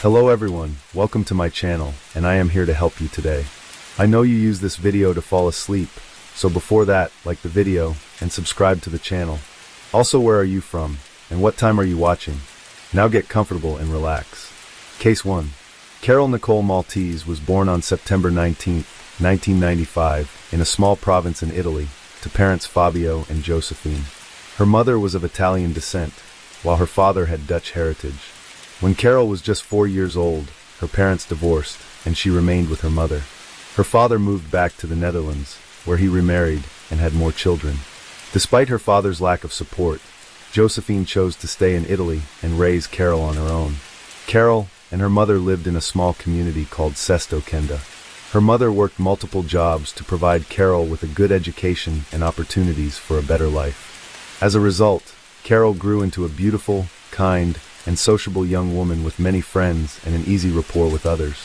Hello everyone, welcome to my channel, and I am here to help you today. I know you use this video to fall asleep, so before that, like the video, and subscribe to the channel. Also, where are you from, and what time are you watching? Now get comfortable and relax. Case 1. Carol Nicole Maltese was born on September 19, 1995, in a small province in Italy, to parents Fabio and Josephine. Her mother was of Italian descent, while her father had Dutch heritage. When Carol was just 4 years old, her parents divorced, and she remained with her mother. Her father moved back to the Netherlands, where he remarried and had more children. Despite her father's lack of support, Josephine chose to stay in Italy and raise Carol on her own. Carol and her mother lived in a small community called Sesto Kenda. Her mother worked multiple jobs to provide Carol with a good education and opportunities for a better life. As a result, Carol grew into a beautiful, kind, and sociable young woman with many friends and an easy rapport with others.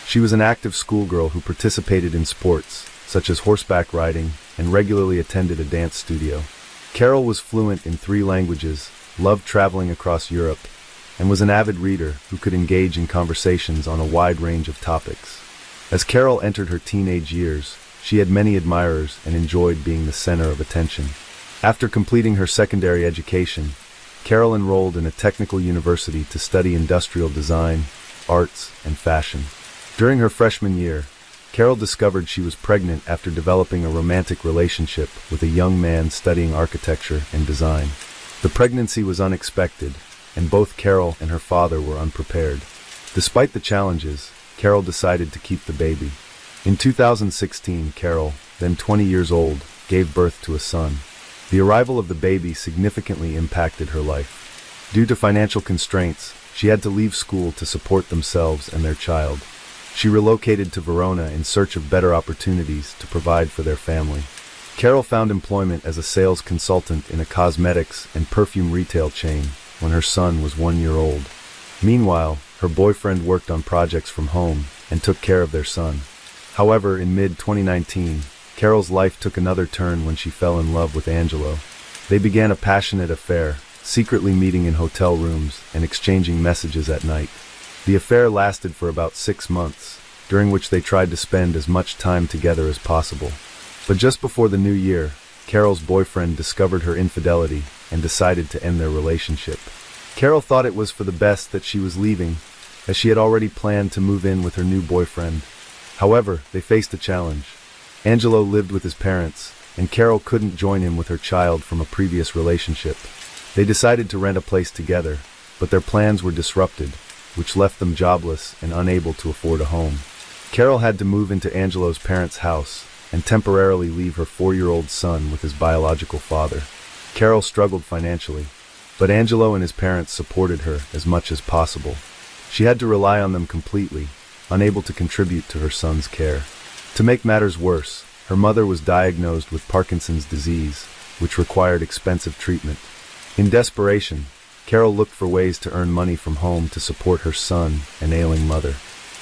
She was an active schoolgirl who participated in sports, such as horseback riding, and regularly attended a dance studio. Carol was fluent in 3 languages, loved traveling across Europe, and was an avid reader who could engage in conversations on a wide range of topics. As Carol entered her teenage years, she had many admirers and enjoyed being the center of attention. After completing her secondary education, Carol enrolled in a technical university to study industrial design, arts, and fashion. During her freshman year, Carol discovered she was pregnant after developing a romantic relationship with a young man studying architecture and design. The pregnancy was unexpected, and both Carol and her father were unprepared. Despite the challenges, Carol decided to keep the baby. In 2016, Carol, then 20 years old, gave birth to a son. The arrival of the baby significantly impacted her life. Due to financial constraints, she had to leave school to support themselves and their child. She relocated to Verona in search of better opportunities to provide for their family. Carol found employment as a sales consultant in a cosmetics and perfume retail chain when her son was 1 year old. Meanwhile, her boyfriend worked on projects from home and took care of their son. However, in mid-2019, Carol's life took another turn when she fell in love with Angelo. They began a passionate affair, secretly meeting in hotel rooms and exchanging messages at night. The affair lasted for about 6 months, during which they tried to spend as much time together as possible. But just before the new year, Carol's boyfriend discovered her infidelity and decided to end their relationship. Carol thought it was for the best that she was leaving, as she had already planned to move in with her new boyfriend. However, they faced a challenge. Angelo lived with his parents, and Carol couldn't join him with her child from a previous relationship. They decided to rent a place together, but their plans were disrupted, which left them jobless and unable to afford a home. Carol had to move into Angelo's parents' house and temporarily leave her 4-year-old son with his biological father. Carol struggled financially, but Angelo and his parents supported her as much as possible. She had to rely on them completely, unable to contribute to her son's care. To make matters worse, her mother was diagnosed with Parkinson's disease, which required expensive treatment. In desperation, Carol looked for ways to earn money from home to support her son and ailing mother.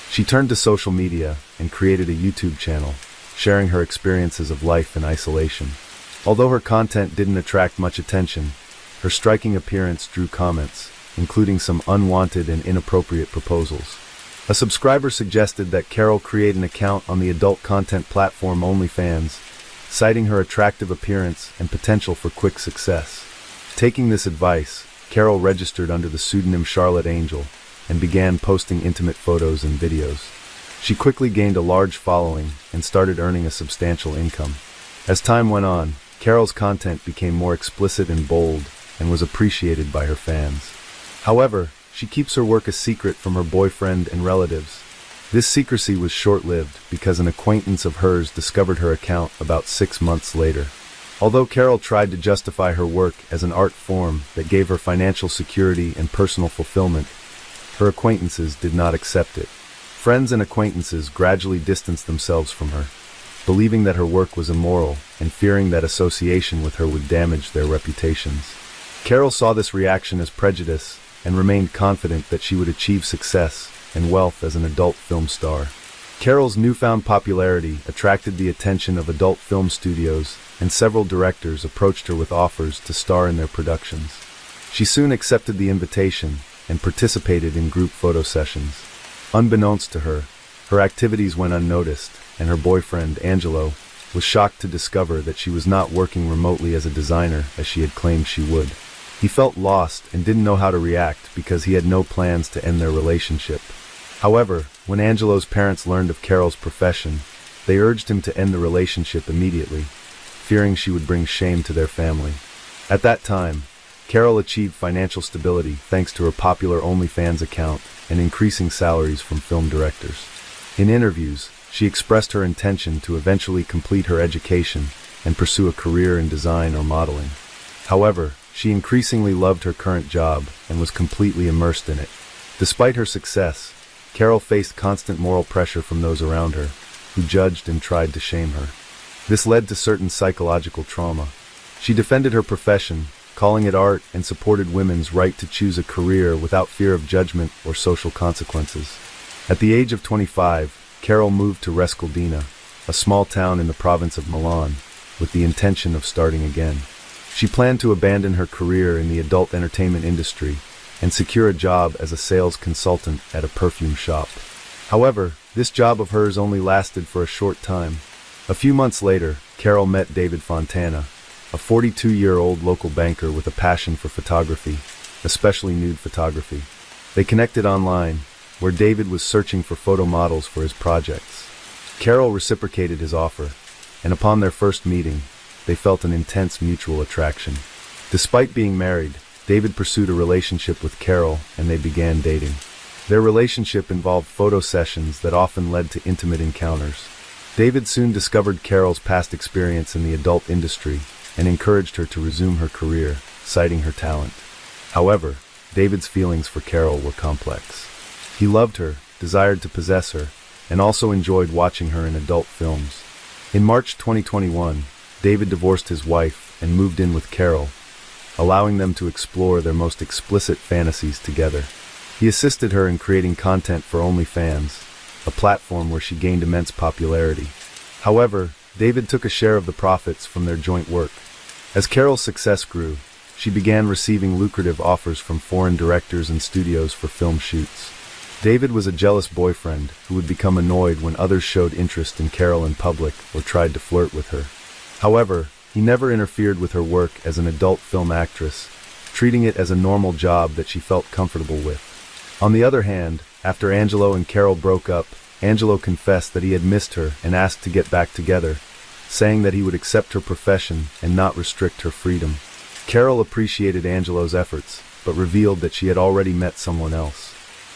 She turned to social media and created a YouTube channel, sharing her experiences of life in isolation. Although her content didn't attract much attention, her striking appearance drew comments, including some unwanted and inappropriate proposals. A subscriber suggested that Carol create an account on the adult content platform OnlyFans, citing her attractive appearance and potential for quick success. Taking this advice, Carol registered under the pseudonym Charlotte Angel and began posting intimate photos and videos. She quickly gained a large following and started earning a substantial income. As time went on, Carol's content became more explicit and bold and was appreciated by her fans. However, she keeps her work a secret from her boyfriend and relatives. This secrecy was short-lived because an acquaintance of hers discovered her account about 6 months later. Although Carol tried to justify her work as an art form that gave her financial security and personal fulfillment, her acquaintances did not accept it. Friends and acquaintances gradually distanced themselves from her, believing that her work was immoral and fearing that association with her would damage their reputations. Carol saw this reaction as prejudice and remained confident that she would achieve success and wealth as an adult film star. Carol's newfound popularity attracted the attention of adult film studios, and several directors approached her with offers to star in their productions. She soon accepted the invitation and participated in group photo sessions. Unbeknownst to her, her activities went unnoticed, and her boyfriend, Angelo, was shocked to discover that she was not working remotely as a designer as she had claimed she would. He felt lost and didn't know how to react because he had no plans to end their relationship. However, when Angelo's parents learned of Carol's profession, they urged him to end the relationship immediately, fearing she would bring shame to their family. At that time, Carol achieved financial stability thanks to her popular OnlyFans account and increasing salaries from film directors. In interviews, she expressed her intention to eventually complete her education and pursue a career in design or modeling. However, she increasingly loved her current job and was completely immersed in it. Despite her success, Carol faced constant moral pressure from those around her, who judged and tried to shame her. This led to certain psychological trauma. She defended her profession, calling it art, and supported women's right to choose a career without fear of judgment or social consequences. At the age of 25, Carol moved to Rescaldina, a small town in the province of Milan, with the intention of starting again. She planned to abandon her career in the adult entertainment industry and secure a job as a sales consultant at a perfume shop. However, this job of hers only lasted for a short time. A few months later, Carol met David Fontana, a 42-year-old local banker with a passion for photography, especially nude photography. They connected online, where David was searching for photo models for his projects. Carol reciprocated his offer, and upon their first meeting, they felt an intense mutual attraction. Despite being married, David pursued a relationship with Carol, and they began dating. Their relationship involved photo sessions that often led to intimate encounters. David soon discovered Carol's past experience in the adult industry and encouraged her to resume her career, citing her talent. However, David's feelings for Carol were complex. He loved her, desired to possess her, and also enjoyed watching her in adult films. In March 2021, David divorced his wife and moved in with Carol, allowing them to explore their most explicit fantasies together. He assisted her in creating content for OnlyFans, a platform where she gained immense popularity. However, David took a share of the profits from their joint work. As Carol's success grew, she began receiving lucrative offers from foreign directors and studios for film shoots. David was a jealous boyfriend who would become annoyed when others showed interest in Carol in public or tried to flirt with her. However, he never interfered with her work as an adult film actress, treating it as a normal job that she felt comfortable with. On the other hand, after Angelo and Carol broke up, Angelo confessed that he had missed her and asked to get back together, saying that he would accept her profession and not restrict her freedom. Carol appreciated Angelo's efforts, but revealed that she had already met someone else.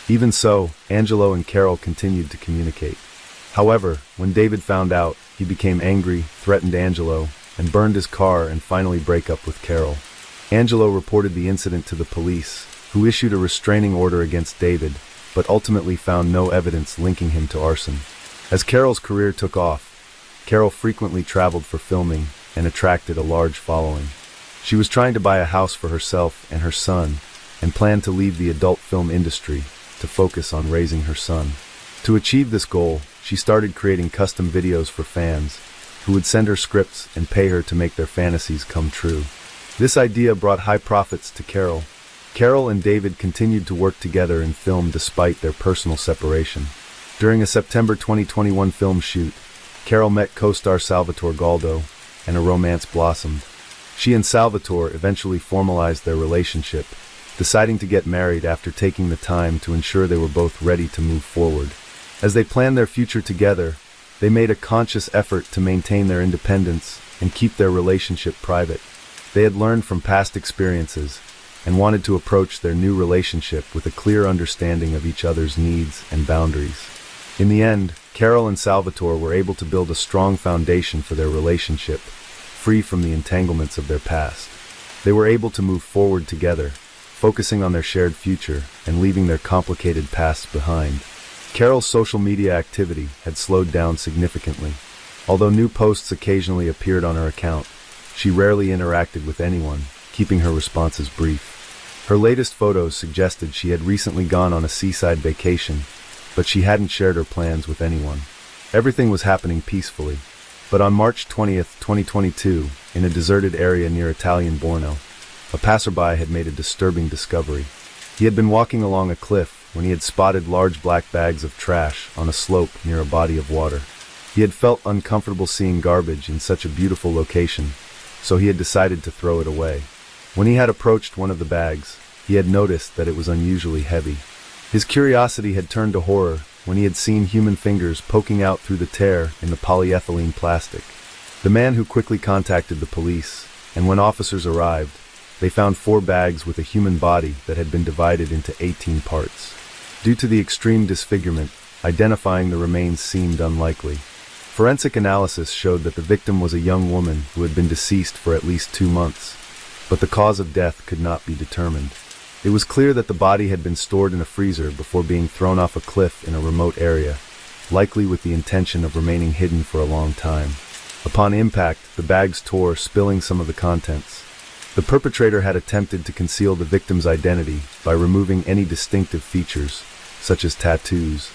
Even so, Angelo and Carol continued to communicate. However, when David found out, he became angry, threatened Angelo, and burned his car and finally break up with Carol. Angelo reported the incident to the police, who issued a restraining order against David, but ultimately found no evidence linking him to arson. As Carol's career took off, Carol frequently traveled for filming and attracted a large following. She was trying to buy a house for herself and her son, and planned to leave the adult film industry to focus on raising her son. To achieve this goal, she started creating custom videos for fans, who would send her scripts and pay her to make their fantasies come true. This idea brought high profits to Carol. Carol and David continued to work together in film despite their personal separation. During a September 2021 film shoot, Carol met co-star Salvatore Galdo, and a romance blossomed. She and Salvatore eventually formalized their relationship, deciding to get married after taking the time to ensure they were both ready to move forward. As they planned their future together, they made a conscious effort to maintain their independence and keep their relationship private. They had learned from past experiences and wanted to approach their new relationship with a clear understanding of each other's needs and boundaries. In the end, Carol and Salvatore were able to build a strong foundation for their relationship, free from the entanglements of their past. They were able to move forward together, focusing on their shared future and leaving their complicated pasts behind. Carol's social media activity had slowed down significantly. Although new posts occasionally appeared on her account, she rarely interacted with anyone, keeping her responses brief. Her latest photos suggested she had recently gone on a seaside vacation, but she hadn't shared her plans with anyone. Everything was happening peacefully. But on March 20th, 2022, in a deserted area near Italian Borno, a passerby had made a disturbing discovery. He had been walking along a cliff when he had spotted large black bags of trash on a slope near a body of water. He had felt uncomfortable seeing garbage in such a beautiful location, so he had decided to throw it away. When he had approached one of the bags, he had noticed that it was unusually heavy. His curiosity had turned to horror when he had seen human fingers poking out through the tear in the polyethylene plastic. The man who quickly contacted the police, and when officers arrived, they found 4 bags with a human body that had been divided into 18 parts. Due to the extreme disfigurement, identifying the remains seemed unlikely. Forensic analysis showed that the victim was a young woman who had been deceased for at least 2 months, but the cause of death could not be determined. It was clear that the body had been stored in a freezer before being thrown off a cliff in a remote area, likely with the intention of remaining hidden for a long time. Upon impact, the bags tore, spilling some of the contents. The perpetrator had attempted to conceal the victim's identity by removing any distinctive features, such as tattoos,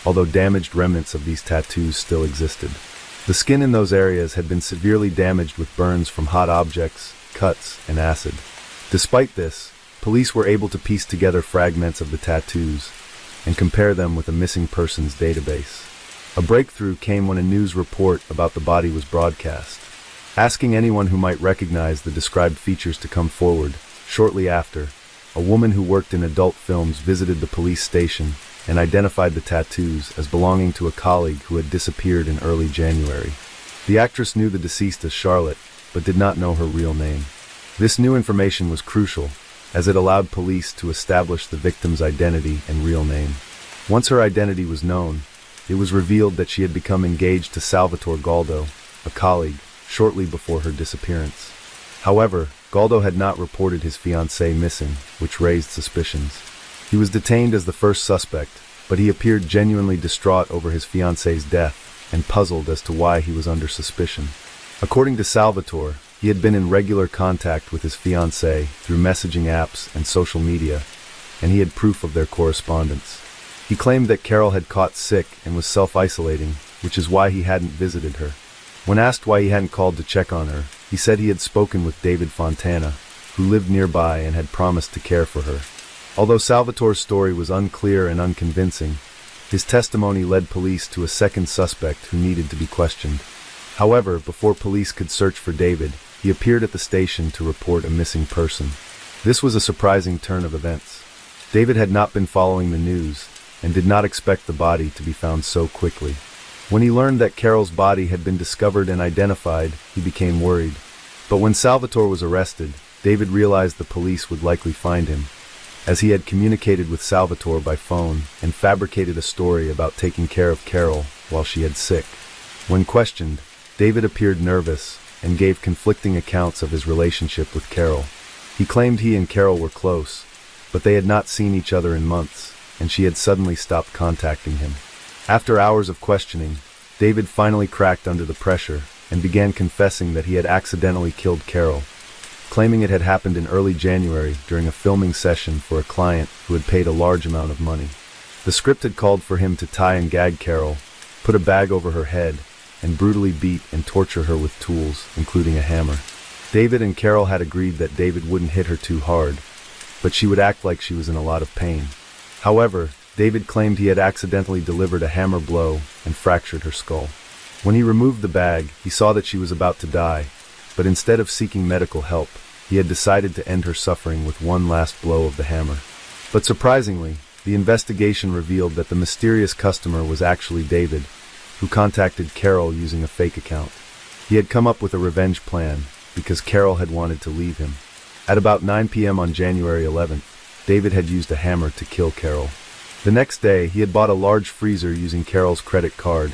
although damaged remnants of these tattoos still existed. The skin in those areas had been severely damaged with burns from hot objects, cuts, and acid. Despite this, police were able to piece together fragments of the tattoos and compare them with a missing persons database. A breakthrough came when a news report about the body was broadcast, asking anyone who might recognize the described features to come forward. Shortly after, a woman who worked in adult films visited the police station and identified the tattoos as belonging to a colleague who had disappeared in early January. The actress knew the deceased as Charlotte, but did not know her real name. This new information was crucial, as it allowed police to establish the victim's identity and real name. Once her identity was known, it was revealed that she had become engaged to Salvatore Galdo, a colleague, shortly before her disappearance. However, Galdo had not reported his fiancée missing, which raised suspicions. He was detained as the first suspect, but he appeared genuinely distraught over his fiancée's death and puzzled as to why he was under suspicion. According to Salvatore, he had been in regular contact with his fiancée through messaging apps and social media, and he had proof of their correspondence. He claimed that Carol had caught sick and was self-isolating, which is why he hadn't visited her. When asked why he hadn't called to check on her, he said he had spoken with David Fontana, who lived nearby and had promised to care for her. Although Salvatore's story was unclear and unconvincing, his testimony led police to a second suspect who needed to be questioned. However, before police could search for David, he appeared at the station to report a missing person. This was a surprising turn of events. David had not been following the news and did not expect the body to be found so quickly. When he learned that Carol's body had been discovered and identified, he became worried. But when Salvatore was arrested, David realized the police would likely find him, as he had communicated with Salvatore by phone and fabricated a story about taking care of Carol while she had sick. When questioned, David appeared nervous and gave conflicting accounts of his relationship with Carol. He claimed he and Carol were close, but they had not seen each other in months, and she had suddenly stopped contacting him. After hours of questioning, David finally cracked under the pressure and began confessing that he had accidentally killed Carol, claiming it had happened in early January during a filming session for a client who had paid a large amount of money. The script had called for him to tie and gag Carol, put a bag over her head, and brutally beat and torture her with tools, including a hammer. David and Carol had agreed that David wouldn't hit her too hard, but she would act like she was in a lot of pain. However, David claimed he had accidentally delivered a hammer blow and fractured her skull. When he removed the bag, he saw that she was about to die, but instead of seeking medical help, he had decided to end her suffering with one last blow of the hammer. But surprisingly, the investigation revealed that the mysterious customer was actually David, who contacted Carol using a fake account. He had come up with a revenge plan because Carol had wanted to leave him. At about 9 p.m. on January 11th, David had used a hammer to kill Carol. The next day, he had bought a large freezer using Carol's credit card,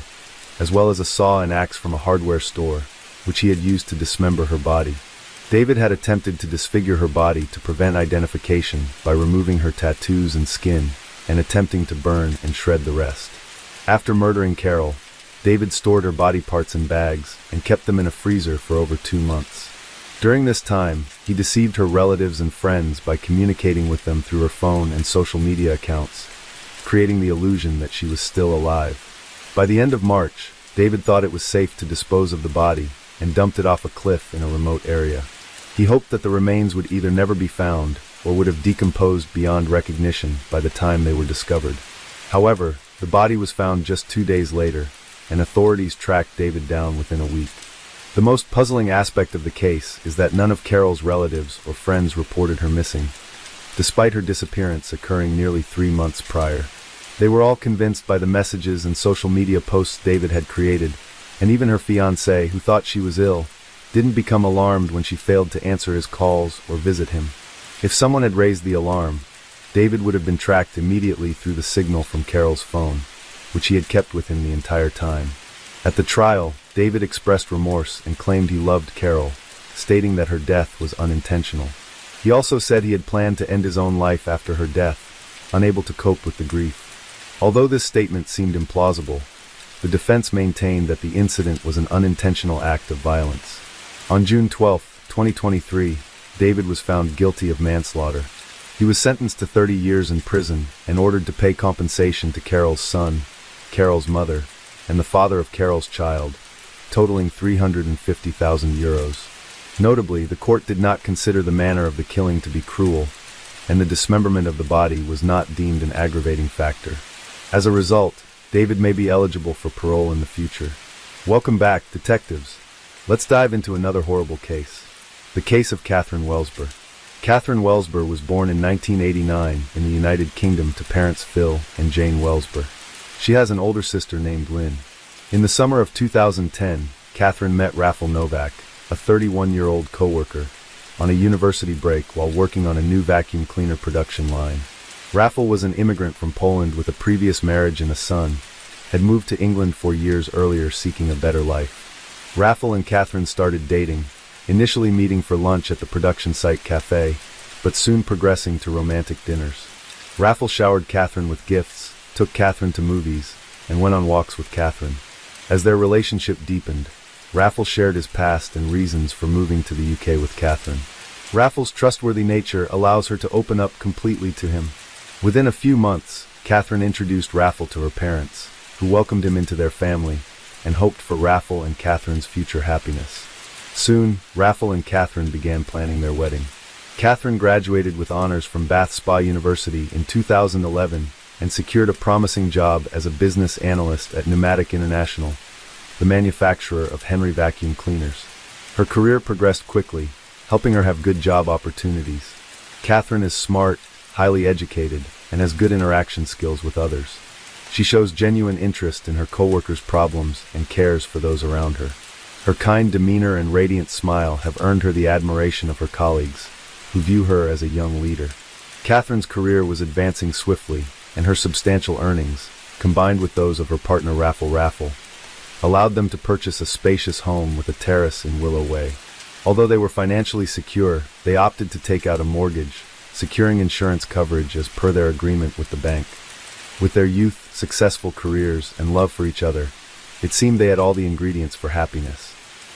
as well as a saw and axe from a hardware store, which he had used to dismember her body. David had attempted to disfigure her body to prevent identification by removing her tattoos and skin and attempting to burn and shred the rest. After murdering Carol, David stored her body parts in bags and kept them in a freezer for over 2 months. During this time, he deceived her relatives and friends by communicating with them through her phone and social media accounts, creating the illusion that she was still alive. By the end of March, David thought it was safe to dispose of the body and dumped it off a cliff in a remote area. He hoped that the remains would either never be found or would have decomposed beyond recognition by the time they were discovered. However, the body was found just 2 days later, and authorities tracked David down within a week. The most puzzling aspect of the case is that none of Carol's relatives or friends reported her missing, despite her disappearance occurring nearly 3 months prior. They were all convinced by the messages and social media posts David had created, and even her fiancé, who thought she was ill, didn't become alarmed when she failed to answer his calls or visit him. If someone had raised the alarm, David would have been tracked immediately through the signal from Carol's phone, which he had kept with him the entire time. At the trial, David expressed remorse and claimed he loved Carol, stating that her death was unintentional. He also said he had planned to end his own life after her death, unable to cope with the grief. Although this statement seemed implausible, the defense maintained that the incident was an unintentional act of violence. On June 12, 2023, David was found guilty of manslaughter. He was sentenced to 30 years in prison and ordered to pay compensation to Carol's son, Carol's mother, and the father of Carol's child, totaling €350,000. Notably, the court did not consider the manner of the killing to be cruel, and the dismemberment of the body was not deemed an aggravating factor. As a result, David may be eligible for parole in the future. Welcome back, detectives. Let's dive into another horrible case. The case of Catherine Welsber. Catherine Welsber was born in 1989 in the United Kingdom to parents Phil and Jane Welsber. She has an older sister named Lynn. In the summer of 2010, Catherine met Rafal Novak, a 31-year-old co-worker, on a university break while working on a new vacuum cleaner production line. Rafal was an immigrant from Poland with a previous marriage and a son, had moved to England 4 years earlier seeking a better life. Rafal and Catherine started dating, initially meeting for lunch at the production site cafe, but soon progressing to romantic dinners. Rafal showered Catherine with gifts, took Catherine to movies, and went on walks with Catherine. As their relationship deepened, Rafal shared his past and reasons for moving to the UK with Catherine. Rafal's trustworthy nature allows her to open up completely to him. Within a few months, Catherine introduced Rafal to her parents, who welcomed him into their family and hoped for Rafal and Catherine's future happiness. Soon, Rafal and Catherine began planning their wedding. Catherine graduated with honors from Bath Spa University in 2011 and secured a promising job as a business analyst at Pneumatic International, the manufacturer of Henry vacuum cleaners. Her career progressed quickly, helping her have good job opportunities. Catherine is smart, highly educated, and has good interaction skills with others. She shows genuine interest in her coworkers' problems and cares for those around her. Her kind demeanor and radiant smile have earned her the admiration of her colleagues, who view her as a young leader. Catherine's career was advancing swiftly, and her substantial earnings, combined with those of her partner Rafal, allowed them to purchase a spacious home with a terrace in Willow Way. Although they were financially secure, they opted to take out a mortgage, securing insurance coverage as per their agreement with the bank. With their youth, successful careers, and love for each other, it seemed they had all the ingredients for happiness.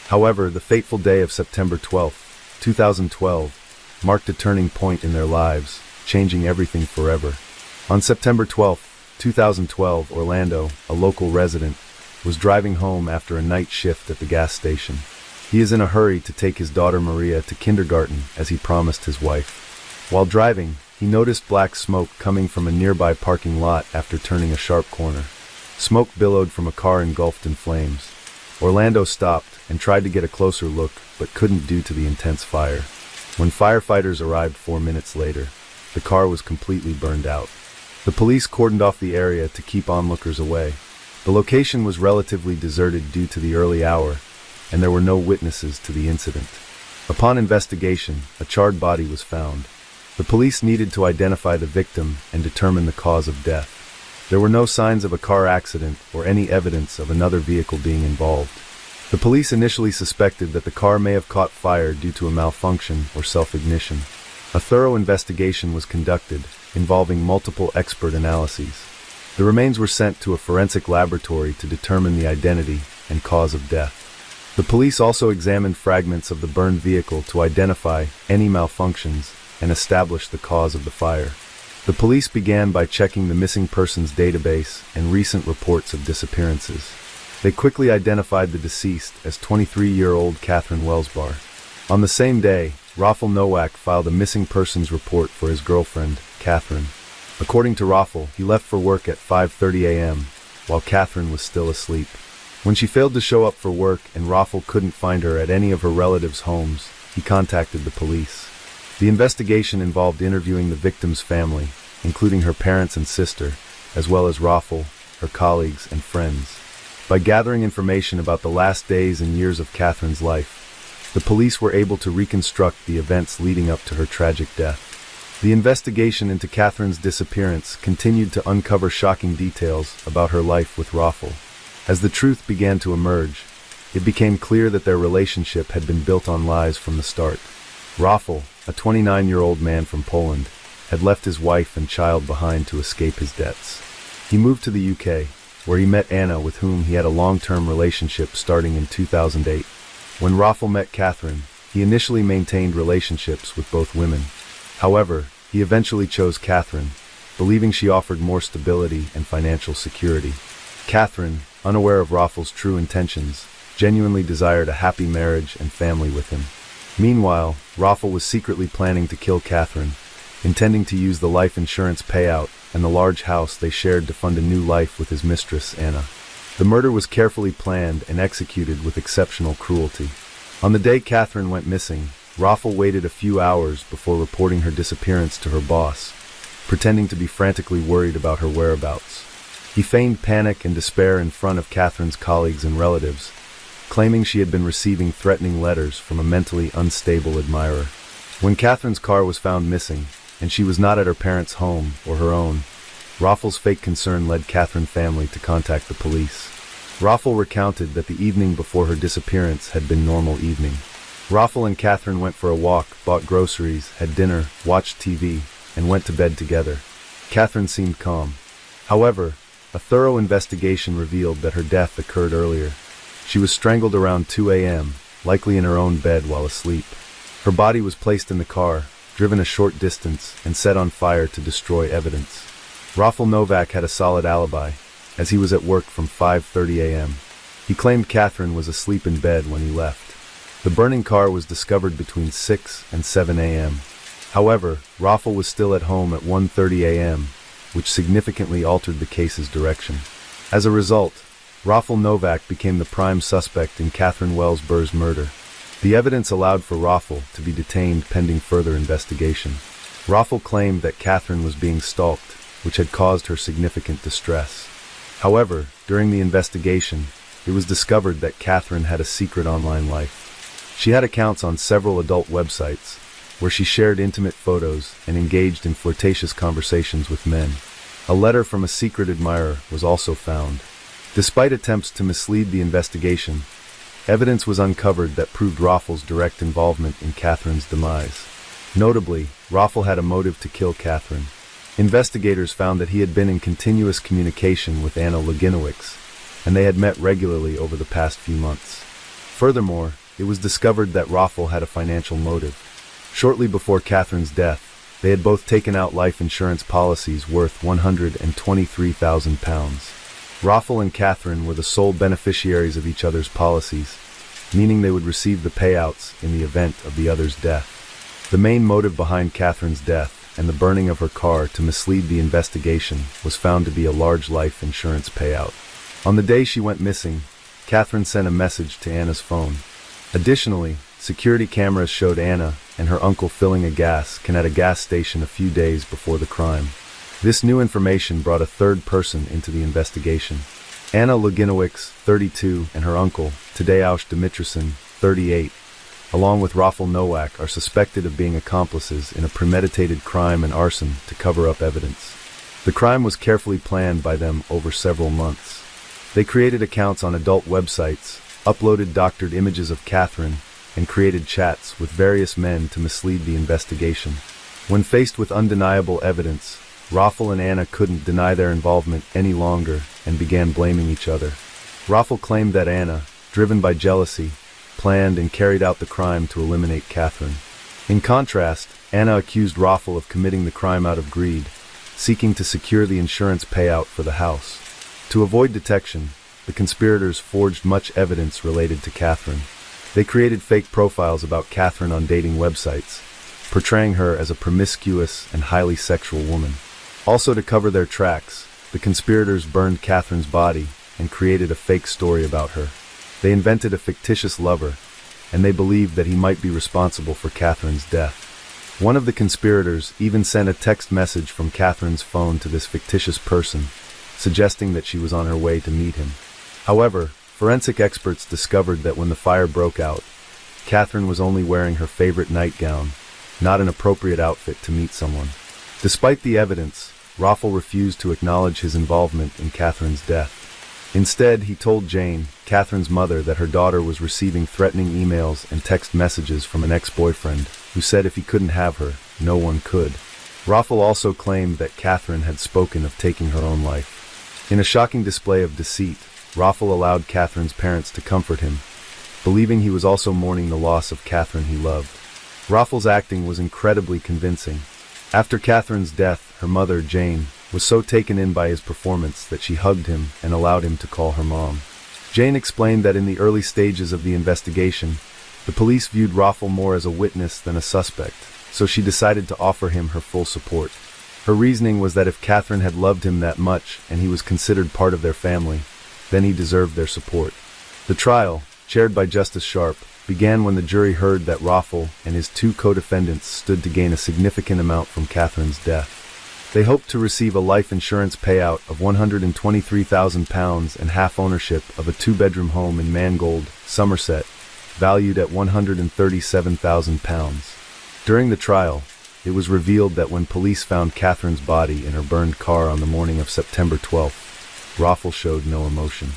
However, the fateful day of September 12, 2012, marked a turning point in their lives, changing everything forever. On September 12, 2012, Orlando, a local resident, was driving home after a night shift at the gas station. He is in a hurry to take his daughter Maria to kindergarten as he promised his wife. While driving, he noticed black smoke coming from a nearby parking lot after turning a sharp corner. Smoke billowed from a car engulfed in flames. Orlando stopped and tried to get a closer look, but couldn't due to the intense fire. When firefighters arrived 4 minutes later, the car was completely burned out. The police cordoned off the area to keep onlookers away. The location was relatively deserted due to the early hour, and there were no witnesses to the incident. Upon investigation, a charred body was found. The police needed to identify the victim and determine the cause of death. There were no signs of a car accident or any evidence of another vehicle being involved. The police initially suspected that the car may have caught fire due to a malfunction or self-ignition. A thorough investigation was conducted, involving multiple expert analyses. The remains were sent to a forensic laboratory to determine the identity and cause of death. The police also examined fragments of the burned vehicle to identify any malfunctions and establish the cause of the fire. The police began by checking the missing persons database and recent reports of disappearances. They quickly identified the deceased as 23-year-old Catherine Welsber. On the same day, Raffle Nowak filed a missing persons report for his girlfriend, Catherine. According to Raffle, he left for work at 5:30 a.m., while Catherine was still asleep. When she failed to show up for work and Raffle couldn't find her at any of her relatives' homes, he contacted the police. The investigation involved interviewing the victim's family, including her parents and sister, as well as Raffle, her colleagues, and friends. By gathering information about the last days and years of Catherine's life, the police were able to reconstruct the events leading up to her tragic death. The investigation into Catherine's disappearance continued to uncover shocking details about her life with Raffle. As the truth began to emerge, it became clear that their relationship had been built on lies from the start. Raffle, a 29-year-old man from Poland, had left his wife and child behind to escape his debts. He moved to the UK, where he met Anna, with whom he had a long-term relationship starting in 2008. When Raffle met Catherine, he initially maintained relationships with both women. However, he eventually chose Catherine, believing she offered more stability and financial security. Catherine, unaware of Raffle's true intentions, genuinely desired a happy marriage and family with him. Meanwhile, Raffle was secretly planning to kill Catherine, intending to use the life insurance payout and the large house they shared to fund a new life with his mistress, Anna. The murder was carefully planned and executed with exceptional cruelty. On the day Catherine went missing, Raffle waited a few hours before reporting her disappearance to her boss, pretending to be frantically worried about her whereabouts. He feigned panic and despair in front of Catherine's colleagues and relatives, claiming she had been receiving threatening letters from a mentally unstable admirer. When Catherine's car was found missing, and she was not at her parents' home or her own, Raffle's fake concern led Catherine's family to contact the police. Raffle recounted that the evening before her disappearance had been normal evening. Raffle and Catherine went for a walk, bought groceries, had dinner, watched TV, and went to bed together. Catherine seemed calm. However, a thorough investigation revealed that her death occurred earlier. She was strangled around 2 a.m., likely in her own bed while asleep. Her body was placed in the car, driven a short distance, and set on fire to destroy evidence. Raffle Nowak had a solid alibi, as he was at work from 5:30 a.m. He claimed Catherine was asleep in bed when he left. The burning car was discovered between 6 and 7 a.m. However, Raffle was still at home at 1:30 a.m., which significantly altered the case's direction. As a result, Raffle Nowak became the prime suspect in Catherine Wells-Burr's murder. The evidence allowed for Raffle to be detained pending further investigation. Raffle claimed that Catherine was being stalked, which had caused her significant distress. However, during the investigation, it was discovered that Catherine had a secret online life. She had accounts on several adult websites, where she shared intimate photos and engaged in flirtatious conversations with men. A letter from a secret admirer was also found. Despite attempts to mislead the investigation, evidence was uncovered that proved Raffle's direct involvement in Catherine's demise. Notably, Raffle had a motive to kill Catherine. Investigators found that he had been in continuous communication with Anna Luginowicz, and they had met regularly over the past few months. Furthermore, it was discovered that Raffle had a financial motive. Shortly before Catherine's death, they had both taken out life insurance policies worth £123,000. Raffle and Catherine were the sole beneficiaries of each other's policies, meaning they would receive the payouts in the event of the other's death. The main motive behind Catherine's death and the burning of her car to mislead the investigation was found to be a large life insurance payout. On the day she went missing, Catherine sent a message to Anna's phone. Additionally, security cameras showed Anna and her uncle filling a gas can at a gas station a few days before the crime. This new information brought a third person into the investigation. Anna Luginowicz, 32, and her uncle, Tadeusz Dimitrison, 38, along with Raffle Nowak, are suspected of being accomplices in a premeditated crime and arson to cover up evidence. The crime was carefully planned by them over several months. They created accounts on adult websites, uploaded doctored images of Catherine, and created chats with various men to mislead the investigation. When faced with undeniable evidence, Raffle and Anna couldn't deny their involvement any longer and began blaming each other. Raffle claimed that Anna, driven by jealousy, planned and carried out the crime to eliminate Catherine. In contrast, Anna accused Raffle of committing the crime out of greed, seeking to secure the insurance payout for the house. To avoid detection, the conspirators forged much evidence related to Catherine. They created fake profiles about Catherine on dating websites, portraying her as a promiscuous and highly sexual woman. Also, to cover their tracks, the conspirators burned Catherine's body and created a fake story about her. They invented a fictitious lover, and they believed that he might be responsible for Catherine's death. One of the conspirators even sent a text message from Catherine's phone to this fictitious person, suggesting that she was on her way to meet him. However, forensic experts discovered that when the fire broke out, Catherine was only wearing her favorite nightgown, not an appropriate outfit to meet someone. Despite the evidence, Raffel refused to acknowledge his involvement in Catherine's death. Instead, he told Jane, Catherine's mother, that her daughter was receiving threatening emails and text messages from an ex-boyfriend who said if he couldn't have her, no one could. Raffel also claimed that Catherine had spoken of taking her own life. In a shocking display of deceit, Raffel allowed Catherine's parents to comfort him, believing he was also mourning the loss of Catherine he loved. Raffel's acting was incredibly convincing. After Catherine's death, her mother, Jane, was so taken in by his performance that she hugged him and allowed him to call her mom. Jane explained that in the early stages of the investigation, the police viewed Raffel more as a witness than a suspect, so she decided to offer him her full support. Her reasoning was that if Catherine had loved him that much and he was considered part of their family, then he deserved their support. The trial, chaired by Justice Sharp, began when the jury heard that Raffel and his two co-defendants stood to gain a significant amount from Catherine's death. They hoped to receive a life insurance payout of £123,000 and half ownership of a two-bedroom home in Mangold, Somerset, valued at £137,000. During the trial, it was revealed that when police found Catherine's body in her burned car on the morning of September 12th, Raffel showed no emotion.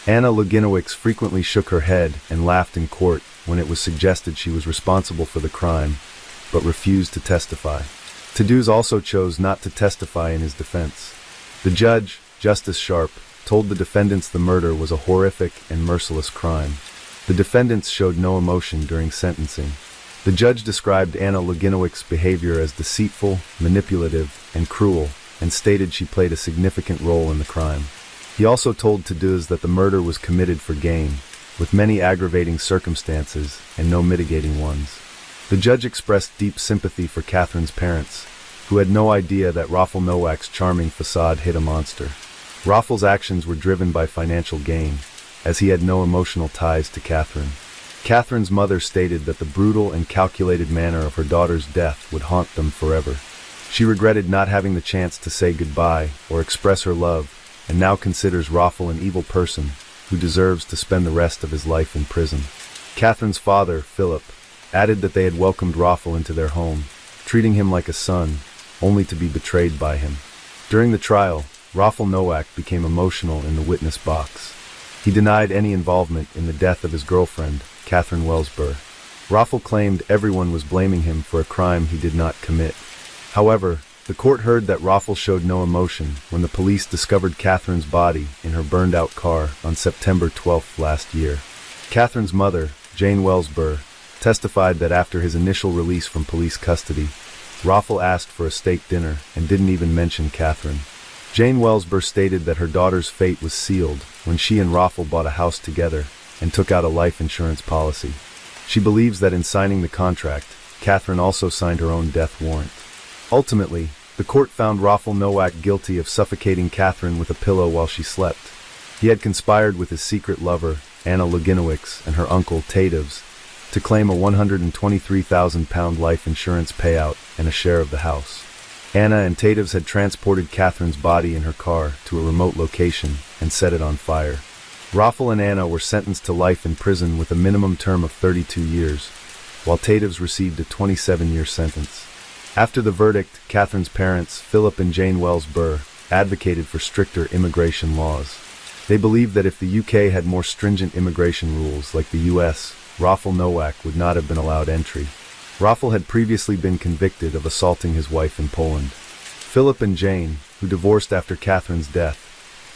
Anna Luginowicz frequently shook her head and laughed in court when it was suggested she was responsible for the crime, but refused to testify. Tadeusz also chose not to testify in his defense. The judge, Justice Sharp, told the defendants the murder was a horrific and merciless crime. The defendants showed no emotion during sentencing. The judge described Anna Luginowicz's behavior as deceitful, manipulative, and cruel, and stated she played a significant role in the crime. He also told Tadeusz that the murder was committed for gain, with many aggravating circumstances and no mitigating ones. The judge expressed deep sympathy for Catherine's parents, who had no idea that Raffel Nowak's charming facade hid a monster. Raffel's actions were driven by financial gain, as he had no emotional ties to Catherine. Catherine's mother stated that the brutal and calculated manner of her daughter's death would haunt them forever. She regretted not having the chance to say goodbye or express her love, and now considers Raffel an evil person who deserves to spend the rest of his life in prison. Catherine's father, Philip, added that they had welcomed Raffel into their home, treating him like a son, only to be betrayed by him. During the trial, Raffel Nowak became emotional in the witness box. He denied any involvement in the death of his girlfriend, Catherine Wellsborough. Raffel claimed everyone was blaming him for a crime he did not commit. However, the court heard that Raffel showed no emotion when the police discovered Catherine's body in her burned-out car on September 12th last year. Catherine's mother, Jane Wellsborough, testified that after his initial release from police custody, Raffel asked for a steak dinner and didn't even mention Catherine. Jane Wellsborough stated that her daughter's fate was sealed when she and Raffel bought a house together and took out a life insurance policy. She believes that in signing the contract, Catherine also signed her own death warrant. Ultimately, the court found Raffel Nowak guilty of suffocating Catherine with a pillow while she slept. He had conspired with his secret lover, Anna Luginowicz, and her uncle, Tadeusz, to claim a £123,000 life insurance payout and a share of the house. Anna and Tadeusz had transported Catherine's body in her car to a remote location and set it on fire. Raffel and Anna were sentenced to life in prison with a minimum term of 32 years, while Tadeusz received a 27-year sentence. After the verdict, Catherine's parents, Philip and Jane Wellsborough, advocated for stricter immigration laws. They believed that if the UK had more stringent immigration rules like the US, Raffel Nowak would not have been allowed entry. Raffel had previously been convicted of assaulting his wife in Poland. Philip and Jane, who divorced after Catherine's death,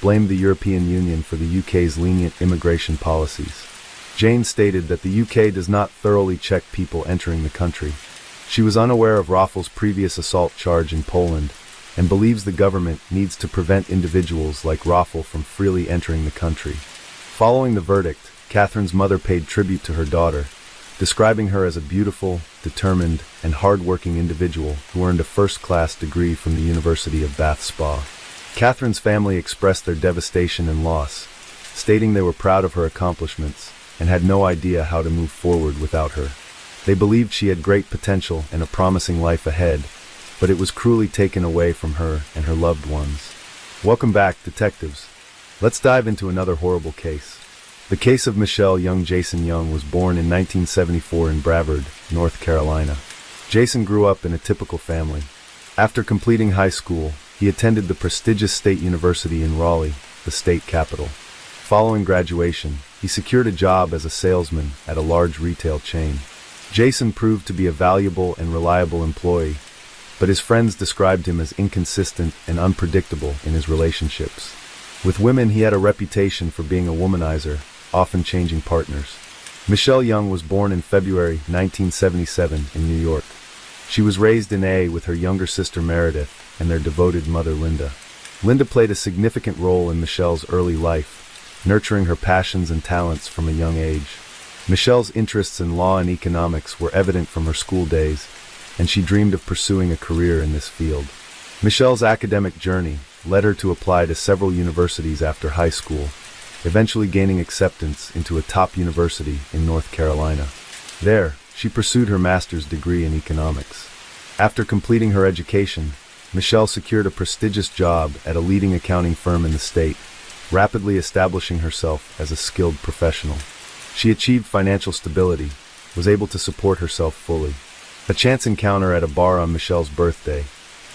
blamed the European Union for the UK's lenient immigration policies. Jane stated that the UK does not thoroughly check people entering the country. She was unaware of Raffel's previous assault charge in Poland and believes the government needs to prevent individuals like Raffel from freely entering the country. Following the verdict, Catherine's mother paid tribute to her daughter, describing her as a beautiful, determined, and hard-working individual who earned a first-class degree from the University of Bath Spa. Catherine's family expressed their devastation and loss, stating they were proud of her accomplishments and had no idea how to move forward without her. They believed she had great potential and a promising life ahead, but it was cruelly taken away from her and her loved ones. Welcome back, detectives. Let's dive into another horrible case. The case of Michelle Young. Jason Young was born in 1974 in Brevard, North Carolina. Jason grew up in a typical family. After completing high school, he attended the prestigious State University in Raleigh, the state capital. Following graduation, he secured a job as a salesman at a large retail chain. Jason proved to be a valuable and reliable employee, but his friends described him as inconsistent and unpredictable in his relationships. With women, he had a reputation for being a womanizer, often changing partners. Michelle Young was born in February 1977 in New York. She was raised in A with her younger sister Meredith and their devoted mother Linda. Linda played a significant role in Michelle's early life, nurturing her passions and talents from a young age. Michelle's interests in law and economics were evident from her school days, and she dreamed of pursuing a career in this field. Michelle's academic journey led her to apply to several universities after high school, eventually gaining acceptance into a top university in North Carolina. There, she pursued her master's degree in economics. After completing her education, Michelle secured a prestigious job at a leading accounting firm in the state, rapidly establishing herself as a skilled professional. She achieved financial stability, was able to support herself fully. A chance encounter at a bar on Michelle's birthday,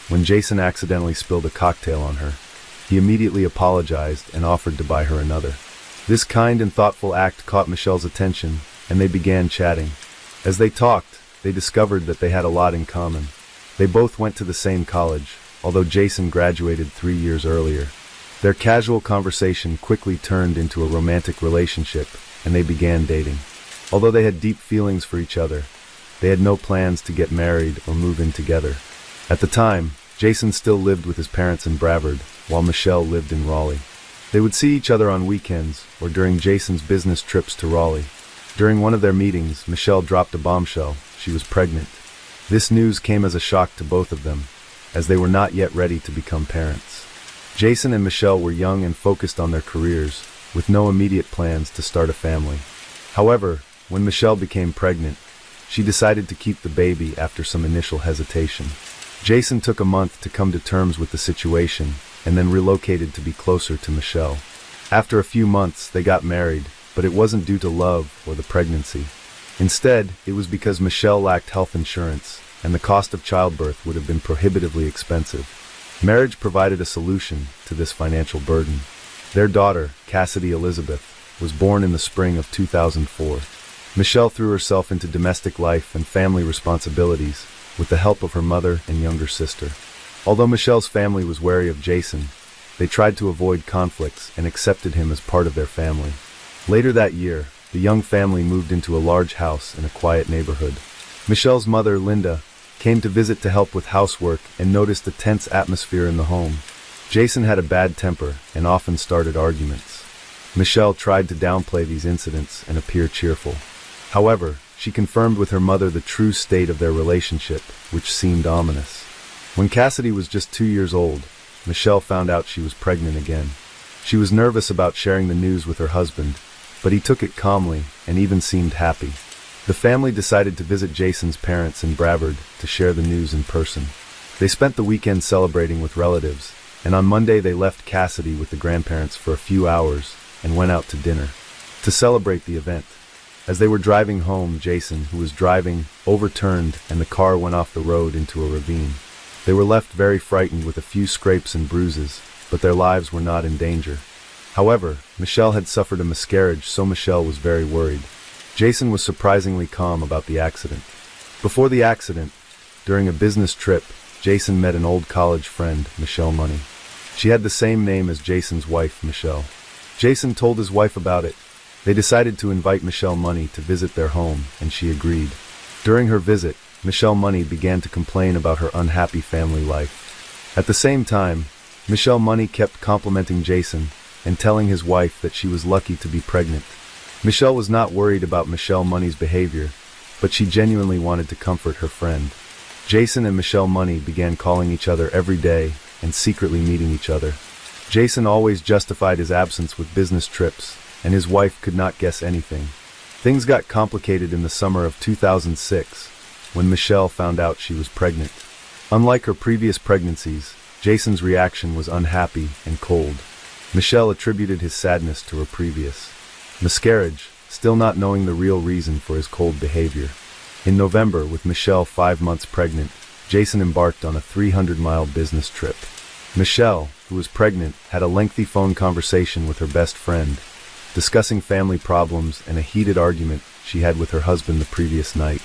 when Jason accidentally spilled a cocktail on her. He immediately apologized and offered to buy her another. This kind and thoughtful act caught Michelle's attention, and they began chatting. As they talked, they discovered that they had a lot in common. They both went to the same college, although Jason graduated 3 years earlier. Their casual conversation quickly turned into a romantic relationship, and they began dating. Although they had deep feelings for each other, they had no plans to get married or move in together. At the time, Jason still lived with his parents in Brevard, while Michelle lived in Raleigh. They would see each other on weekends or during Jason's business trips to Raleigh. During one of their meetings, Michelle dropped a bombshell. She was pregnant. This news came as a shock to both of them, as they were not yet ready to become parents. Jason and Michelle were young and focused on their careers, with no immediate plans to start a family. However, when Michelle became pregnant, she decided to keep the baby after some initial hesitation. Jason took a month to come to terms with the situation and then relocated to be closer to Michelle. After a few months, they got married, but it wasn't due to love or the pregnancy. Instead, it was because Michelle lacked health insurance, and the cost of childbirth would have been prohibitively expensive. Marriage provided a solution to this financial burden. Their daughter, Cassidy Elizabeth, was born in the spring of 2004. Michelle threw herself into domestic life and family responsibilities with the help of her mother and younger sister. Although Michelle's family was wary of Jason, they tried to avoid conflicts and accepted him as part of their family. Later that year, the young family moved into a large house in a quiet neighborhood. Michelle's mother, Linda, came to visit to help with housework and noticed a tense atmosphere in the home. Jason had a bad temper and often started arguments. Michelle tried to downplay these incidents and appear cheerful. However, she confirmed with her mother the true state of their relationship, which seemed ominous. When Cassidy was just 2 years old, Michelle found out she was pregnant again. She was nervous about sharing the news with her husband, but he took it calmly and even seemed happy. The family decided to visit Jason's parents in Brevard to share the news in person. They spent the weekend celebrating with relatives, and on Monday they left Cassidy with the grandparents for a few hours and went out to dinner to celebrate the event. As they were driving home, Jason, who was driving, overturned and the car went off the road into a ravine. They were left very frightened with a few scrapes and bruises, but their lives were not in danger. However, Michelle had suffered a miscarriage, so Michelle was very worried. Jason was surprisingly calm about the accident. Before the accident, during a business trip, Jason met an old college friend, Michelle Money. She had the same name as Jason's wife, Michelle. Jason told his wife about it. They decided to invite Michelle Money to visit their home, and she agreed. During her visit, Michelle Money began to complain about her unhappy family life. At the same time, Michelle Money kept complimenting Jason and telling his wife that she was lucky to be pregnant. Michelle was not worried about Michelle Money's behavior, but she genuinely wanted to comfort her friend. Jason and Michelle Money began calling each other every day and secretly meeting each other. Jason always justified his absence with business trips, and his wife could not guess anything. Things got complicated in the summer of 2006, when Michelle found out she was pregnant. Unlike her previous pregnancies, Jason's reaction was unhappy and cold. Michelle attributed his sadness to her previous miscarriage, still not knowing the real reason for his cold behavior. In November, with Michelle 5 months pregnant, Jason embarked on a 300-mile business trip. Michelle, who was pregnant, had a lengthy phone conversation with her best friend, discussing family problems and a heated argument she had with her husband the previous night.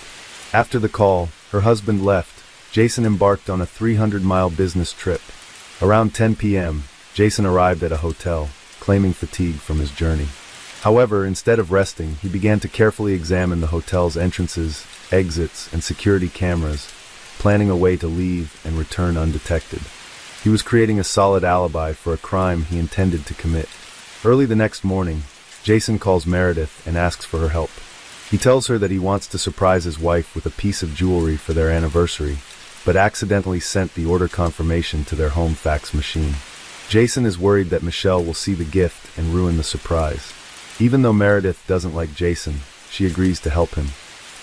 After the call, her husband left. Jason embarked on a 300-mile business trip. Around 10 p.m., Jason arrived at a hotel, claiming fatigue from his journey. However, instead of resting, he began to carefully examine the hotel's entrances, exits, and security cameras, planning a way to leave and return undetected. He was creating a solid alibi for a crime he intended to commit. Early the next morning, Jason calls Meredith and asks for her help. He tells her that he wants to surprise his wife with a piece of jewelry for their anniversary, but accidentally sent the order confirmation to their home fax machine. Jason is worried that Michelle will see the gift and ruin the surprise. Even though Meredith doesn't like Jason, she agrees to help him.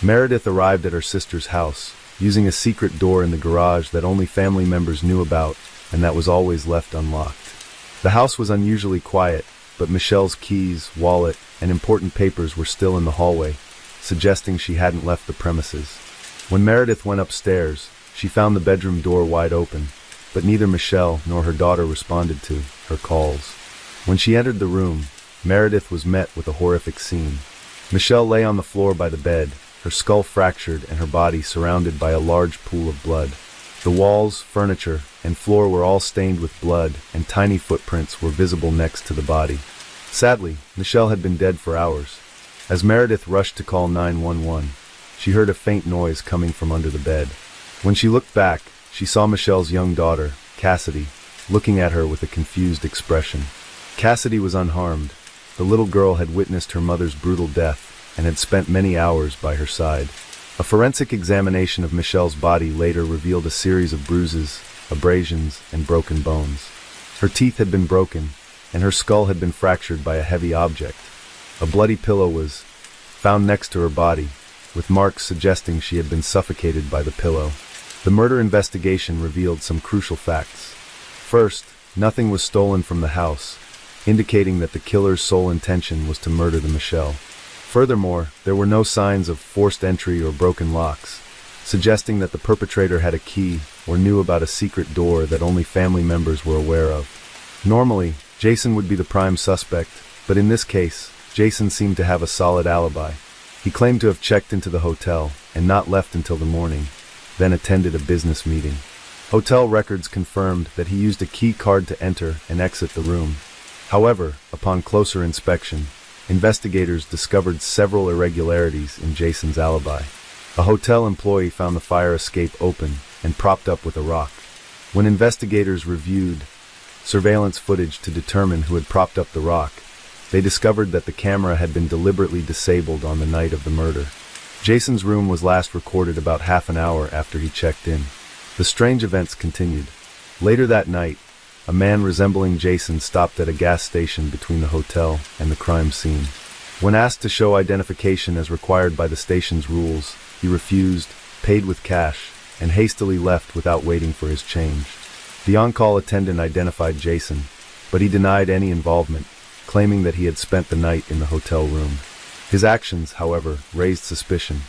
Meredith arrived at her sister's house, using a secret door in the garage that only family members knew about and that was always left unlocked. The house was unusually quiet, but Michelle's keys, wallet, and important papers were still in the hallway, suggesting she hadn't left the premises. When Meredith went upstairs, she found the bedroom door wide open, but neither Michelle nor her daughter responded to her calls. When she entered the room, Meredith was met with a horrific scene. Michelle lay on the floor by the bed, her skull fractured and her body surrounded by a large pool of blood. The walls, furniture, and floor were all stained with blood, and tiny footprints were visible next to the body. Sadly, Michelle had been dead for hours. As Meredith rushed to call 911, she heard a faint noise coming from under the bed. When she looked back, she saw Michelle's young daughter, Cassidy, looking at her with a confused expression. Cassidy was unharmed. The little girl had witnessed her mother's brutal death and had spent many hours by her side. A forensic examination of Michelle's body later revealed a series of bruises, abrasions, and broken bones. Her teeth had been broken, and her skull had been fractured by a heavy object. A bloody pillow was found next to her body, with marks suggesting she had been suffocated by the pillow. The murder investigation revealed some crucial facts. First, nothing was stolen from the house, indicating that the killer's sole intention was to murder the Michelle. Furthermore, there were no signs of forced entry or broken locks, suggesting that the perpetrator had a key or knew about a secret door that only family members were aware of. Normally, Jason would be the prime suspect, but in this case, Jason seemed to have a solid alibi. He claimed to have checked into the hotel and not left until the morning, then attended a business meeting. Hotel records confirmed that he used a key card to enter and exit the room. However, upon closer inspection, investigators discovered several irregularities in Jason's alibi. A hotel employee found the fire escape open and propped up with a rock. When investigators reviewed surveillance footage to determine who had propped up the rock, they discovered that the camera had been deliberately disabled on the night of the murder. Jason's room was last recorded about half an hour after he checked in. The strange events continued. Later that night, a man resembling Jason stopped at a gas station between the hotel and the crime scene. When asked to show identification as required by the station's rules, he refused, paid with cash, and hastily left without waiting for his change. The on-call attendant identified Jason, but he denied any involvement, claiming that he had spent the night in the hotel room. His actions, however, raised suspicion.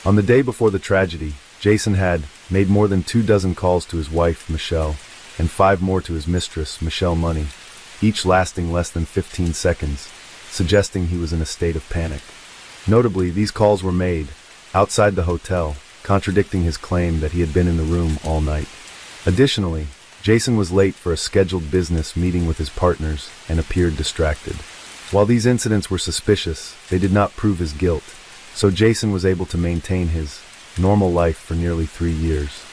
On the day before the tragedy, Jason had made more than 24 calls to his wife, Michelle, and 5 more to his mistress, Michelle Money, each lasting less than 15 seconds, suggesting he was in a state of panic. Notably, these calls were made outside the hotel, contradicting his claim that he had been in the room all night. Additionally, Jason was late for a scheduled business meeting with his partners and appeared distracted. While these incidents were suspicious, they did not prove his guilt, so Jason was able to maintain his normal life for nearly 3 years.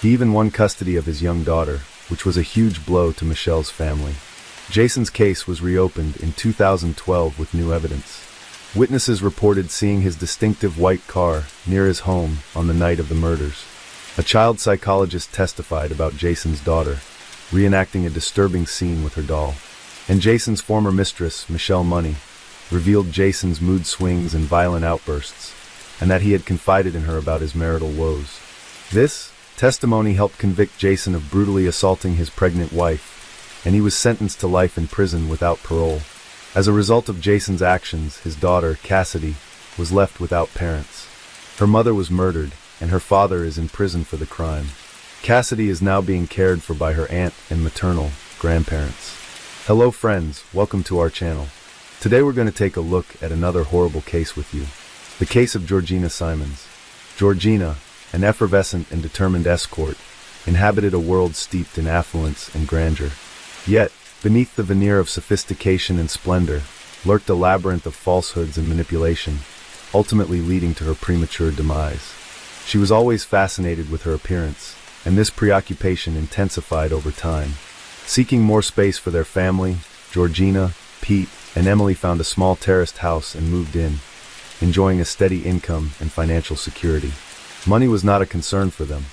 He even won custody of his young daughter, which was a huge blow to Michelle's family. Jason's case was reopened in 2012 with new evidence. Witnesses reported seeing his distinctive white car near his home on the night of the murders. A child psychologist testified about Jason's daughter, reenacting a disturbing scene with her doll. And Jason's former mistress, Michelle Money, revealed Jason's mood swings and violent outbursts, and that he had confided in her about his marital woes. This testimony helped convict Jason of brutally assaulting his pregnant wife, and he was sentenced to life in prison without parole. As a result of Jason's actions, his daughter, Cassidy, was left without parents. Her mother was murdered, and her father is in prison for the crime. Cassidy is now being cared for by her aunt and maternal grandparents. Hello friends, welcome to our channel. Today we're going to take a look at another horrible case with you. The case of Georgina Simons. Georgina, an effervescent and determined escort, inhabited a world steeped in affluence and grandeur. Yet, beneath the veneer of sophistication and splendor, lurked a labyrinth of falsehoods and manipulation, ultimately leading to her premature demise. She was always fascinated with her appearance, and this preoccupation intensified over time. Seeking more space for their family, Georgina, Pete, and Emily found a small terraced house and moved in, enjoying a steady income and financial security. Money was not a concern for them.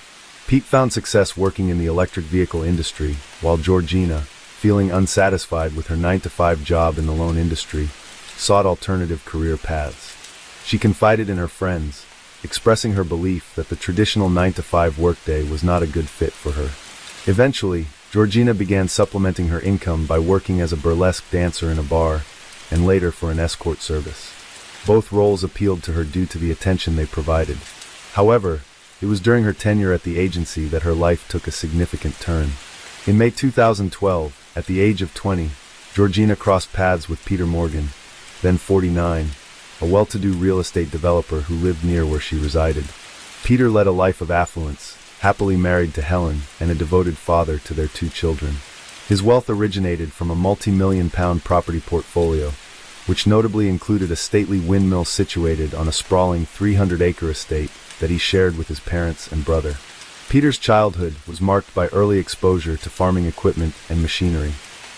Pete found success working in the electric vehicle industry, while Georgina, feeling unsatisfied with her 9-to-5 job in the loan industry, sought alternative career paths. She confided in her friends, expressing her belief that the traditional 9-to-5 workday was not a good fit for her. Eventually, Georgina began supplementing her income by working as a burlesque dancer in a bar, and later for an escort service. Both roles appealed to her due to the attention they provided. However, it was during her tenure at the agency that her life took a significant turn. In May 2012, at the age of 20, Georgina crossed paths with Peter Morgan, then 49, a well-to-do real estate developer who lived near where she resided. Peter led a life of affluence, happily married to Helen and a devoted father to their 2 children. His wealth originated from a multi-million-pound property portfolio, which notably included a stately windmill situated on a sprawling 300-acre estate that he shared with his parents and brother. Peter's childhood was marked by early exposure to farming equipment and machinery.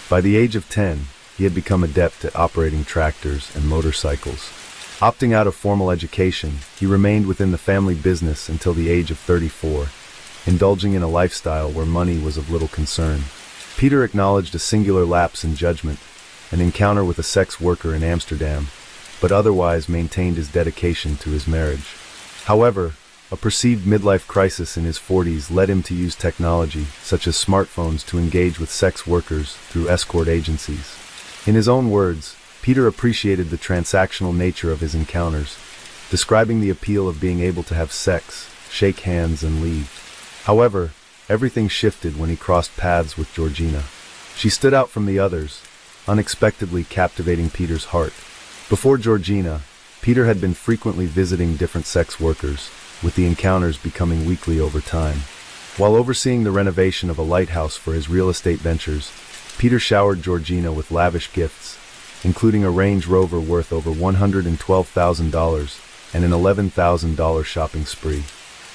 By the age of 10, he had become adept at operating tractors and motorcycles. Opting out of formal education, he remained within the family business until the age of 34, indulging in a lifestyle where money was of little concern. Peter acknowledged a singular lapse in judgment, an encounter with a sex worker in Amsterdam, but otherwise maintained his dedication to his marriage. However, a perceived midlife crisis in his 40s led him to use technology, such as smartphones, to engage with sex workers through escort agencies. In his own words, Peter appreciated the transactional nature of his encounters, describing the appeal of being able to have sex, shake hands, and leave. However, everything shifted when he crossed paths with Georgina. She stood out from the others, unexpectedly captivating Peter's heart. Before Georgina, Peter had been frequently visiting different sex workers, with the encounters becoming weekly over time. While overseeing the renovation of a lighthouse for his real estate ventures, Peter showered Georgina with lavish gifts, including a Range Rover worth over $112,000 and an $11,000 shopping spree.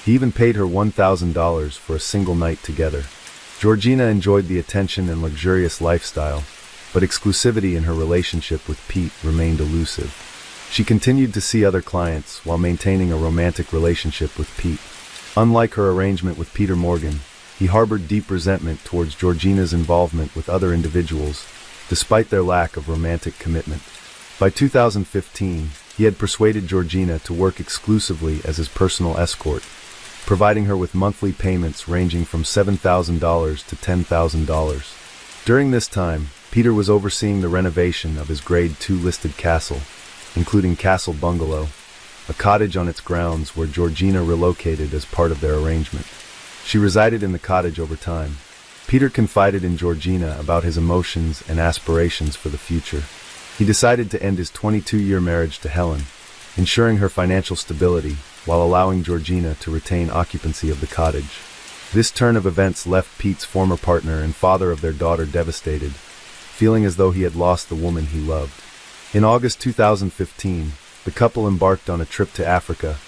He even paid her $1,000 for a single night together. Georgina enjoyed the attention and luxurious lifestyle, but exclusivity in her relationship with Pete remained elusive. She continued to see other clients while maintaining a romantic relationship with Pete. Unlike her arrangement with Peter Morgan, he harbored deep resentment towards Georgina's involvement with other individuals, despite their lack of romantic commitment. By 2015, he had persuaded Georgina to work exclusively as his personal escort, providing her with monthly payments ranging from $7,000 to $10,000. During this time, Peter was overseeing the renovation of his Grade 2 listed castle, including Castle Bungalow, a cottage on its grounds where Georgina relocated as part of their arrangement. She resided in the cottage over time. Peter confided in Georgina about his emotions and aspirations for the future. He decided to end his 22-year marriage to Helen, ensuring her financial stability while allowing Georgina to retain occupancy of the cottage. This turn of events left Pete's former partner and father of their daughter devastated, feeling as though he had lost the woman he loved. In August 2015, the couple embarked on a trip to Africa,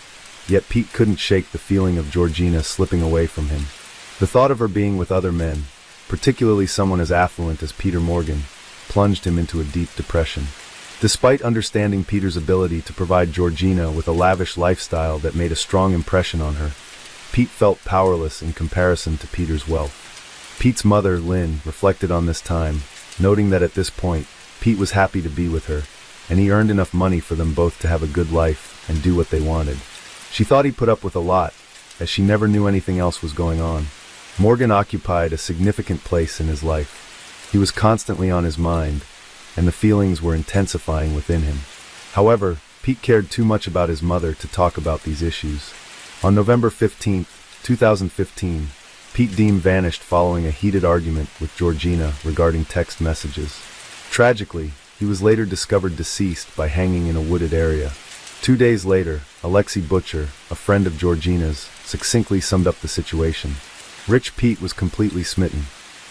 yet Pete couldn't shake the feeling of Georgina slipping away from him. The thought of her being with other men, particularly someone as affluent as Peter Morgan, plunged him into a deep depression. Despite understanding Peter's ability to provide Georgina with a lavish lifestyle that made a strong impression on her, Pete felt powerless in comparison to Peter's wealth. Pete's mother, Lynn, reflected on this time, noting that at this point, Pete was happy to be with her, and he earned enough money for them both to have a good life and do what they wanted. She thought he put up with a lot, as she never knew anything else was going on. Morgan occupied a significant place in his life. He was constantly on his mind, and the feelings were intensifying within him. However, Pete cared too much about his mother to talk about these issues. On November 15, 2015, Pete Deem vanished following a heated argument with Georgina regarding text messages. Tragically, he was later discovered deceased by hanging in a wooded area. 2 days later, Alexei Butcher, a friend of Georgina's, succinctly summed up the situation. Rich Pete was completely smitten.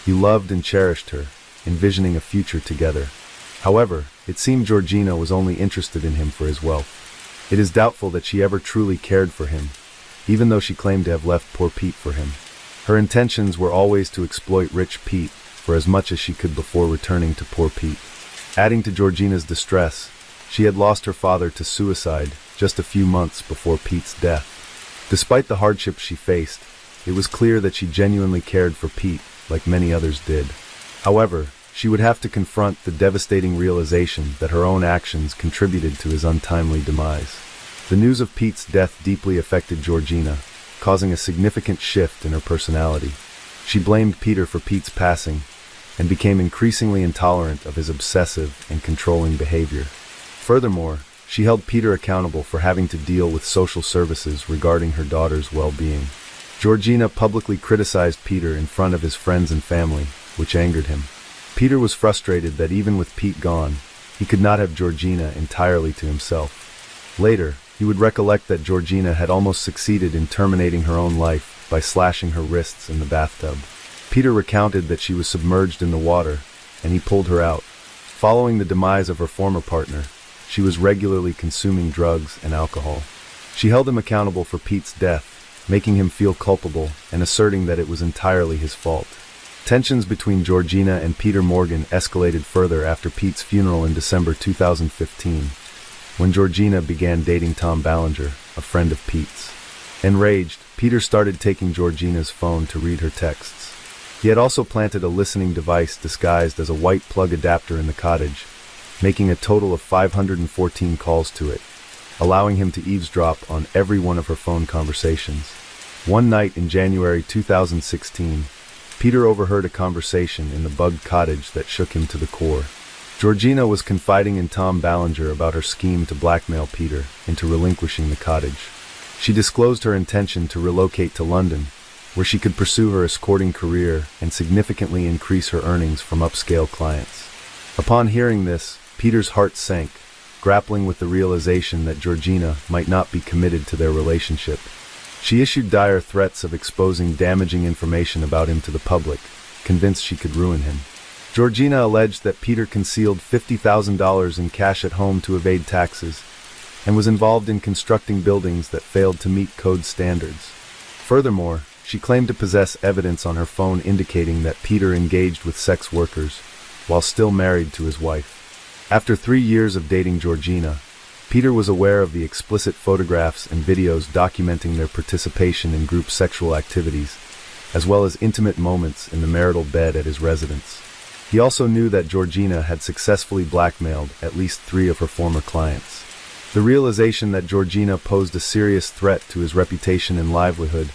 He loved and cherished her, envisioning a future together. However, it seemed Georgina was only interested in him for his wealth. It is doubtful that she ever truly cared for him, even though she claimed to have left poor Pete for him. Her intentions were always to exploit rich Pete for as much as she could before returning to poor Pete. Adding to Georgina's distress, she had lost her father to suicide just a few months before Pete's death. Despite the hardships she faced, it was clear that she genuinely cared for Pete, like many others did. However, she would have to confront the devastating realization that her own actions contributed to his untimely demise. The news of Pete's death deeply affected Georgina, causing a significant shift in her personality. She blamed Peter for Pete's passing, and became increasingly intolerant of his obsessive and controlling behavior. Furthermore, she held Peter accountable for having to deal with social services regarding her daughter's well-being. Georgina publicly criticized Peter in front of his friends and family, which angered him. Peter was frustrated that even with Pete gone, he could not have Georgina entirely to himself. Later, he would recollect that Georgina had almost succeeded in terminating her own life by slashing her wrists in the bathtub. Peter recounted that she was submerged in the water, and he pulled her out. Following the demise of her former partner, she was regularly consuming drugs and alcohol. She held him accountable for Pete's death, making him feel culpable and asserting that it was entirely his fault. Tensions between Georgina and Peter Morgan escalated further after Pete's funeral in December 2015, when Georgina began dating Tom Ballinger, a friend of Pete's. Enraged, Peter started taking Georgina's phone to read her texts. He had also planted a listening device disguised as a white plug adapter in the cottage, making a total of 514 calls to it, allowing him to eavesdrop on every one of her phone conversations. One night in January 2016, Peter overheard a conversation in the bugged cottage that shook him to the core. Georgina was confiding in Tom Ballinger about her scheme to blackmail Peter into relinquishing the cottage. She disclosed her intention to relocate to London, where she could pursue her escorting career and significantly increase her earnings from upscale clients. Upon hearing this, Peter's heart sank, grappling with the realization that Georgina might not be committed to their relationship. She issued dire threats of exposing damaging information about him to the public, convinced she could ruin him. Georgina alleged that Peter concealed $50,000 in cash at home to evade taxes, and was involved in constructing buildings that failed to meet code standards. Furthermore, she claimed to possess evidence on her phone indicating that Peter engaged with sex workers, while still married to his wife. After 3 years of dating Georgina, Peter was aware of the explicit photographs and videos documenting their participation in group sexual activities, as well as intimate moments in the marital bed at his residence. He also knew that Georgina had successfully blackmailed at least 3 of her former clients. The realization that Georgina posed a serious threat to his reputation and livelihood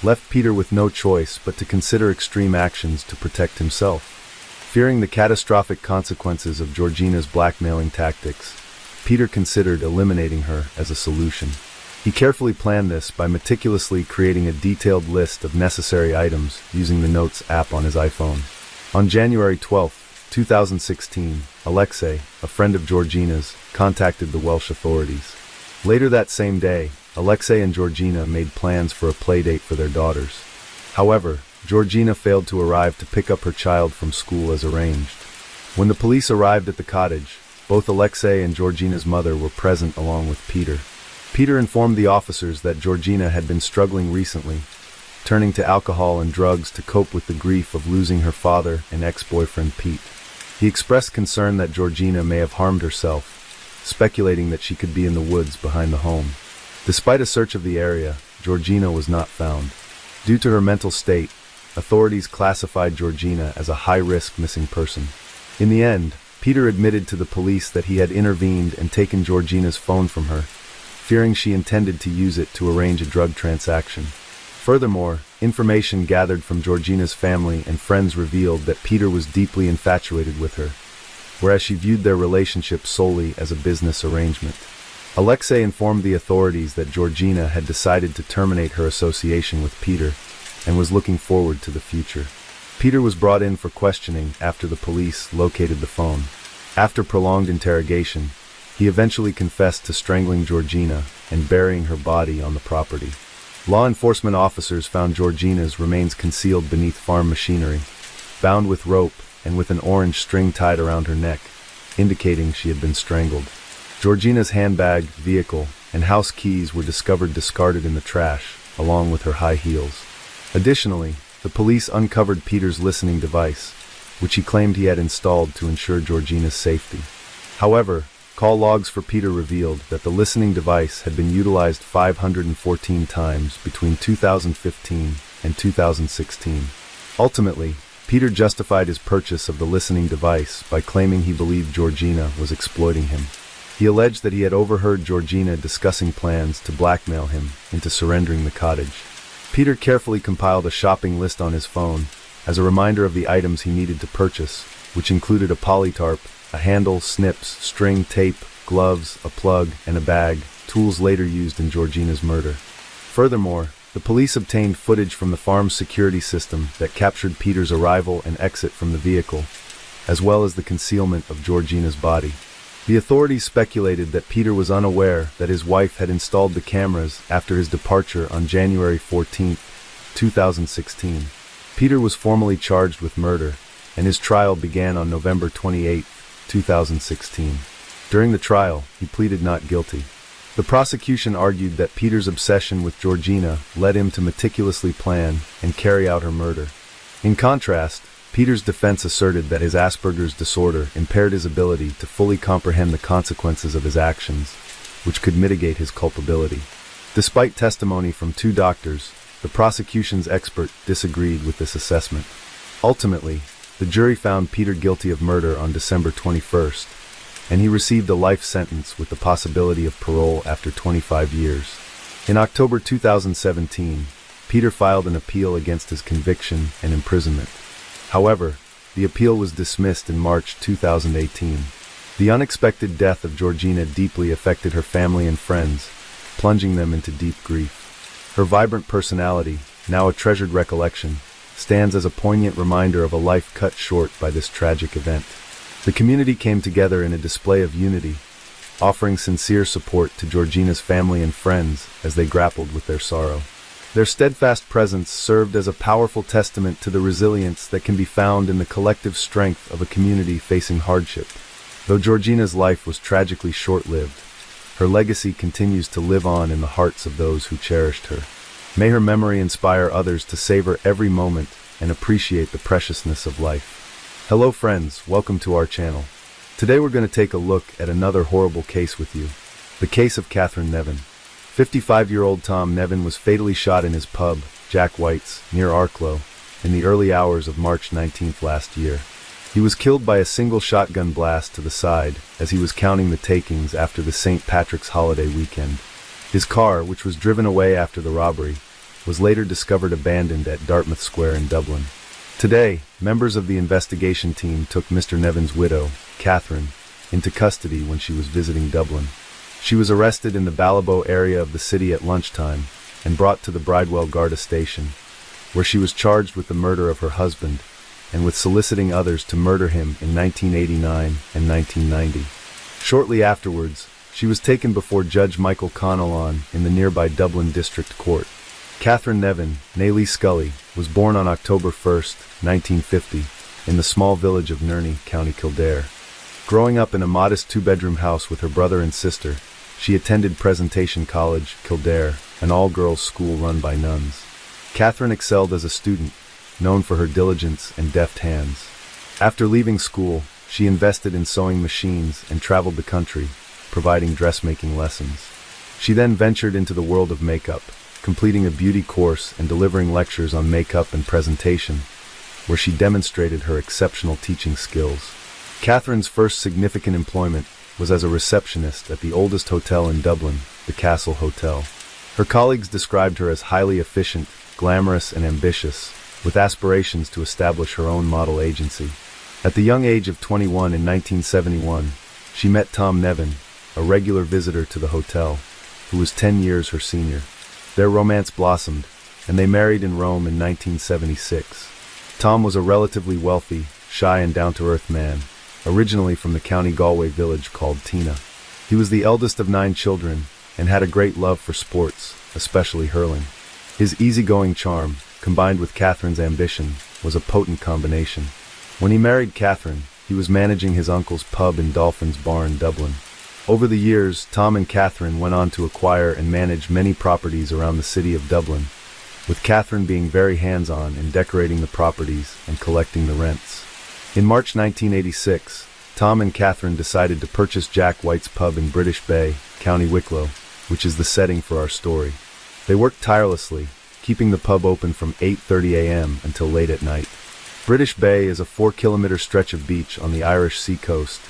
left Peter with no choice but to consider extreme actions to protect himself. Fearing the catastrophic consequences of Georgina's blackmailing tactics, Peter considered eliminating her as a solution. He carefully planned this by meticulously creating a detailed list of necessary items using the Notes app on his iPhone. On January 12, 2016, Alexei, a friend of Georgina's, contacted the Welsh authorities. Later that same day, Alexei and Georgina made plans for a playdate for their daughters. However, Georgina failed to arrive to pick up her child from school as arranged. When the police arrived at the cottage, both Alexei and Georgina's mother were present along with Peter. Peter informed the officers that Georgina had been struggling recently, turning to alcohol and drugs to cope with the grief of losing her father and ex-boyfriend Pete. He expressed concern that Georgina may have harmed herself, speculating that she could be in the woods behind the home. Despite a search of the area, Georgina was not found. Due to her mental state, authorities classified Georgina as a high-risk missing person. In the end, Peter admitted to the police that he had intervened and taken Georgina's phone from her, fearing she intended to use it to arrange a drug transaction. Furthermore, information gathered from Georgina's family and friends revealed that Peter was deeply infatuated with her, whereas she viewed their relationship solely as a business arrangement. Alexei informed the authorities that Georgina had decided to terminate her association with Peter and was looking forward to the future. Peter was brought in for questioning after the police located the phone. After prolonged interrogation, he eventually confessed to strangling Georgina and burying her body on the property. Law enforcement officers found Georgina's remains concealed beneath farm machinery, bound with rope and with an orange string tied around her neck, indicating she had been strangled. Georgina's handbag, vehicle, and house keys were discovered discarded in the trash, along with her high heels. Additionally, the police uncovered Peter's listening device, which he claimed he had installed to ensure Georgina's safety. However, call logs for Peter revealed that the listening device had been utilized 514 times between 2015 and 2016. Ultimately, Peter justified his purchase of the listening device by claiming he believed Georgina was exploiting him. He alleged that he had overheard Georgina discussing plans to blackmail him into surrendering the cottage. Peter carefully compiled a shopping list on his phone as a reminder of the items he needed to purchase, which included a polytarp, a handle, snips, string, tape, gloves, a plug, and a bag, tools later used in Georgina's murder. Furthermore, the police obtained footage from the farm's security system that captured Peter's arrival and exit from the vehicle, as well as the concealment of Georgina's body. The authorities speculated that Peter was unaware that his wife had installed the cameras after his departure on January 14, 2016. Peter was formally charged with murder, and his trial began on November 28, 2016. During the trial, he pleaded not guilty. The prosecution argued that Peter's obsession with Georgina led him to meticulously plan and carry out her murder. In contrast, Peter's defense asserted that his Asperger's disorder impaired his ability to fully comprehend the consequences of his actions, which could mitigate his culpability. Despite testimony from 2 doctors, the prosecution's expert disagreed with this assessment. Ultimately, the jury found Peter guilty of murder on December 21st, and he received a life sentence with the possibility of parole after 25 years. In October 2017, Peter filed an appeal against his conviction and imprisonment. However, the appeal was dismissed in March 2018. The unexpected death of Georgina deeply affected her family and friends, plunging them into deep grief. Her vibrant personality, now a treasured recollection, stands as a poignant reminder of a life cut short by this tragic event. The community came together in a display of unity, offering sincere support to Georgina's family and friends as they grappled with their sorrow. Their steadfast presence served as a powerful testament to the resilience that can be found in the collective strength of a community facing hardship. Though Georgina's life was tragically short-lived, her legacy continues to live on in the hearts of those who cherished her. May her memory inspire others to savor every moment and appreciate the preciousness of life. Hello friends, welcome to our channel. Today we're going to take a look at another horrible case with you. The case of Catherine Nevin. 55-year-old Tom Nevin was fatally shot in his pub, Jack White's, near Arklow, in the early hours of March 19th last year. He was killed by a single shotgun blast to the side as he was counting the takings after the St. Patrick's holiday weekend. His car, which was driven away after the robbery, was later discovered abandoned at Dartmouth Square in Dublin. Today, members of the investigation team took Mr. Nevin's widow, Catherine, into custody when she was visiting Dublin. She was arrested in the Ballabo area of the city at lunchtime and brought to the Bridewell Garda station, where she was charged with the murder of her husband and with soliciting others to murder him in 1989 and 1990. Shortly afterwards, she was taken before Judge Michael Connellan in the nearby Dublin District Court. Catherine Nevin, née Lee Scully, was born on October 1, 1950, in the small village of Nerney, County Kildare. Growing up in a modest 2-bedroom house with her brother and sister, she attended Presentation College, Kildare, an all-girls school run by nuns. Catherine excelled as a student, known for her diligence and deft hands. After leaving school, she invested in sewing machines and traveled the country, providing dressmaking lessons. She then ventured into the world of makeup, completing a beauty course and delivering lectures on makeup and presentation, where she demonstrated her exceptional teaching skills. Catherine's first significant employment was as a receptionist at the oldest hotel in Dublin, the Castle Hotel. Her colleagues described her as highly efficient, glamorous, and ambitious, with aspirations to establish her own model agency. At the young age of 21 in 1971, she met Tom Nevin, a regular visitor to the hotel, who was 10 years her senior. Their romance blossomed, and they married in Rome in 1976. Tom was a relatively wealthy, shy and down-to-earth man, originally from the County Galway village called Tina. He was the eldest of 9 children and had a great love for sports, especially hurling. His easygoing charm, combined with Catherine's ambition, was a potent combination. When he married Catherine, he was managing his uncle's pub in Dolphin's Bar in Dublin. Over the years, Tom and Catherine went on to acquire and manage many properties around the city of Dublin, with Catherine being very hands-on in decorating the properties and collecting the rents. In March 1986, Tom and Catherine decided to purchase Jack White's pub in British Bay, County Wicklow, which is the setting for our story. They worked tirelessly, keeping the pub open from 8:30 a.m. until late at night. British Bay is a 4-kilometer stretch of beach on the Irish sea coast,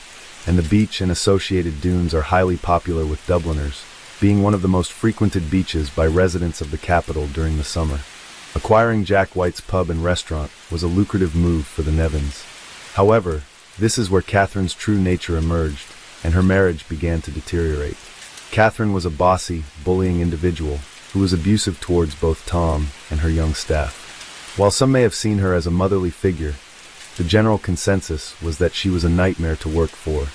and the beach and associated dunes are highly popular with Dubliners, being one of the most frequented beaches by residents of the capital during the summer. Acquiring Jack White's pub and restaurant was a lucrative move for the Nevins. However, this is where Catherine's true nature emerged, and her marriage began to deteriorate. Catherine was a bossy, bullying individual who was abusive towards both Tom and her young staff. While some may have seen her as a motherly figure, the general consensus was that she was a nightmare to work for.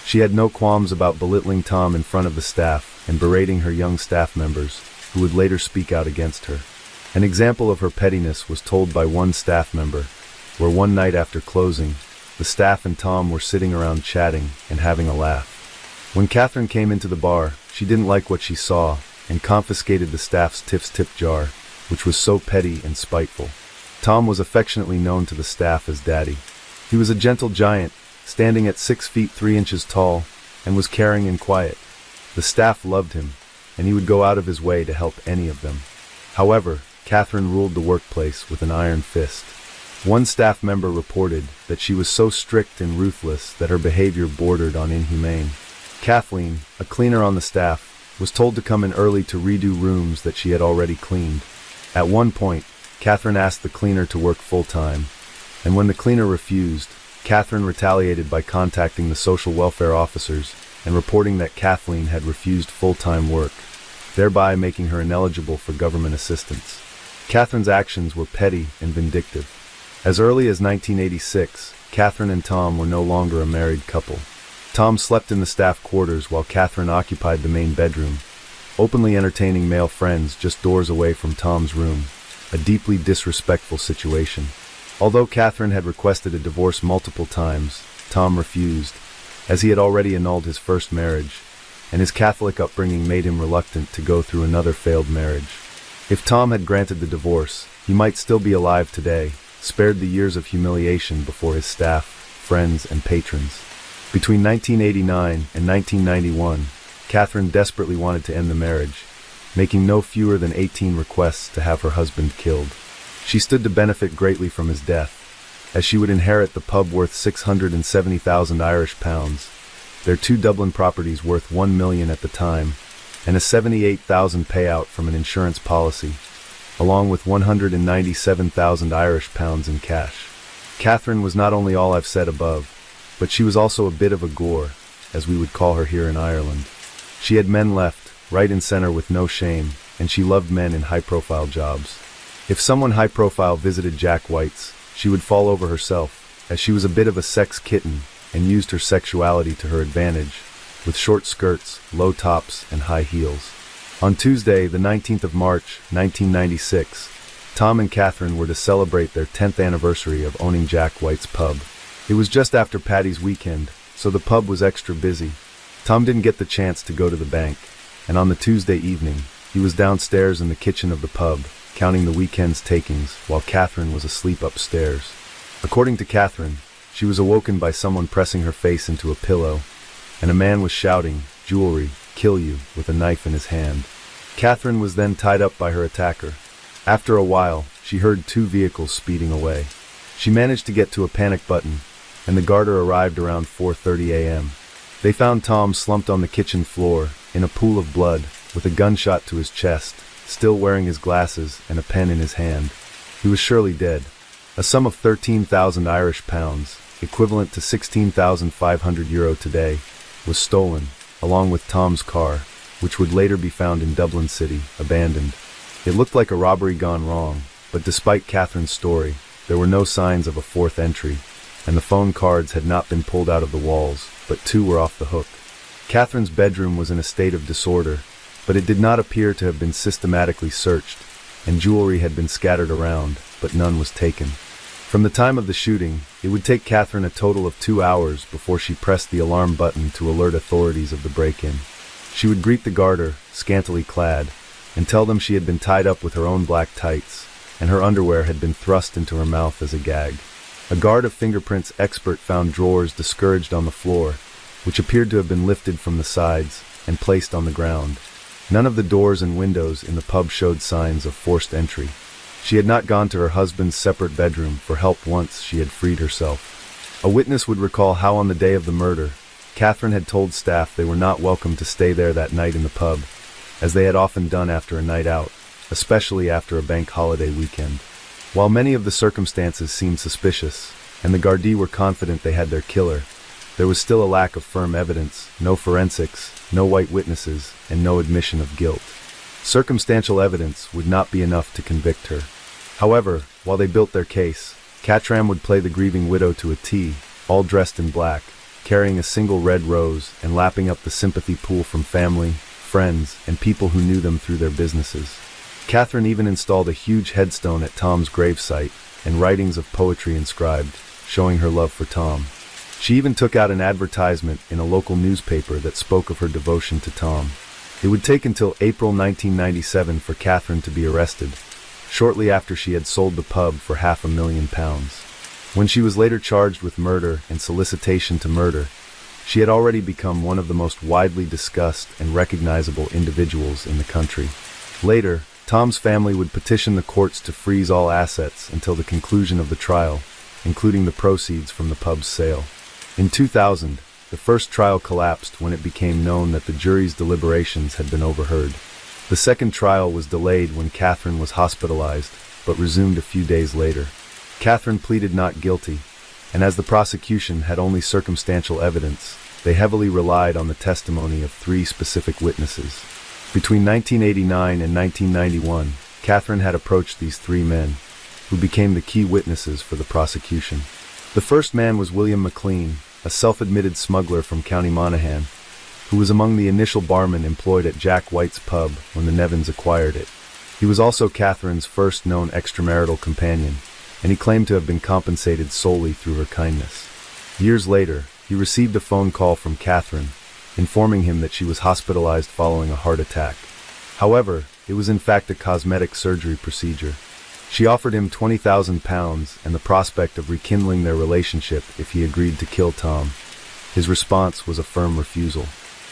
She had no qualms about belittling Tom in front of the staff and berating her young staff members, who would later speak out against her. An example of her pettiness was told by one staff member, where one night after closing, the staff and Tom were sitting around chatting and having a laugh. When Catherine came into the bar, she didn't like what she saw and confiscated the staff's tips tip jar, which was so petty and spiteful. Tom was affectionately known to the staff as Daddy. He was a gentle giant, standing at 6 feet 3 inches tall, and was caring and quiet. The staff loved him, and he would go out of his way to help any of them. However, Catherine ruled the workplace with an iron fist. One staff member reported that she was so strict and ruthless that her behavior bordered on inhumane. Kathleen, a cleaner on the staff, was told to come in early to redo rooms that she had already cleaned. At one point, Catherine asked the cleaner to work full-time, and when the cleaner refused, Catherine retaliated by contacting the social welfare officers and reporting that Kathleen had refused full-time work, thereby making her ineligible for government assistance. Catherine's actions were petty and vindictive. As early as 1986, Catherine and Tom were no longer a married couple. Tom slept in the staff quarters while Catherine occupied the main bedroom, openly entertaining male friends just doors away from Tom's room, a deeply disrespectful situation. Although Catherine had requested a divorce multiple times, Tom refused, as he had already annulled his first marriage, and his Catholic upbringing made him reluctant to go through another failed marriage. If Tom had granted the divorce, he might still be alive today, spared the years of humiliation before his staff, friends, and patrons. Between 1989 and 1991, Catherine desperately wanted to end the marriage, making no fewer than 18 requests to have her husband killed. She stood to benefit greatly from his death, as she would inherit the pub worth 670,000 Irish pounds, their 2 Dublin properties worth $1 million at the time, and a 78,000 payout from an insurance policy, along with 197,000 Irish pounds in cash. Catherine was not only all I've said above, but she was also a bit of a gore, as we would call her here in Ireland. She had men left, right and center with no shame, and she loved men in high-profile jobs. If someone high-profile visited Jack White's, she would fall over herself, as she was a bit of a sex kitten and used her sexuality to her advantage, with short skirts, low tops, and high heels. On Tuesday, the 19th of March, 1996, Tom and Catherine were to celebrate their 10th anniversary of owning Jack White's pub. It was just after Paddy's weekend, so the pub was extra busy. Tom didn't get the chance to go to the bank, and on the Tuesday evening, he was downstairs in the kitchen of the pub, counting the weekend's takings, while Catherine was asleep upstairs. According to Catherine, she was awoken by someone pressing her face into a pillow, and a man was shouting, "Jewelry, kill you," with a knife in his hand. Catherine was then tied up by her attacker. After a while, she heard two vehicles speeding away. She managed to get to a panic button, and the garter arrived around 4:30 a.m. They found Tom slumped on the kitchen floor, in a pool of blood, with a gunshot to his chest, still wearing his glasses and a pen in his hand. He was surely dead. A sum of 13,000 Irish pounds, equivalent to 16,500 euro today, was stolen, along with Tom's car, which would later be found in Dublin City, abandoned. It looked like a robbery gone wrong, but despite Catherine's story, there were no signs of a fourth entry, and the phone cards had not been pulled out of the walls, but two were off the hook. Catherine's bedroom was in a state of disorder, but it did not appear to have been systematically searched, and jewelry had been scattered around, but none was taken. From the time of the shooting, it would take Catherine a total of 2 hours before she pressed the alarm button to alert authorities of the break-in. She would greet the garter, scantily clad, and tell them she had been tied up with her own black tights, and her underwear had been thrust into her mouth as a gag. A guard of fingerprints expert found drawers discouraged on the floor, which appeared to have been lifted from the sides and placed on the ground. None of the doors and windows in the pub showed signs of forced entry. She had not gone to her husband's separate bedroom for help once she had freed herself. A witness would recall how on the day of the murder, Catherine had told staff they were not welcome to stay there that night in the pub, as they had often done after a night out, especially after a bank holiday weekend. While many of the circumstances seemed suspicious, and the Gardaí were confident they had their killer, there was still a lack of firm evidence, no forensics, no white witnesses, and no admission of guilt. Circumstantial evidence would not be enough to convict her. However, while they built their case, Catram would play the grieving widow to a T, all dressed in black, carrying a single red rose and lapping up the sympathy pool from family, friends, and people who knew them through their businesses. Catherine even installed a huge headstone at Tom's gravesite and writings of poetry inscribed, showing her love for Tom. She even took out an advertisement in a local newspaper that spoke of her devotion to Tom. It would take until April 1997 for Catherine to be arrested, shortly after she had sold the pub for £500,000. When she was later charged with murder and solicitation to murder, she had already become one of the most widely discussed and recognizable individuals in the country. Later, Tom's family would petition the courts to freeze all assets until the conclusion of the trial, including the proceeds from the pub's sale. In 2000, the first trial collapsed when it became known that the jury's deliberations had been overheard. The second trial was delayed when Catherine was hospitalized, but resumed a few days later. Catherine pleaded not guilty, and as the prosecution had only circumstantial evidence, they heavily relied on the testimony of 3 specific witnesses. Between 1989 and 1991, Catherine had approached these 3 men, who became the key witnesses for the prosecution. The first man was William McLean, a self-admitted smuggler from County Monaghan, who was among the initial barmen employed at Jack White's pub when the Nevins acquired it. He was also Catherine's first known extramarital companion, and he claimed to have been compensated solely through her kindness. Years later, he received a phone call from Catherine, informing him that she was hospitalized following a heart attack. However, it was in fact a cosmetic surgery procedure. She offered him £20,000 and the prospect of rekindling their relationship if he agreed to kill Tom. His response was a firm refusal.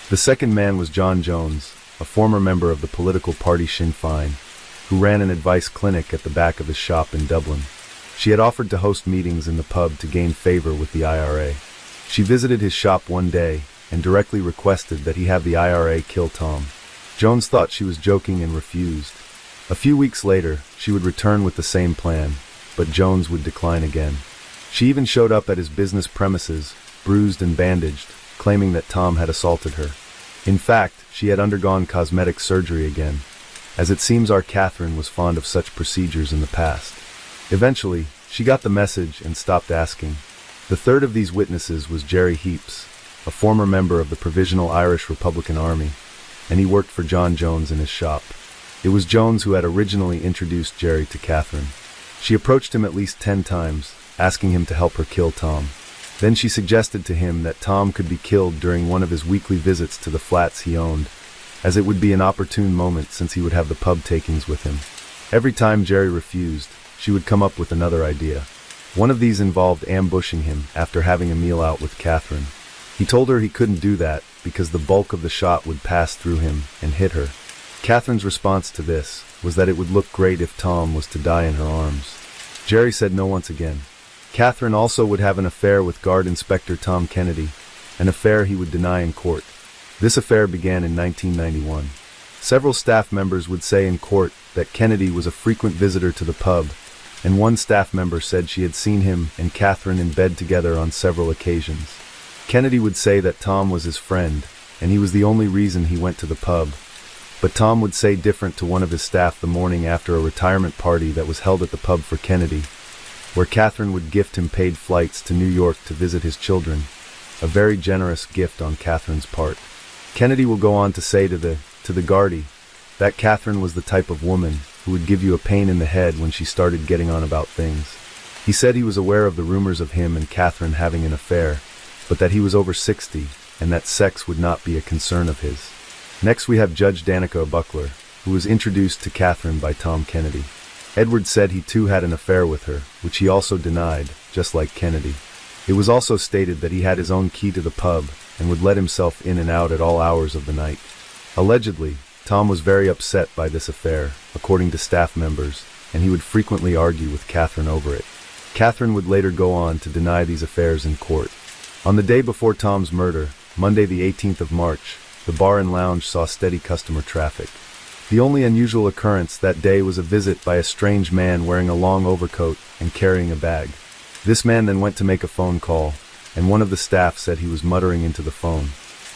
The second man was John Jones, a former member of the political party Sinn Féin, who ran an advice clinic at the back of his shop in Dublin. She had offered to host meetings in the pub to gain favor with the IRA. She visited his shop one day and directly requested that he have the IRA kill Tom. Jones thought she was joking and refused. A few weeks later, she would return with the same plan, but Jones would decline again. She even showed up at his business premises, bruised and bandaged, claiming that Tom had assaulted her. In fact, she had undergone cosmetic surgery again, as it seems our Catherine was fond of such procedures in the past. Eventually, she got the message and stopped asking. The third of these witnesses was Jerry Heaps, a former member of the Provisional Irish Republican Army, and he worked for John Jones in his shop. It was Jones who had originally introduced Jerry to Catherine. She approached him at least 10 times, asking him to help her kill Tom. Then she suggested to him that Tom could be killed during one of his weekly visits to the flats he owned, as it would be an opportune moment since he would have the pub takings with him. Every time Jerry refused, she would come up with another idea. One of these involved ambushing him after having a meal out with Catherine. He told her he couldn't do that because the bulk of the shot would pass through him and hit her. Catherine's response to this was that it would look great if Tom was to die in her arms. Jerry said no once again. Catherine also would have an affair with Guard Inspector Tom Kennedy, an affair he would deny in court. This affair began in 1991. Several staff members would say in court that Kennedy was a frequent visitor to the pub, and one staff member said she had seen him and Catherine in bed together on several occasions. Kennedy would say that Tom was his friend, and he was the only reason he went to the pub. But Tom would say different to one of his staff the morning after a retirement party that was held at the pub for Kennedy, where Catherine would gift him paid flights to New York to visit his children, a very generous gift on Catherine's part. Kennedy will go on to say to the guardie that Catherine was the type of woman who would give you a pain in the head when she started getting on about things. He said he was aware of the rumors of him and Catherine having an affair, but that he was over 60 and that sex would not be a concern of his. Next we have Judge Danica Buckler, who was introduced to Catherine by Tom Kennedy. Edward said he too had an affair with her, which he also denied, just like Kennedy. It was also stated that he had his own key to the pub and would let himself in and out at all hours of the night. Allegedly, Tom was very upset by this affair, according to staff members, and he would frequently argue with Catherine over it. Catherine would later go on to deny these affairs in court. On the day before Tom's murder, Monday the 18th of March, the bar and lounge saw steady customer traffic. The only unusual occurrence that day was a visit by a strange man wearing a long overcoat and carrying a bag. This man then went to make a phone call, and one of the staff said he was muttering into the phone.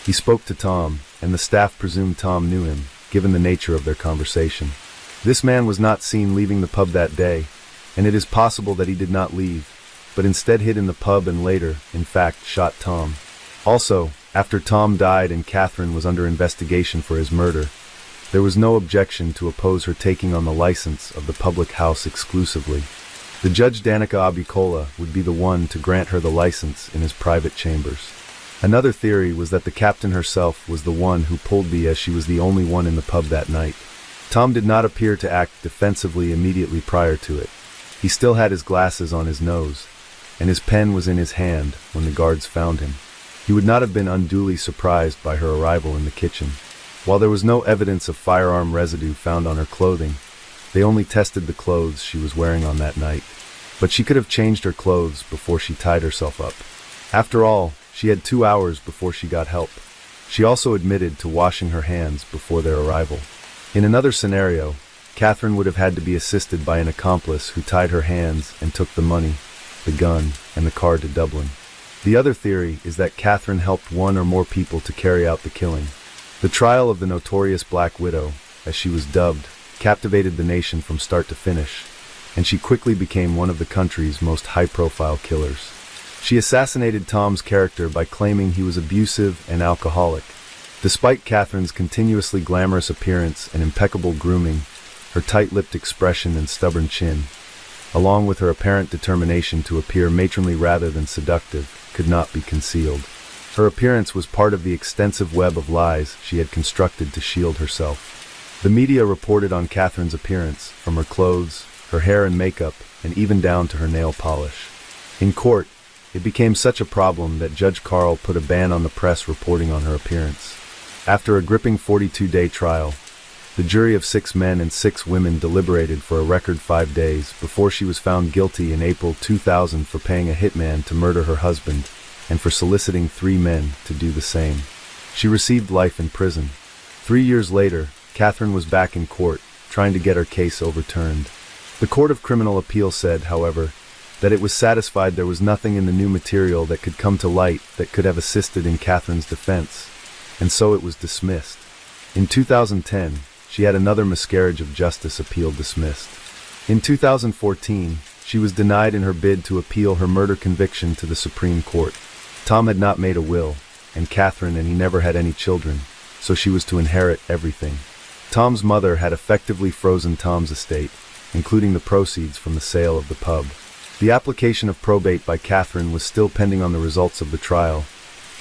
He spoke to Tom, and the staff presumed Tom knew him, given the nature of their conversation. This man was not seen leaving the pub that day, and it is possible that he did not leave, but instead hid in the pub and later, in fact, shot Tom. Also, after Tom died and Catherine was under investigation for his murder, there was no objection to oppose her taking on the license of the public house exclusively. The Judge Danica Abicola would be the one to grant her the license in his private chambers. Another theory was that the captain herself was the one who pulled the as she was the only one in the pub that night. Tom did not appear to act defensively immediately prior to it. He still had his glasses on his nose, and his pen was in his hand when the guards found him. He would not have been unduly surprised by her arrival in the kitchen. While there was no evidence of firearm residue found on her clothing, they only tested the clothes she was wearing on that night. But she could have changed her clothes before she tied herself up. After all, she had 2 hours before she got help. She also admitted to washing her hands before their arrival. In another scenario, Catherine would have had to be assisted by an accomplice who tied her hands and took the money, the gun, and the car to Dublin. The other theory is that Catherine helped one or more people to carry out the killing. The trial of the notorious Black Widow, as she was dubbed, captivated the nation from start to finish, and she quickly became one of the country's most high-profile killers. She assassinated Tom's character by claiming he was abusive and alcoholic. Despite Catherine's continuously glamorous appearance and impeccable grooming, her tight-lipped expression and stubborn chin, along with her apparent determination to appear matronly rather than seductive, could not be concealed. Her appearance was part of the extensive web of lies she had constructed to shield herself. The media reported on Catherine's appearance, from her clothes, her hair and makeup, and even down to her nail polish. In court, it became such a problem that Judge Carl put a ban on the press reporting on her appearance. After a gripping 42-day trial, the jury of 6 men and 6 women deliberated for a record 5 days before she was found guilty in April 2000 for paying a hitman to murder her husband and for soliciting 3 men to do the same. She received life in prison. 3 years later, Catherine was back in court, trying to get her case overturned. The Court of Criminal Appeal said, however, that it was satisfied there was nothing in the new material that could come to light that could have assisted in Catherine's defense, and so it was dismissed. In 2010, she had another miscarriage of justice appeal dismissed. In 2014, she was denied in her bid to appeal her murder conviction to the Supreme Court. Tom had not made a will, and Catherine and he never had any children, so she was to inherit everything. Tom's mother had effectively frozen Tom's estate, including the proceeds from the sale of the pub. The application of probate by Catherine was still pending on the results of the trial,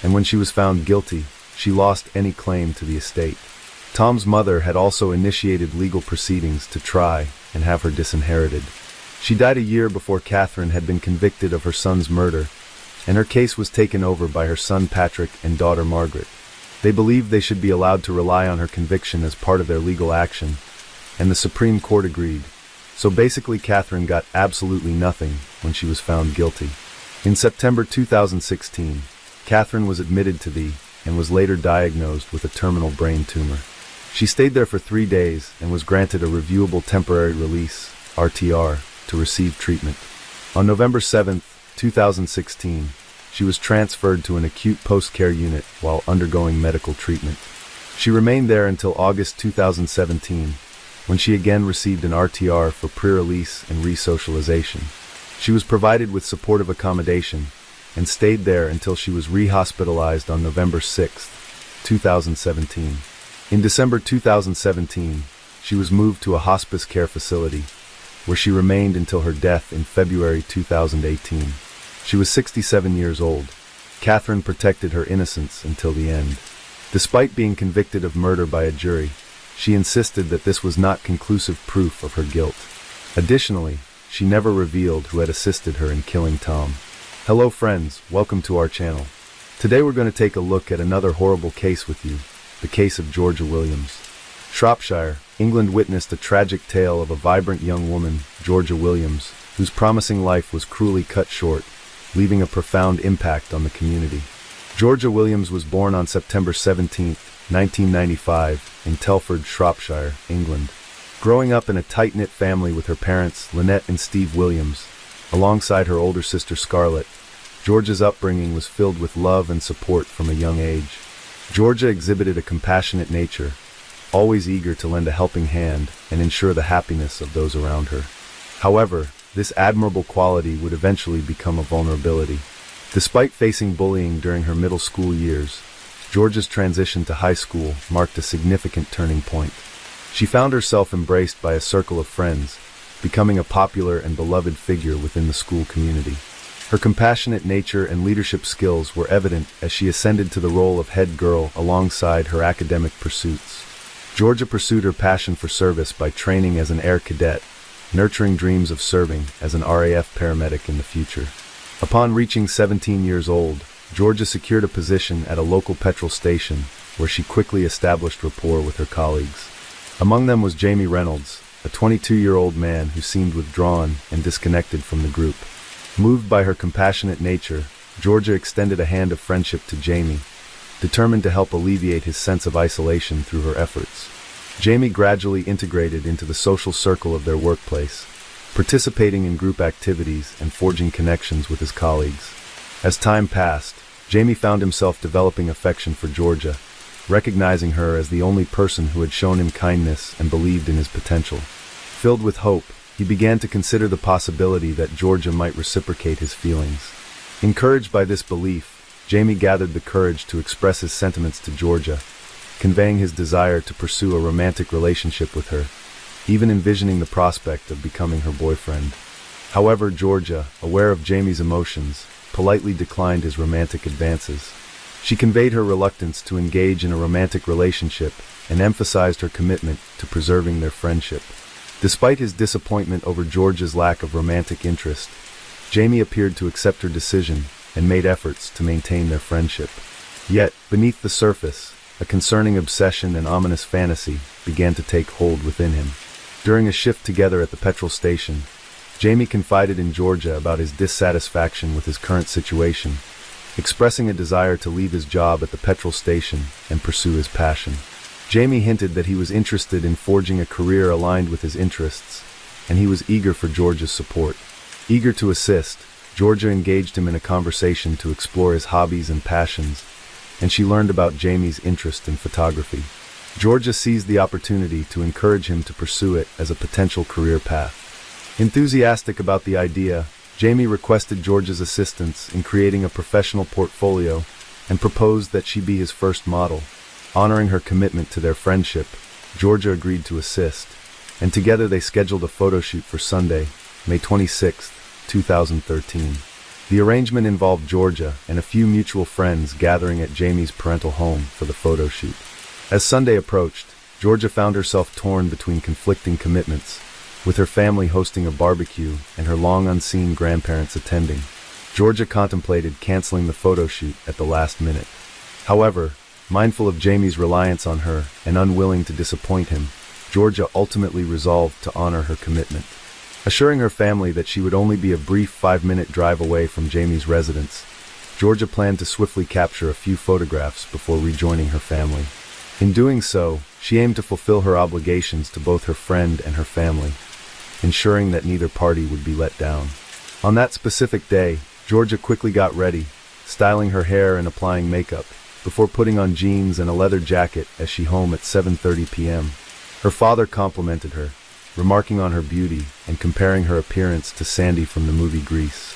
and when she was found guilty, she lost any claim to the estate. Tom's mother had also initiated legal proceedings to try and have her disinherited. She died a year before Catherine had been convicted of her son's murder, and her case was taken over by her son Patrick and daughter Margaret. They believed they should be allowed to rely on her conviction as part of their legal action, and the Supreme Court agreed. So basically Catherine got absolutely nothing when she was found guilty. In September 2016, Catherine was admitted to the and was later diagnosed with a terminal brain tumor. She stayed there for 3 days and was granted a reviewable temporary release, RTR, to receive treatment. On November 7, 2016, she was transferred to an acute post-care unit while undergoing medical treatment. She remained there until August 2017, when she again received an RTR for pre-release and re-socialization. She was provided with supportive accommodation and stayed there until she was re-hospitalized on November 6, 2017. In December 2017, she was moved to a hospice care facility, where she remained until her death in February 2018. She was 67 years old. Catherine protected her innocence until the end. Despite being convicted of murder by a jury, she insisted that this was not conclusive proof of her guilt. Additionally, she never revealed who had assisted her in killing Tom. Hello friends, welcome to our channel. Today we're going to take a look at another horrible case with you, the case of Georgia Williams. Shropshire, England witnessed a tragic tale of a vibrant young woman, Georgia Williams, whose promising life was cruelly cut short, leaving a profound impact on the community. Georgia Williams was born on September 17, 1995, in Telford, Shropshire, England. Growing up in a tight-knit family with her parents, Lynette and Steve Williams, alongside her older sister Scarlett, Georgia's upbringing was filled with love and support from a young age. Georgia exhibited a compassionate nature, always eager to lend a helping hand and ensure the happiness of those around her. However, this admirable quality would eventually become a vulnerability. Despite facing bullying during her middle school years, Georgia's transition to high school marked a significant turning point. She found herself embraced by a circle of friends, becoming a popular and beloved figure within the school community. Her compassionate nature and leadership skills were evident as she ascended to the role of head girl alongside her academic pursuits. Georgia pursued her passion for service by training as an air cadet, nurturing dreams of serving as an RAF paramedic in the future. Upon reaching 17 years old, Georgia secured a position at a local petrol station where she quickly established rapport with her colleagues. Among them was Jamie Reynolds, a 22-year-old man who seemed withdrawn and disconnected from the group. Moved by her compassionate nature, Georgia extended a hand of friendship to Jamie, determined to help alleviate his sense of isolation through her efforts. Jamie gradually integrated into the social circle of their workplace, participating in group activities and forging connections with his colleagues. As time passed, Jamie found himself developing affection for Georgia, recognizing her as the only person who had shown him kindness and believed in his potential. Filled with hope, he began to consider the possibility that Georgia might reciprocate his feelings. Encouraged by this belief, Jamie gathered the courage to express his sentiments to Georgia, conveying his desire to pursue a romantic relationship with her, even envisioning the prospect of becoming her boyfriend. However, Georgia, aware of Jamie's emotions, politely declined his romantic advances. She conveyed her reluctance to engage in a romantic relationship and emphasized her commitment to preserving their friendship. Despite his disappointment over Georgia's lack of romantic interest, Jamie appeared to accept her decision and made efforts to maintain their friendship. Yet, beneath the surface, a concerning obsession and ominous fantasy began to take hold within him. During a shift together at the petrol station, Jamie confided in Georgia about his dissatisfaction with his current situation, expressing a desire to leave his job at the petrol station and pursue his passion. Jamie hinted that he was interested in forging a career aligned with his interests, and he was eager for Georgia's support. Eager to assist, Georgia engaged him in a conversation to explore his hobbies and passions, and she learned about Jamie's interest in photography. Georgia seized the opportunity to encourage him to pursue it as a potential career path. Enthusiastic about the idea, Jamie requested Georgia's assistance in creating a professional portfolio and proposed that she be his first model. Honoring her commitment to their friendship, Georgia agreed to assist, and together they scheduled a photo shoot for Sunday, May 26, 2013. The arrangement involved Georgia and a few mutual friends gathering at Jamie's parental home for the photo shoot. As Sunday approached, Georgia found herself torn between conflicting commitments, with her family hosting a barbecue and her long unseen grandparents attending. Georgia contemplated canceling the photo shoot at the last minute. However, mindful of Jamie's reliance on her and unwilling to disappoint him, Georgia ultimately resolved to honor her commitment. Assuring her family that she would only be a brief 5-minute drive away from Jamie's residence, Georgia planned to swiftly capture a few photographs before rejoining her family. In doing so, she aimed to fulfill her obligations to both her friend and her family, ensuring that neither party would be let down. On that specific day, Georgia quickly got ready, styling her hair and applying makeup, before putting on jeans and a leather jacket as she home at 7:30 p.m. Her father complimented her, remarking on her beauty and comparing her appearance to Sandy from the movie Grease.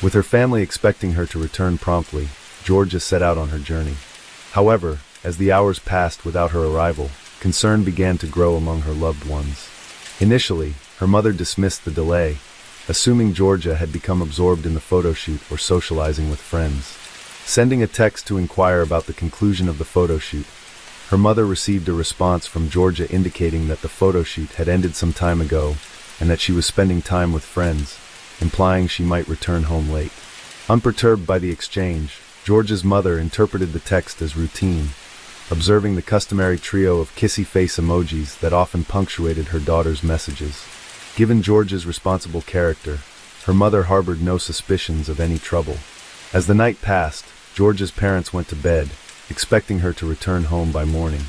With her family expecting her to return promptly, Georgia set out on her journey. However, as the hours passed without her arrival, concern began to grow among her loved ones. Initially, her mother dismissed the delay, assuming Georgia had become absorbed in the photo shoot or socializing with friends. Sending a text to inquire about the conclusion of the photo shoot, her mother received a response from Georgia indicating that the photo shoot had ended some time ago and that she was spending time with friends, implying she might return home late. Unperturbed by the exchange, Georgia's mother interpreted the text as routine, observing the customary trio of kissy face emojis that often punctuated her daughter's messages. Given Georgia's responsible character, her mother harbored no suspicions of any trouble. As the night passed, Georgia's parents went to bed, expecting her to return home by morning.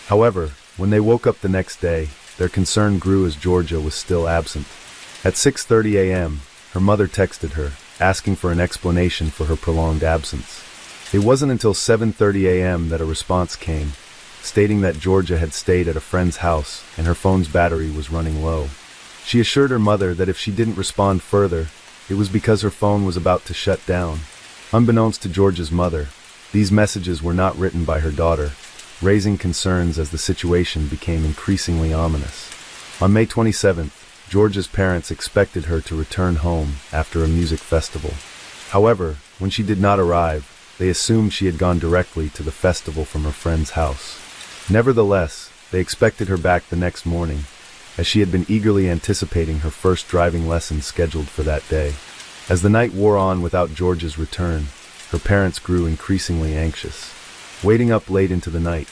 However, when they woke up the next day, their concern grew as Georgia was still absent. At 6:30 a.m., her mother texted her, asking for an explanation for her prolonged absence. It wasn't until 7:30 a.m. that a response came, stating that Georgia had stayed at a friend's house and her phone's battery was running low. She assured her mother that if she didn't respond further, it was because her phone was about to shut down. Unbeknownst to Georgia's mother, these messages were not written by her daughter, raising concerns as the situation became increasingly ominous. On May 27th, Georgia's parents expected her to return home after a music festival. However, when she did not arrive, they assumed she had gone directly to the festival from her friend's house. Nevertheless, they expected her back the next morning, as she had been eagerly anticipating her first driving lesson scheduled for that day. As the night wore on without Georgia's return, her parents grew increasingly anxious. Waiting up late into the night,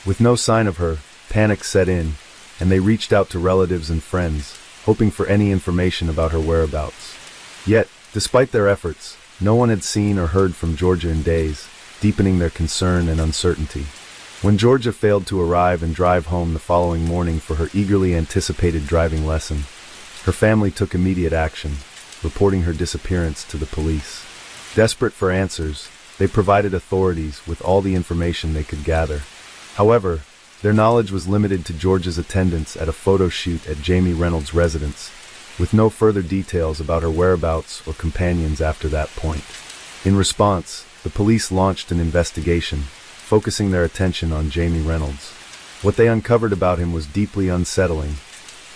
with no sign of her, panic set in, and they reached out to relatives and friends, hoping for any information about her whereabouts. Yet, despite their efforts, no one had seen or heard from Georgia in days, deepening their concern and uncertainty. When Georgia failed to arrive and drive home the following morning for her eagerly anticipated driving lesson, her family took immediate action, reporting her disappearance to the police. Desperate for answers, they provided authorities with all the information they could gather. However, their knowledge was limited to Georgia's attendance at a photo shoot at Jamie Reynolds' residence, with no further details about her whereabouts or companions after that point. In response, the police launched an investigation, focusing their attention on Jamie Reynolds. What they uncovered about him was deeply unsettling,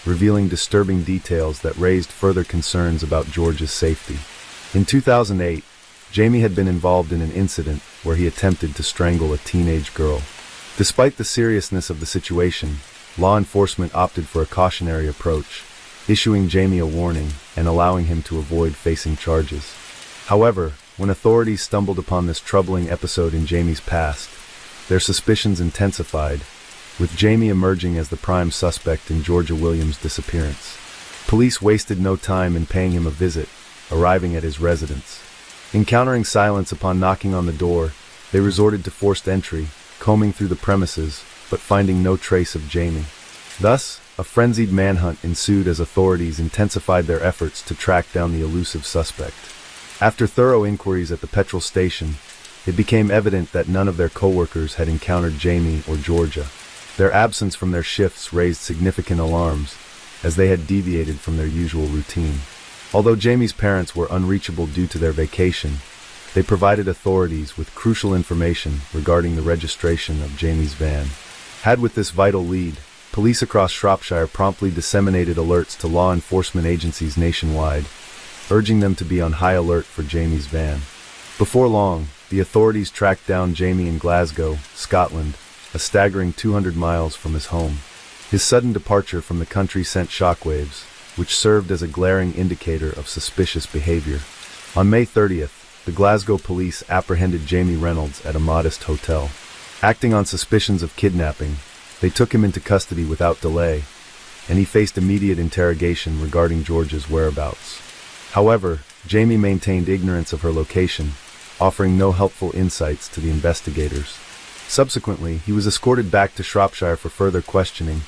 revealing disturbing details that raised further concerns about Georgia's safety. In 2008, Jamie had been involved in an incident where he attempted to strangle a teenage girl. Despite the seriousness of the situation, law enforcement opted for a cautionary approach, issuing Jamie a warning and allowing him to avoid facing charges. However, when authorities stumbled upon this troubling episode in Jamie's past, their suspicions intensified, with Jamie emerging as the prime suspect in Georgia Williams' disappearance. Police wasted no time in paying him a visit, arriving at his residence. Encountering silence upon knocking on the door, they resorted to forced entry, combing through the premises, but finding no trace of Jamie. Thus, a frenzied manhunt ensued as authorities intensified their efforts to track down the elusive suspect. After thorough inquiries at the petrol station, it became evident that none of their co-workers had encountered Jamie or Georgia. Their absence from their shifts raised significant alarms, as they had deviated from their usual routine. Although Jamie's parents were unreachable due to their vacation, they provided authorities with crucial information regarding the registration of Jamie's van. Had with this vital lead, police across Shropshire promptly disseminated alerts to law enforcement agencies nationwide, urging them to be on high alert for Jamie's van. Before long, the authorities tracked down Jamie in Glasgow, Scotland, a staggering 200 miles from his home. His sudden departure from the country sent shockwaves, which served as a glaring indicator of suspicious behavior. On May 30th, the Glasgow police apprehended Jamie Reynolds at a modest hotel. Acting on suspicions of kidnapping, they took him into custody without delay, and he faced immediate interrogation regarding Georgia's whereabouts. However, Jamie maintained ignorance of her location, offering no helpful insights to the investigators. Subsequently, he was escorted back to Shropshire for further questioning,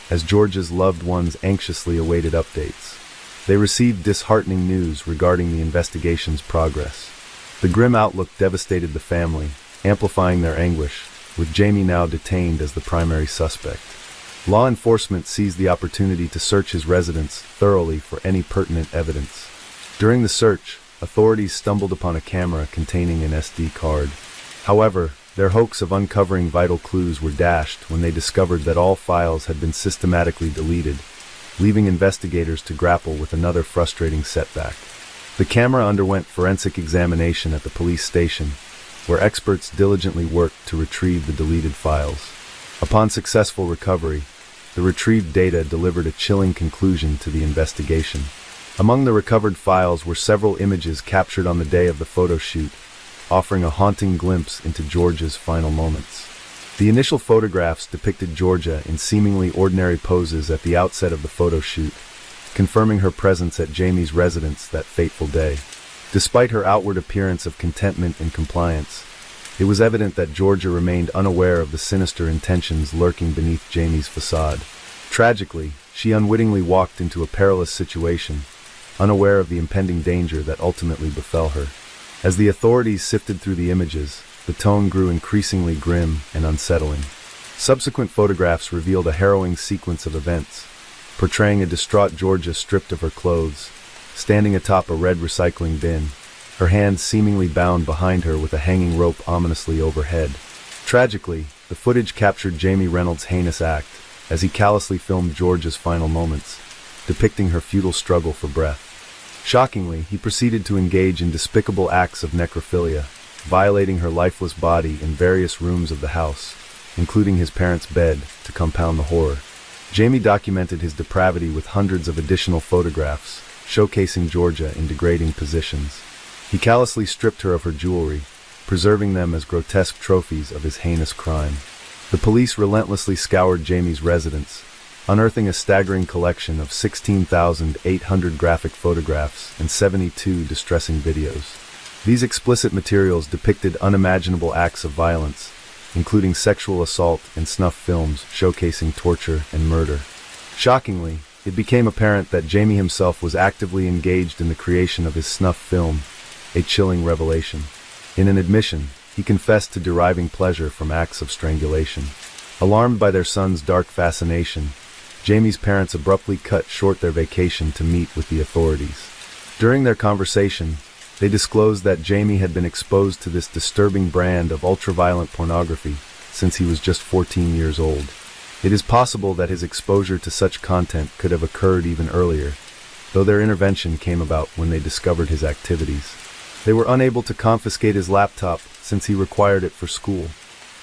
as Georgia's loved ones anxiously awaited updates. They received disheartening news regarding the investigation's progress. The grim outlook devastated the family, amplifying their anguish, with Jamie now detained as the primary suspect. Law enforcement seized the opportunity to search his residence thoroughly for any pertinent evidence. During the search, authorities stumbled upon a camera containing an SD card. However, their hopes of uncovering vital clues were dashed when they discovered that all files had been systematically deleted, leaving investigators to grapple with another frustrating setback. The camera underwent forensic examination at the police station, where experts diligently worked to retrieve the deleted files. Upon successful recovery, the retrieved data delivered a chilling conclusion to the investigation. Among the recovered files were several images captured on the day of the photo shoot, offering a haunting glimpse into Georgia's final moments. The initial photographs depicted Georgia in seemingly ordinary poses at the outset of the photo shoot, confirming her presence at Jamie's residence that fateful day. Despite her outward appearance of contentment and compliance, it was evident that Georgia remained unaware of the sinister intentions lurking beneath Jamie's facade. Tragically, she unwittingly walked into a perilous situation, unaware of the impending danger that ultimately befell her. As the authorities sifted through the images, the tone grew increasingly grim and unsettling. Subsequent photographs revealed a harrowing sequence of events, portraying a distraught Georgia stripped of her clothes, standing atop a red recycling bin, her hands seemingly bound behind her with a hanging rope ominously overhead. Tragically, the footage captured Jamie Reynolds' heinous act as he callously filmed Georgia's final moments, depicting her futile struggle for breath. Shockingly, he proceeded to engage in despicable acts of necrophilia, violating her lifeless body in various rooms of the house, including his parents' bed, to compound the horror. Jamie documented his depravity with hundreds of additional photographs, showcasing Georgia in degrading positions. He callously stripped her of her jewelry, preserving them as grotesque trophies of his heinous crime. The police relentlessly scoured Jamie's residence, unearthing a staggering collection of 16,800 graphic photographs and 72 distressing videos. These explicit materials depicted unimaginable acts of violence, including sexual assault and snuff films showcasing torture and murder. Shockingly, it became apparent that Jamie himself was actively engaged in the creation of his snuff film, a chilling revelation. In an admission, he confessed to deriving pleasure from acts of strangulation. Alarmed by their son's dark fascination, Jamie's parents abruptly cut short their vacation to meet with the authorities. During their conversation, they disclosed that Jamie had been exposed to this disturbing brand of ultraviolet pornography since he was just 14 years old. It is possible that his exposure to such content could have occurred even earlier, though their intervention came about when they discovered his activities. They were unable to confiscate his laptop since he required it for school.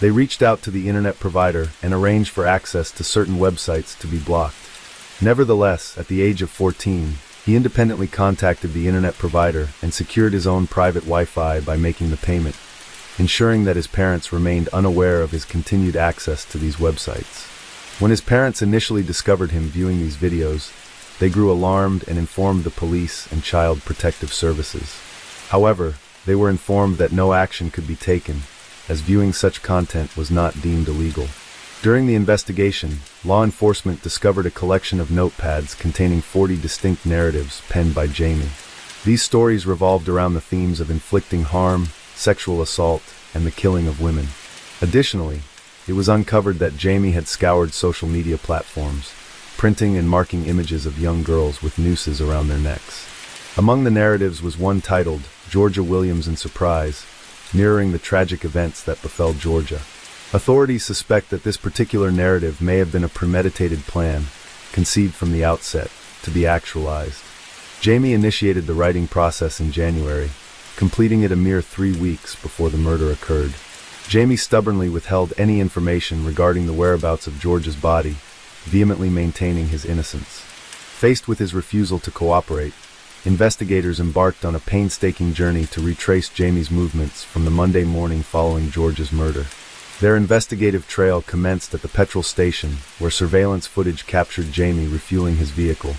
They reached out to the internet provider and arranged for access to certain websites to be blocked. Nevertheless, at the age of 14, he independently contacted the internet provider and secured his own private Wi-Fi by making the payment, ensuring that his parents remained unaware of his continued access to these websites. When his parents initially discovered him viewing these videos, they grew alarmed and informed the police and Child Protective Services. However, they were informed that no action could be taken, as viewing such content was not deemed illegal. During the investigation, law enforcement discovered a collection of notepads containing 40 distinct narratives penned by Jamie. These stories revolved around the themes of inflicting harm, sexual assault, and the killing of women. Additionally, it was uncovered that Jamie had scoured social media platforms, printing and marking images of young girls with nooses around their necks. Among the narratives was one titled, "Georgia Williams in Surprise," mirroring the tragic events that befell Georgia. Authorities suspect that this particular narrative may have been a premeditated plan, conceived from the outset, to be actualized. Jamie initiated the writing process in January, completing it a mere 3 weeks before the murder occurred. Jamie stubbornly withheld any information regarding the whereabouts of Georgia's body, vehemently maintaining his innocence. Faced with his refusal to cooperate, investigators embarked on a painstaking journey to retrace Jamie's movements from the Monday morning following George's murder. Their investigative trail commenced at the petrol station, where surveillance footage captured Jamie refueling his vehicle,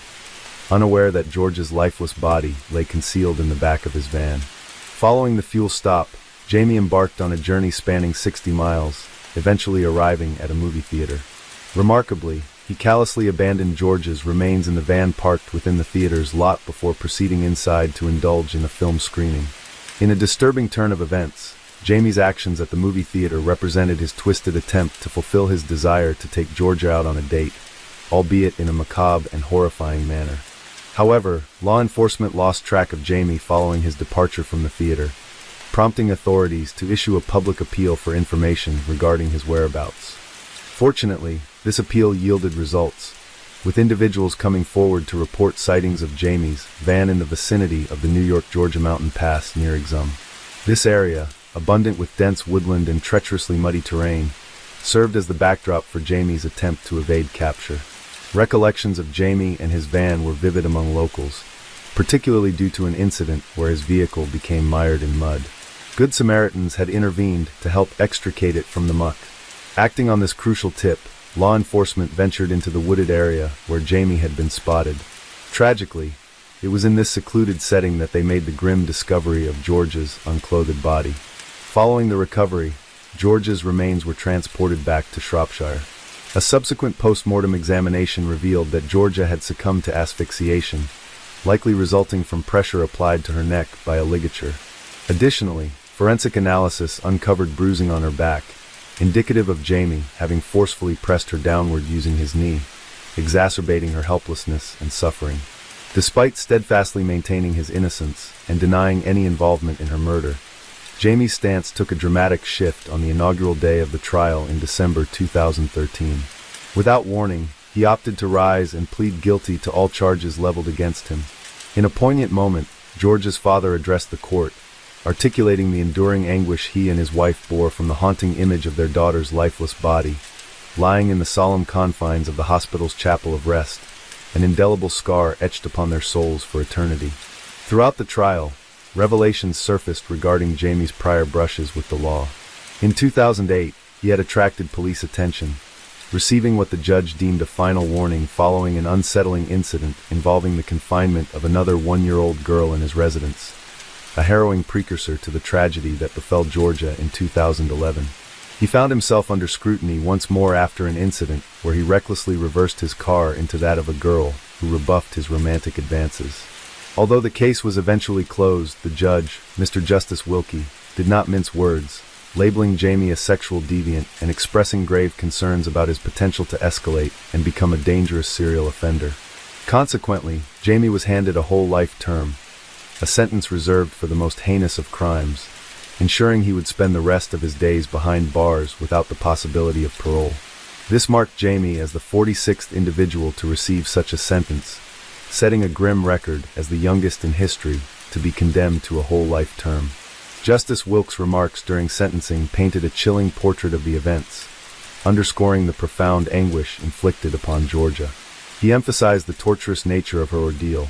unaware that George's lifeless body lay concealed in the back of his van. Following the fuel stop, Jamie embarked on a journey spanning 60 miles, eventually arriving at a movie theater. Remarkably, he callously abandoned George's remains in the van parked within the theater's lot before proceeding inside to indulge in a film screening. In a disturbing turn of events, Jamie's actions at the movie theater represented his twisted attempt to fulfill his desire to take Georgia out on a date, albeit in a macabre and horrifying manner. However, law enforcement lost track of Jamie following his departure from the theater, prompting authorities to issue a public appeal for information regarding his whereabouts. Fortunately, this appeal yielded results, with individuals coming forward to report sightings of Jamie's van in the vicinity of the New York-Georgia Mountain Pass near Exum. This area, abundant with dense woodland and treacherously muddy terrain, served as the backdrop for Jamie's attempt to evade capture. Recollections of Jamie and his van were vivid among locals, particularly due to an incident where his vehicle became mired in mud. Good Samaritans had intervened to help extricate it from the muck. Acting on this crucial tip, law enforcement ventured into the wooded area where Jamie had been spotted. Tragically, it was in this secluded setting that they made the grim discovery of George's unclothed body. Following the recovery, George's remains were transported back to Shropshire. A subsequent post-mortem examination revealed that Georgia had succumbed to asphyxiation, likely resulting from pressure applied to her neck by a ligature. Additionally, forensic analysis uncovered bruising on her back, indicative of Jamie having forcefully pressed her downward using his knee, exacerbating her helplessness and suffering. Despite steadfastly maintaining his innocence and denying any involvement in her murder, Jamie's stance took a dramatic shift on the inaugural day of the trial in December 2013. Without warning, he opted to rise and plead guilty to all charges leveled against him. In a poignant moment, George's father addressed the court, articulating the enduring anguish he and his wife bore from the haunting image of their daughter's lifeless body, lying in the solemn confines of the hospital's chapel of rest, an indelible scar etched upon their souls for eternity. Throughout the trial, revelations surfaced regarding Jamie's prior brushes with the law. In 2008, he had attracted police attention, receiving what the judge deemed a final warning following an unsettling incident involving the confinement of another one-year-old girl in his residence, a harrowing precursor to the tragedy that befell Georgia in 2011. He found himself under scrutiny once more after an incident where he recklessly reversed his car into that of a girl who rebuffed his romantic advances. Although the case was eventually closed, the judge, Mr. Justice Wilkie, did not mince words, labeling Jamie a sexual deviant and expressing grave concerns about his potential to escalate and become a dangerous serial offender. Consequently, Jamie was handed a whole life term, a sentence reserved for the most heinous of crimes, ensuring he would spend the rest of his days behind bars without the possibility of parole. This marked Jamie as the 46th individual to receive such a sentence, setting a grim record as the youngest in history to be condemned to a whole life term. Justice Wilkes' remarks during sentencing painted a chilling portrait of the events, underscoring the profound anguish inflicted upon Georgia. He emphasized the torturous nature of her ordeal,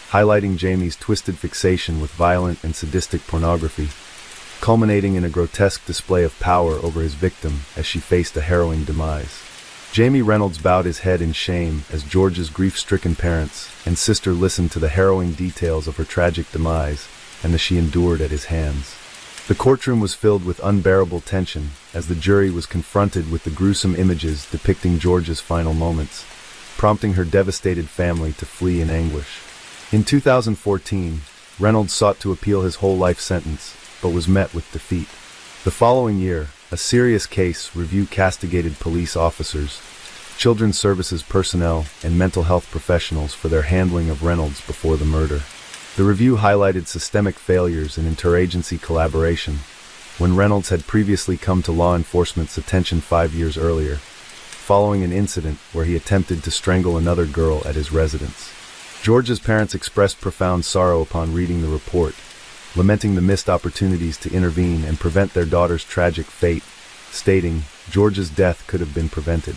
highlighting Jamie's twisted fixation with violent and sadistic pornography, culminating in a grotesque display of power over his victim as she faced a harrowing demise. Jamie Reynolds bowed his head in shame as George's grief-stricken parents and sister listened to the harrowing details of her tragic demise and that she endured at his hands. The courtroom was filled with unbearable tension as the jury was confronted with the gruesome images depicting George's final moments, prompting her devastated family to flee in anguish. In 2014, Reynolds sought to appeal his whole life sentence, but was met with defeat. The following year, a serious case review castigated police officers, children's services personnel, and mental health professionals for their handling of Reynolds before the murder. The review highlighted systemic failures in interagency collaboration, when Reynolds had previously come to law enforcement's attention 5 years earlier, following an incident where he attempted to strangle another girl at his residence. George's parents expressed profound sorrow upon reading the report, lamenting the missed opportunities to intervene and prevent their daughter's tragic fate, stating, "George's death could have been prevented."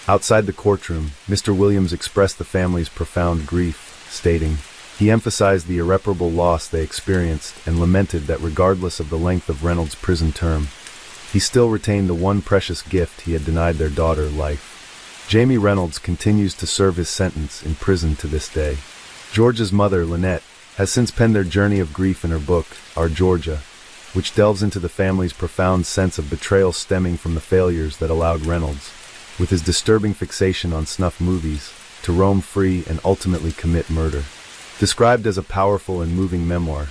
Outside the courtroom, Mr. Williams expressed the family's profound grief, stating, he emphasized the irreparable loss they experienced and lamented that regardless of the length of Reynolds' prison term, he still retained the one precious gift he had denied their daughter, life. Jamie Reynolds continues to serve his sentence in prison to this day. Georgia's mother, Lynette, has since penned their journey of grief in her book, Our Georgia, which delves into the family's profound sense of betrayal stemming from the failures that allowed Reynolds, with his disturbing fixation on snuff movies, to roam free and ultimately commit murder. Described as a powerful and moving memoir,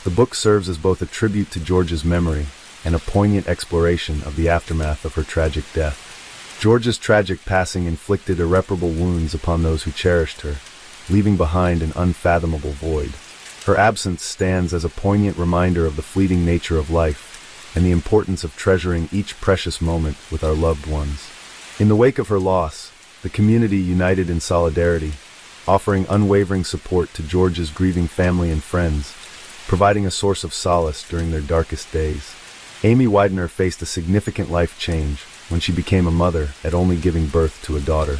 the book serves as both a tribute to Georgia's memory and a poignant exploration of the aftermath of her tragic death. Georgia's tragic passing inflicted irreparable wounds upon those who cherished her, leaving behind an unfathomable void. Her absence stands as a poignant reminder of the fleeting nature of life and the importance of treasuring each precious moment with our loved ones. In the wake of her loss, the community united in solidarity, offering unwavering support to Georgia's grieving family and friends, providing a source of solace during their darkest days. Amy Widener faced a significant life change when she became a mother at only giving birth to a daughter.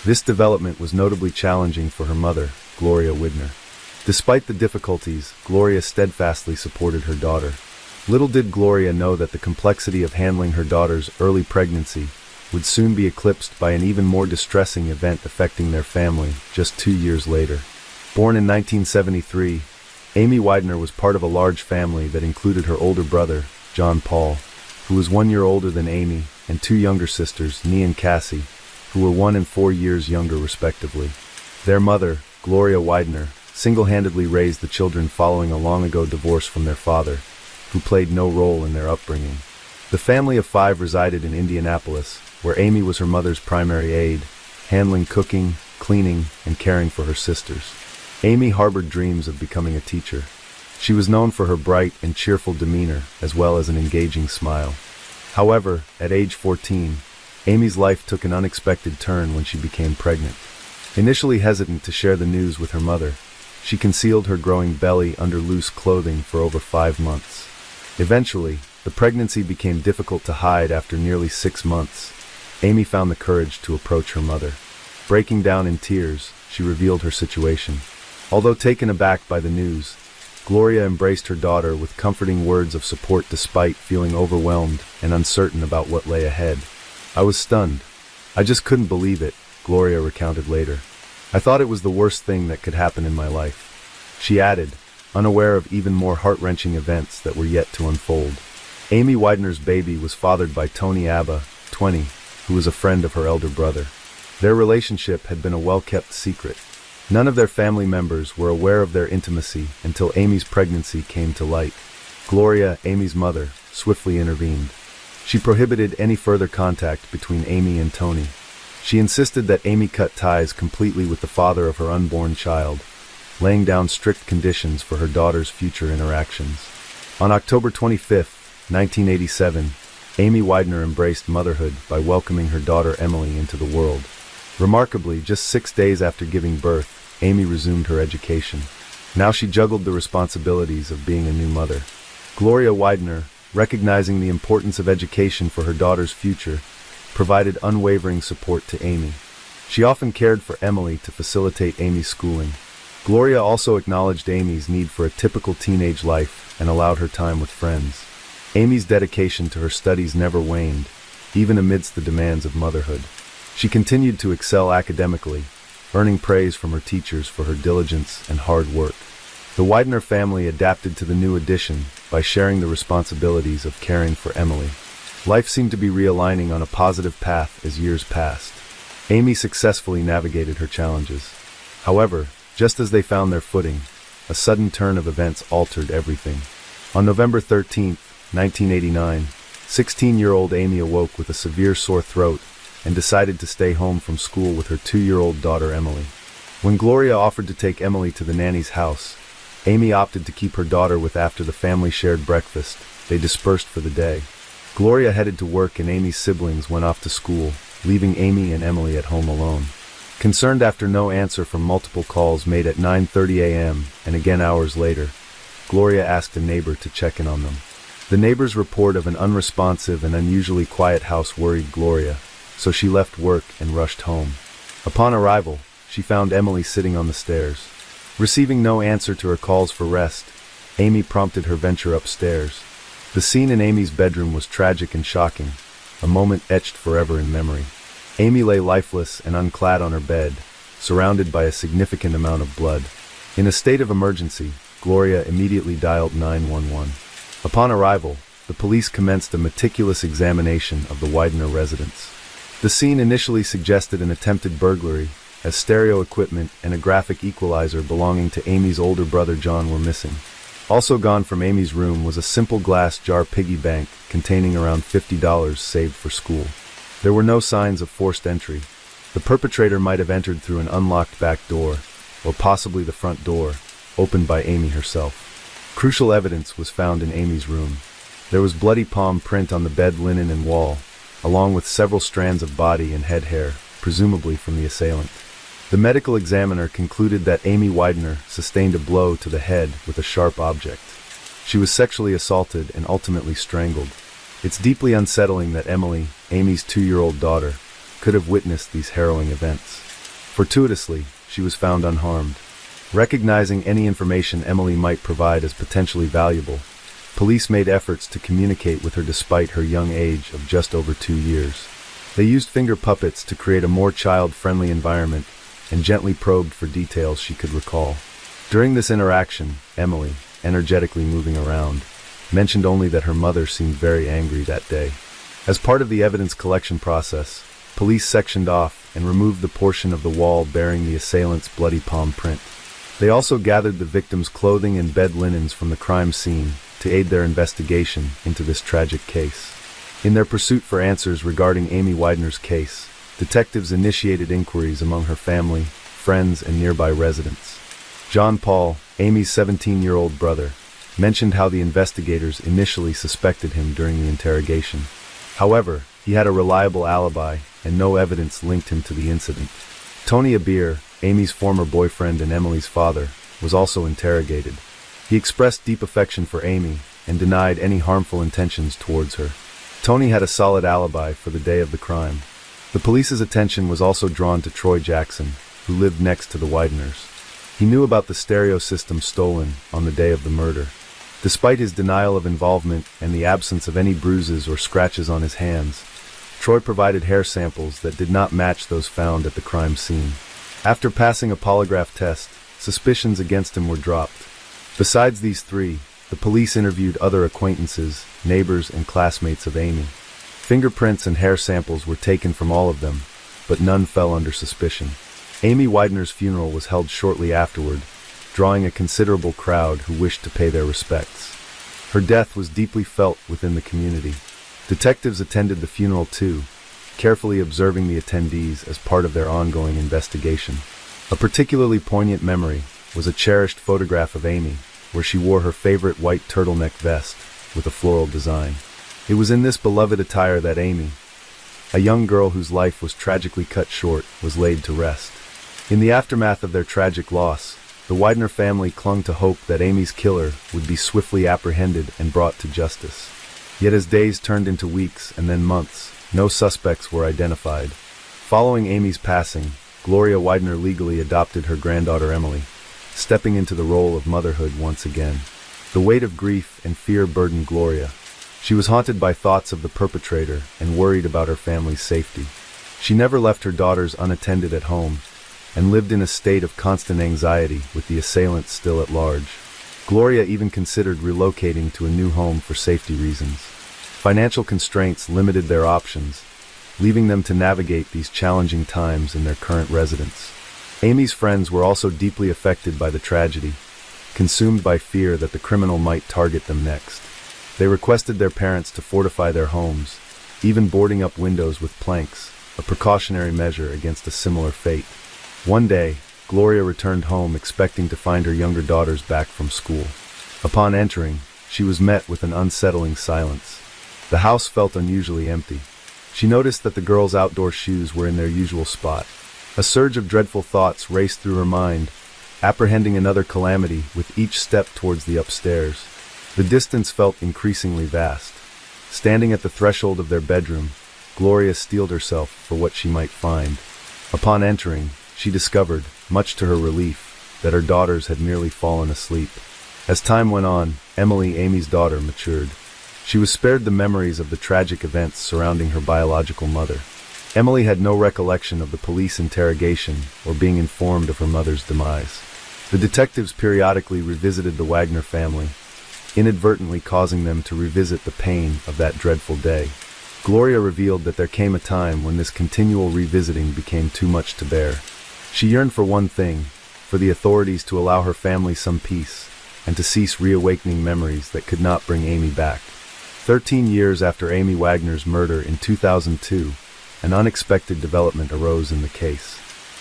This development was notably challenging for her mother, Gloria Widner. Despite the difficulties, Gloria steadfastly supported her daughter. Little did Gloria know that the complexity of handling her daughter's early pregnancy would soon be eclipsed by an even more distressing event affecting their family just 2 years later. Born in 1973, Amy Widener was part of a large family that included her older brother, John Paul, who was 1 year older than Amy, and 2 younger sisters, Nee and Cassie, who were 1 and 4 years younger respectively. Their mother, Gloria Widener, single-handedly raised the children following a long-ago divorce from their father, who played no role in their upbringing. The family of 5 resided in Indianapolis, where Amy was her mother's primary aide, handling cooking, cleaning, and caring for her sisters. Amy harbored dreams of becoming a teacher. She was known for her bright and cheerful demeanor, as well as an engaging smile. However, at age 14, Amy's life took an unexpected turn when she became pregnant. Initially hesitant to share the news with her mother, she concealed her growing belly under loose clothing for over 5 months. Eventually, the pregnancy became difficult to hide after nearly 6 months. Amy found the courage to approach her mother. Breaking down in tears, she revealed her situation. Although taken aback by the news, Gloria embraced her daughter with comforting words of support despite feeling overwhelmed and uncertain about what lay ahead. I was stunned. I just couldn't believe it, Gloria recounted later. I thought it was the worst thing that could happen in my life. She added, unaware of even more heart-wrenching events that were yet to unfold. Amy Widener's baby was fathered by Tony Abba, 20, who was a friend of her elder brother. Their relationship had been a well-kept secret. None of their family members were aware of their intimacy until Amy's pregnancy came to light. Gloria, Amy's mother, swiftly intervened. She prohibited any further contact between Amy and Tony. She insisted that Amy cut ties completely with the father of her unborn child, laying down strict conditions for her daughter's future interactions. On October 25, 1987, Amy Widener embraced motherhood by welcoming her daughter Emily into the world. Remarkably, just 6 days after giving birth, Amy resumed her education. Now she juggled the responsibilities of being a new mother. Gloria Widener, recognizing the importance of education for her daughter's future, provided unwavering support to Amy. She often cared for Emily to facilitate Amy's schooling. Gloria also acknowledged Amy's need for a typical teenage life and allowed her time with friends. Amy's dedication to her studies never waned, even amidst the demands of motherhood. She continued to excel academically, earning praise from her teachers for her diligence and hard work. The Widener family adapted to the new addition by sharing the responsibilities of caring for Emily. Life seemed to be realigning on a positive path as years passed. Amy successfully navigated her challenges. However, just as they found their footing, a sudden turn of events altered everything. On November 13, 1989, 16-year-old Amy awoke with a severe sore throat and decided to stay home from school with her 2-year-old daughter Emily. When Gloria offered to take Emily to the nanny's house, Amy opted to keep her daughter with after the family shared breakfast. They dispersed for the day. Gloria headed to work and Amy's siblings went off to school, leaving Amy and Emily at home alone. Concerned after no answer from multiple calls made at 9:30 a.m. and again hours later, Gloria asked a neighbor to check in on them. The neighbor's report of an unresponsive and unusually quiet house worried Gloria, so she left work and rushed home. Upon arrival, she found Emily sitting on the stairs. Receiving no answer to her calls for rest, Amy prompted her venture upstairs. The scene in Amy's bedroom was tragic and shocking, a moment etched forever in memory. Amy lay lifeless and unclad on her bed, surrounded by a significant amount of blood. In a state of emergency, Gloria immediately dialed 911. Upon arrival, the police commenced a meticulous examination of the Widener residence. The scene initially suggested an attempted burglary, as stereo equipment and a graphic equalizer belonging to Amy's older brother John were missing. Also gone from Amy's room was a simple glass jar piggy bank containing around $50 saved for school. There were no signs of forced entry. The perpetrator might have entered through an unlocked back door, or possibly the front door, opened by Amy herself. Crucial evidence was found in Amy's room. There was bloody palm print on the bed linen and wall, along with several strands of body and head hair, presumably from the assailant. The medical examiner concluded that Amy Widener sustained a blow to the head with a sharp object. She was sexually assaulted and ultimately strangled. It's deeply unsettling that Emily, Amy's 2-year-old daughter, could have witnessed these harrowing events. Fortuitously, she was found unharmed. Recognizing any information Emily might provide as potentially valuable, police made efforts to communicate with her despite her young age of just over 2 years. They used finger puppets to create a more child-friendly environment and gently probed for details she could recall. During this interaction, Emily, energetically moving around, mentioned only that her mother seemed very angry that day. As part of the evidence collection process, police sectioned off and removed the portion of the wall bearing the assailant's bloody palm print. They also gathered the victim's clothing and bed linens from the crime scene to aid their investigation into this tragic case. In their pursuit for answers regarding Amy Widener's case, detectives initiated inquiries among her family, friends, and nearby residents. John Paul, Amy's 17-year-old brother, mentioned how the investigators initially suspected him during the interrogation. However, he had a reliable alibi, and no evidence linked him to the incident. Tony Abir, Amy's former boyfriend and Emily's father, was also interrogated. He expressed deep affection for Amy and denied any harmful intentions towards her. Tony had a solid alibi for the day of the crime. The police's attention was also drawn to Troy Jackson, who lived next to the Wideners. He knew about the stereo system stolen on the day of the murder. Despite his denial of involvement and the absence of any bruises or scratches on his hands, Troy provided hair samples that did not match those found at the crime scene. After passing a polygraph test, suspicions against him were dropped. Besides these three, the police interviewed other acquaintances, neighbors, and classmates of Amy. Fingerprints and hair samples were taken from all of them, but none fell under suspicion. Amy Widener's funeral was held shortly afterward, drawing a considerable crowd who wished to pay their respects. Her death was deeply felt within the community. Detectives attended the funeral too, carefully observing the attendees as part of their ongoing investigation. A particularly poignant memory was a cherished photograph of Amy, where she wore her favorite white turtleneck vest with a floral design. It was in this beloved attire that Amy, a young girl whose life was tragically cut short, was laid to rest. In the aftermath of their tragic loss, the Widener family clung to hope that Amy's killer would be swiftly apprehended and brought to justice. Yet as days turned into weeks and then months, no suspects were identified. Following Amy's passing, Gloria Widener legally adopted her granddaughter Emily, stepping into the role of motherhood once again. The weight of grief and fear burdened Gloria. She was haunted by thoughts of the perpetrator and worried about her family's safety. She never left her daughters unattended at home and lived in a state of constant anxiety with the assailant still at large. Gloria even considered relocating to a new home for safety reasons. Financial constraints limited their options, leaving them to navigate these challenging times in their current residence. Amy's friends were also deeply affected by the tragedy, consumed by fear that the criminal might target them next. They requested their parents to fortify their homes, even boarding up windows with planks, a precautionary measure against a similar fate. One day, Gloria returned home expecting to find her younger daughters back from school. Upon entering, she was met with an unsettling silence. The house felt unusually empty. She noticed that the girls' outdoor shoes were in their usual spot. A surge of dreadful thoughts raced through her mind, apprehending another calamity with each step towards the upstairs. The distance felt increasingly vast. Standing at the threshold of their bedroom, Gloria steeled herself for what she might find. Upon entering, she discovered, much to her relief, that her daughters had merely fallen asleep. As time went on, Emily, Amy's daughter, matured. She was spared the memories of the tragic events surrounding her biological mother. Emily had no recollection of the police interrogation or being informed of her mother's demise. The detectives periodically revisited the Wagner family, inadvertently causing them to revisit the pain of that dreadful day. Gloria revealed that there came a time when this continual revisiting became too much to bear. She yearned for one thing, for the authorities to allow her family some peace, and to cease reawakening memories that could not bring Amy back. 13 years after Amy Wagner's murder in 2002, an unexpected development arose in the case.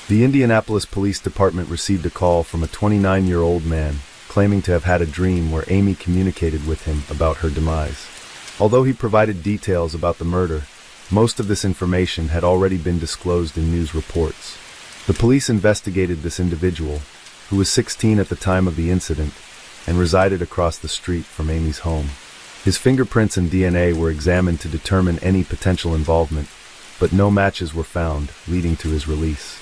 The Indianapolis Police Department received a call from a 29-year-old man claiming to have had a dream where Amy communicated with him about her demise. Although he provided details about the murder, most of this information had already been disclosed in news reports. The police investigated this individual, who was 16 at the time of the incident, and resided across the street from Amy's home. His fingerprints and DNA were examined to determine any potential involvement, but no matches were found, leading to his release.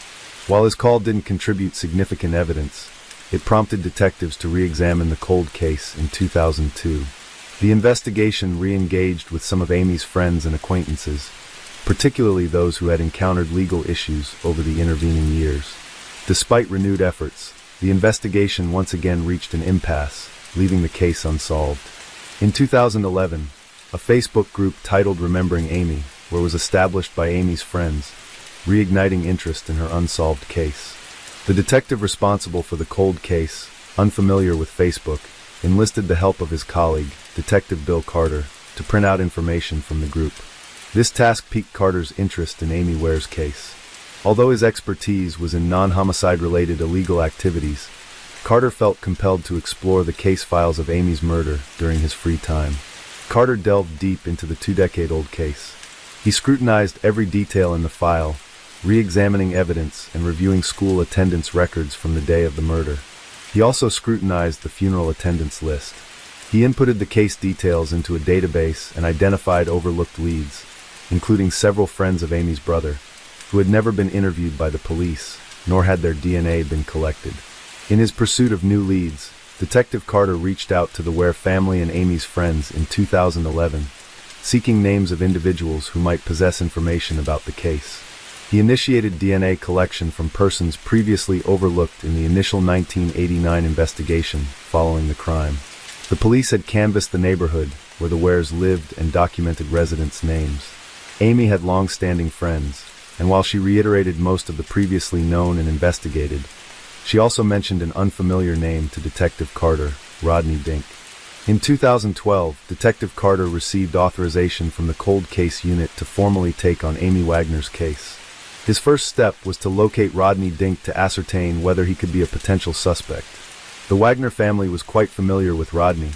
While his call didn't contribute significant evidence, it prompted detectives to re-examine the cold case in 2002. The investigation re-engaged with some of Amy's friends and acquaintances, particularly those who had encountered legal issues over the intervening years. Despite renewed efforts, the investigation once again reached an impasse, leaving the case unsolved. In 2011, a Facebook group titled Remembering Amy was established by Amy's friends, reigniting interest in her unsolved case. The detective responsible for the cold case, unfamiliar with Facebook, enlisted the help of his colleague, Detective Bill Carter, to print out information from the group. This task piqued Carter's interest in Amy Ware's case. Although his expertise was in non-homicide-related illegal activities, Carter felt compelled to explore the case files of Amy's murder during his free time. Carter delved deep into the two-decade-old case. He scrutinized every detail in the file, re-examining evidence and reviewing school attendance records from the day of the murder. He also scrutinized the funeral attendance list. He inputted the case details into a database and identified overlooked leads, including several friends of Amy's brother, who had never been interviewed by the police, nor had their DNA been collected. In his pursuit of new leads, Detective Carter reached out to the Ware family and Amy's friends in 2011, seeking names of individuals who might possess information about the case. He initiated DNA collection from persons previously overlooked in the initial 1989 investigation following the crime. The police had canvassed the neighborhood where the Wares lived and documented residents' names. Amy had long-standing friends, and while she reiterated most of the previously known and investigated, she also mentioned an unfamiliar name to Detective Carter, Rodney Dink. In 2012, Detective Carter received authorization from the Cold Case Unit to formally take on Amy Wagner's case. His first step was to locate Rodney Dink to ascertain whether he could be a potential suspect. The Wagner family was quite familiar with Rodney,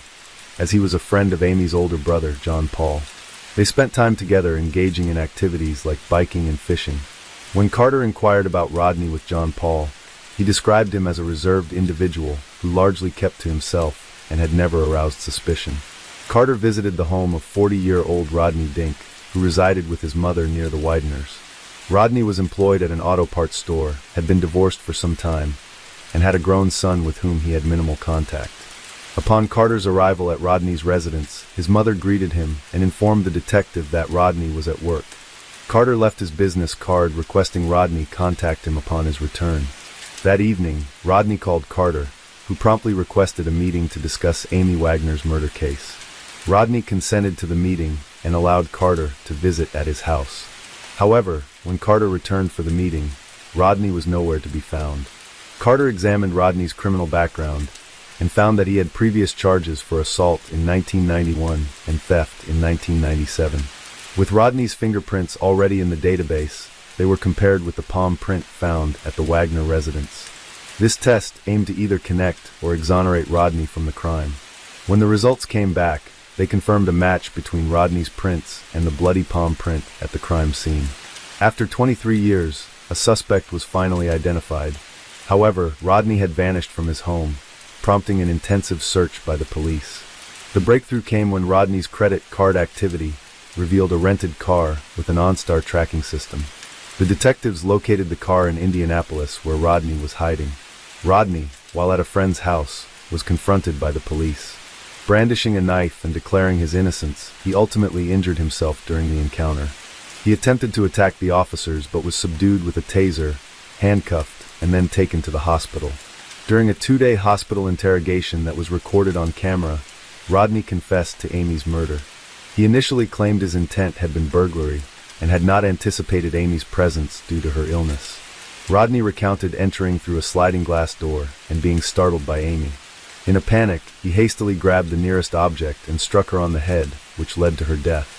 as he was a friend of Amy's older brother, John Paul. They spent time together engaging in activities like biking and fishing. When Carter inquired about Rodney with John Paul, he described him as a reserved individual who largely kept to himself and had never aroused suspicion. Carter visited the home of 40-year-old Rodney Dink, who resided with his mother near the Wideners. Rodney was employed at an auto parts store, had been divorced for some time, and had a grown son with whom he had minimal contact. Upon Carter's arrival at Rodney's residence, his mother greeted him and informed the detective that Rodney was at work. Carter left his business card requesting Rodney contact him upon his return. That evening, Rodney called Carter, who promptly requested a meeting to discuss Amy Wagner's murder case. Rodney consented to the meeting and allowed Carter to visit at his house. However, when Carter returned for the meeting, Rodney was nowhere to be found. Carter examined Rodney's criminal background and found that he had previous charges for assault in 1991 and theft in 1997. With Rodney's fingerprints already in the database, they were compared with the palm print found at the Wagner residence. This test aimed to either connect or exonerate Rodney from the crime. When the results came back, they confirmed a match between Rodney's prints and the bloody palm print at the crime scene. After 23 years, a suspect was finally identified. However, Rodney had vanished from his home, prompting an intensive search by the police. The breakthrough came when Rodney's credit card activity revealed a rented car with an OnStar tracking system. The detectives located the car in Indianapolis where Rodney was hiding. Rodney, while at a friend's house, was confronted by the police. Brandishing a knife and declaring his innocence, he ultimately injured himself during the encounter. He attempted to attack the officers but was subdued with a taser, handcuffed, and then taken to the hospital. During a 2-day hospital interrogation that was recorded on camera, Rodney confessed to Amy's murder. He initially claimed his intent had been burglary and had not anticipated Amy's presence due to her illness. Rodney recounted entering through a sliding glass door and being startled by Amy. In a panic, he hastily grabbed the nearest object and struck her on the head, which led to her death.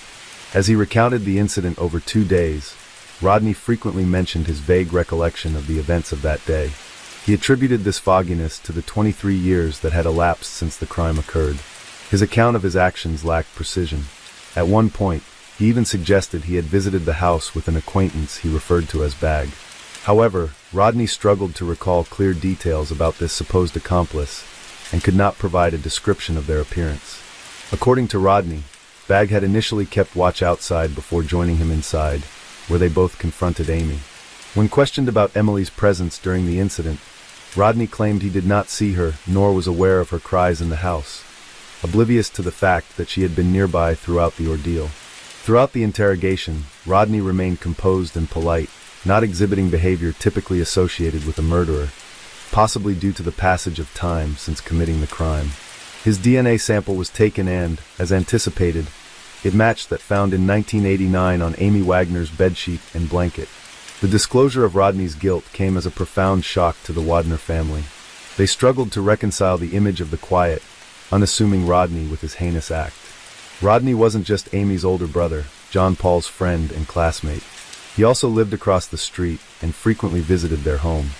As he recounted the incident over 2 days, Rodney frequently mentioned his vague recollection of the events of that day. He attributed this fogginess to the 23 years that had elapsed since the crime occurred. His account of his actions lacked precision. At one point, he even suggested he had visited the house with an acquaintance he referred to as Bag. However, Rodney struggled to recall clear details about this supposed accomplice and could not provide a description of their appearance. According to Rodney, Bag had initially kept watch outside before joining him inside, where they both confronted Amy. When questioned about Emily's presence during the incident, Rodney claimed he did not see her nor was aware of her cries in the house, oblivious to the fact that she had been nearby throughout the ordeal. Throughout the interrogation, Rodney remained composed and polite, not exhibiting behavior typically associated with a murderer, possibly due to the passage of time since committing the crime. His DNA sample was taken and, as anticipated, it matched that found in 1989 on Amy Wagner's bedsheet and blanket. The disclosure of Rodney's guilt came as a profound shock to the Wagner family. They struggled to reconcile the image of the quiet, unassuming Rodney with his heinous act. Rodney wasn't just Amy's older brother, John Paul's friend and classmate. He also lived across the street and frequently visited their home.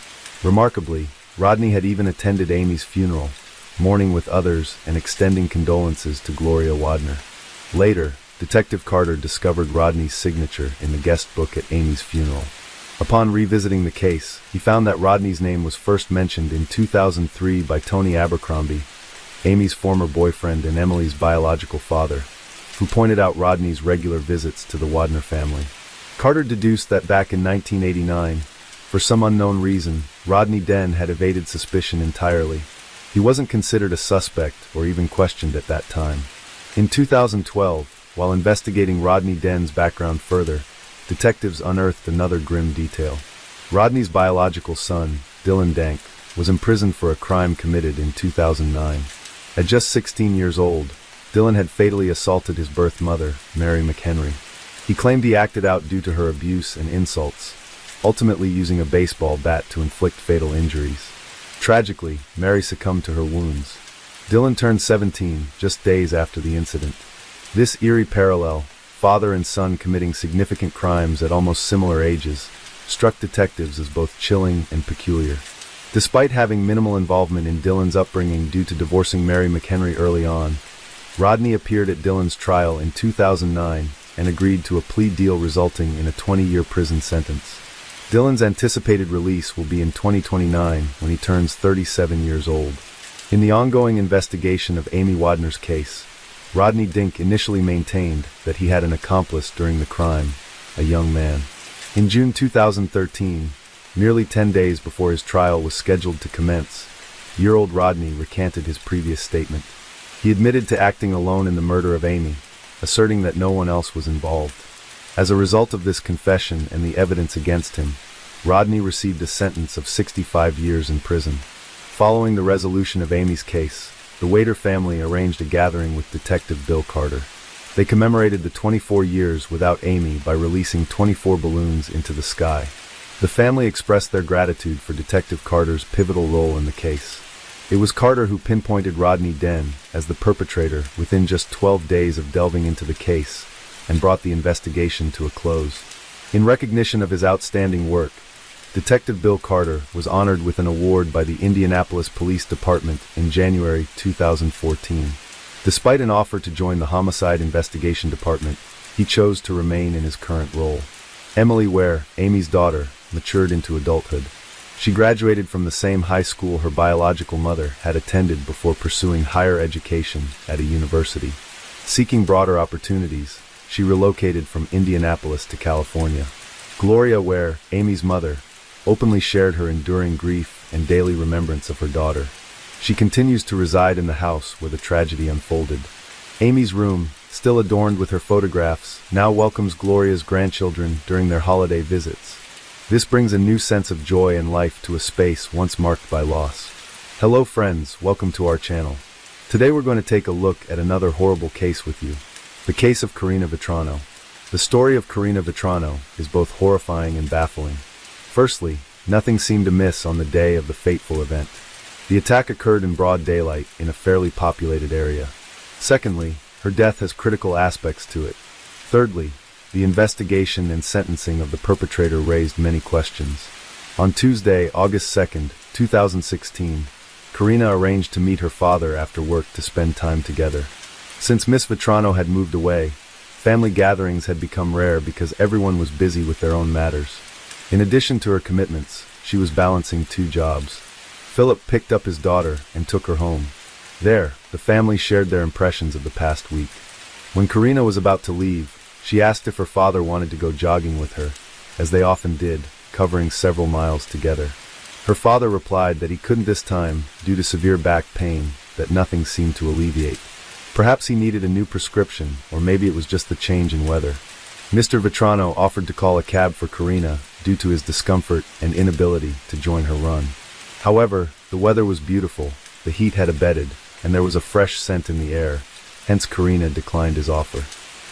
Remarkably, Rodney had even attended Amy's funeral, mourning with others and extending condolences to Gloria Wagner. Later, Detective Carter discovered Rodney's signature in the guest book at Amy's funeral. Upon revisiting the case, he found that Rodney's name was first mentioned in 2003 by Tony Abercrombie, Amy's former boyfriend and Emily's biological father, who pointed out Rodney's regular visits to the Wagner family. Carter deduced that back in 1989, for some unknown reason, Rodney Den had evaded suspicion entirely. He wasn't considered a suspect or even questioned at that time. In 2012, while investigating Rodney Den's background further, detectives unearthed another grim detail. Rodney's biological son, Dylan Dank, was imprisoned for a crime committed in 2009. At just 16 years old, Dylan had fatally assaulted his birth mother, Mary McHenry. He claimed he acted out due to her abuse and insults, ultimately using a baseball bat to inflict fatal injuries. Tragically, Mary succumbed to her wounds. Dylan turned 17 just days after the incident. This eerie parallel, father and son committing significant crimes at almost similar ages, struck detectives as both chilling and peculiar. Despite having minimal involvement in Dylan's upbringing due to divorcing Mary McHenry early on, Rodney appeared at Dylan's trial in 2009 and agreed to a plea deal resulting in a 20-year prison sentence. Dylan's anticipated release will be in 2029 when he turns 37 years old. In the ongoing investigation of Amy Wagner's case, Rodney Dink initially maintained that he had an accomplice during the crime, a young man. In June 2013, nearly 10 days before his trial was scheduled to commence, year-old Rodney recanted his previous statement. He admitted to acting alone in the murder of Amy, asserting that no one else was involved. As a result of this confession and the evidence against him, Rodney received a sentence of 65 years in prison. Following the resolution of Amy's case, the Wader family arranged a gathering with Detective Bill Carter. They commemorated the 24 years without Amy by releasing 24 balloons into the sky. The family expressed their gratitude for Detective Carter's pivotal role in the case. It was Carter who pinpointed Rodney Den as the perpetrator within just 12 days of delving into the case and brought the investigation to a close. In recognition of his outstanding work, Detective Bill Carter was honored with an award by the Indianapolis Police Department in January 2014. Despite an offer to join the Homicide Investigation Department, he chose to remain in his current role. Emily Ware, Amy's daughter, matured into adulthood. She graduated from the same high school her biological mother had attended before pursuing higher education at a university. Seeking broader opportunities, she relocated from Indianapolis to California. Gloria Ware, Amy's mother, openly shared her enduring grief and daily remembrance of her daughter. She continues to reside in the house where the tragedy unfolded. Amy's room, still adorned with her photographs, now welcomes Gloria's grandchildren during their holiday visits. This brings a new sense of joy and life to a space once marked by loss. Hello friends, welcome to our channel. Today we're going to take a look at another horrible case with you. The case of Karina Vetrano. The story of Karina Vetrano is both horrifying and baffling. Firstly, nothing seemed amiss on the day of the fateful event. The attack occurred in broad daylight in a fairly populated area. Secondly, her death has critical aspects to it. Thirdly, the investigation and sentencing of the perpetrator raised many questions. On Tuesday, August 2nd, 2016, Karina arranged to meet her father after work to spend time together. Since Miss Vetrano had moved away, family gatherings had become rare because everyone was busy with their own matters. In addition to her commitments, she was balancing two jobs. Philip picked up his daughter and took her home. There, the family shared their impressions of the past week. When Karina was about to leave, she asked if her father wanted to go jogging with her, as they often did, covering several miles together. Her father replied that he couldn't this time due to severe back pain that nothing seemed to alleviate. Perhaps he needed a new prescription, or maybe it was just the change in weather. Mr. Vetrano offered to call a cab for Karina due to his discomfort and inability to join her run. However, the weather was beautiful, the heat had abated, and there was a fresh scent in the air, hence Karina declined his offer.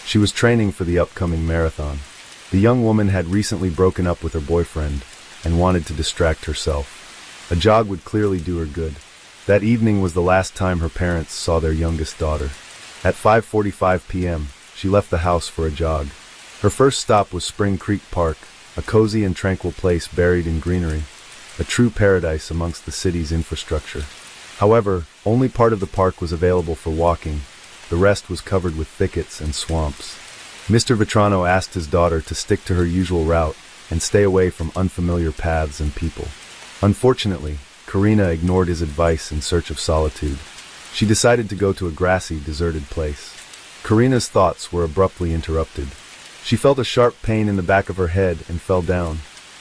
She was training for the upcoming marathon. The young woman had recently broken up with her boyfriend and wanted to distract herself. A jog would clearly do her good. That evening was the last time her parents saw their youngest daughter. At 5:45 p.m., she left the house for a jog. Her first stop was Spring Creek Park, a cozy and tranquil place buried in greenery, a true paradise amongst the city's infrastructure. However, only part of the park was available for walking. The rest was covered with thickets and swamps. Mr. Vetrano asked his daughter to stick to her usual route and stay away from unfamiliar paths and people. Unfortunately, Karina ignored his advice in search of solitude. She decided to go to a grassy, deserted place. Karina's thoughts were abruptly interrupted. She felt a sharp pain in the back of her head and fell down.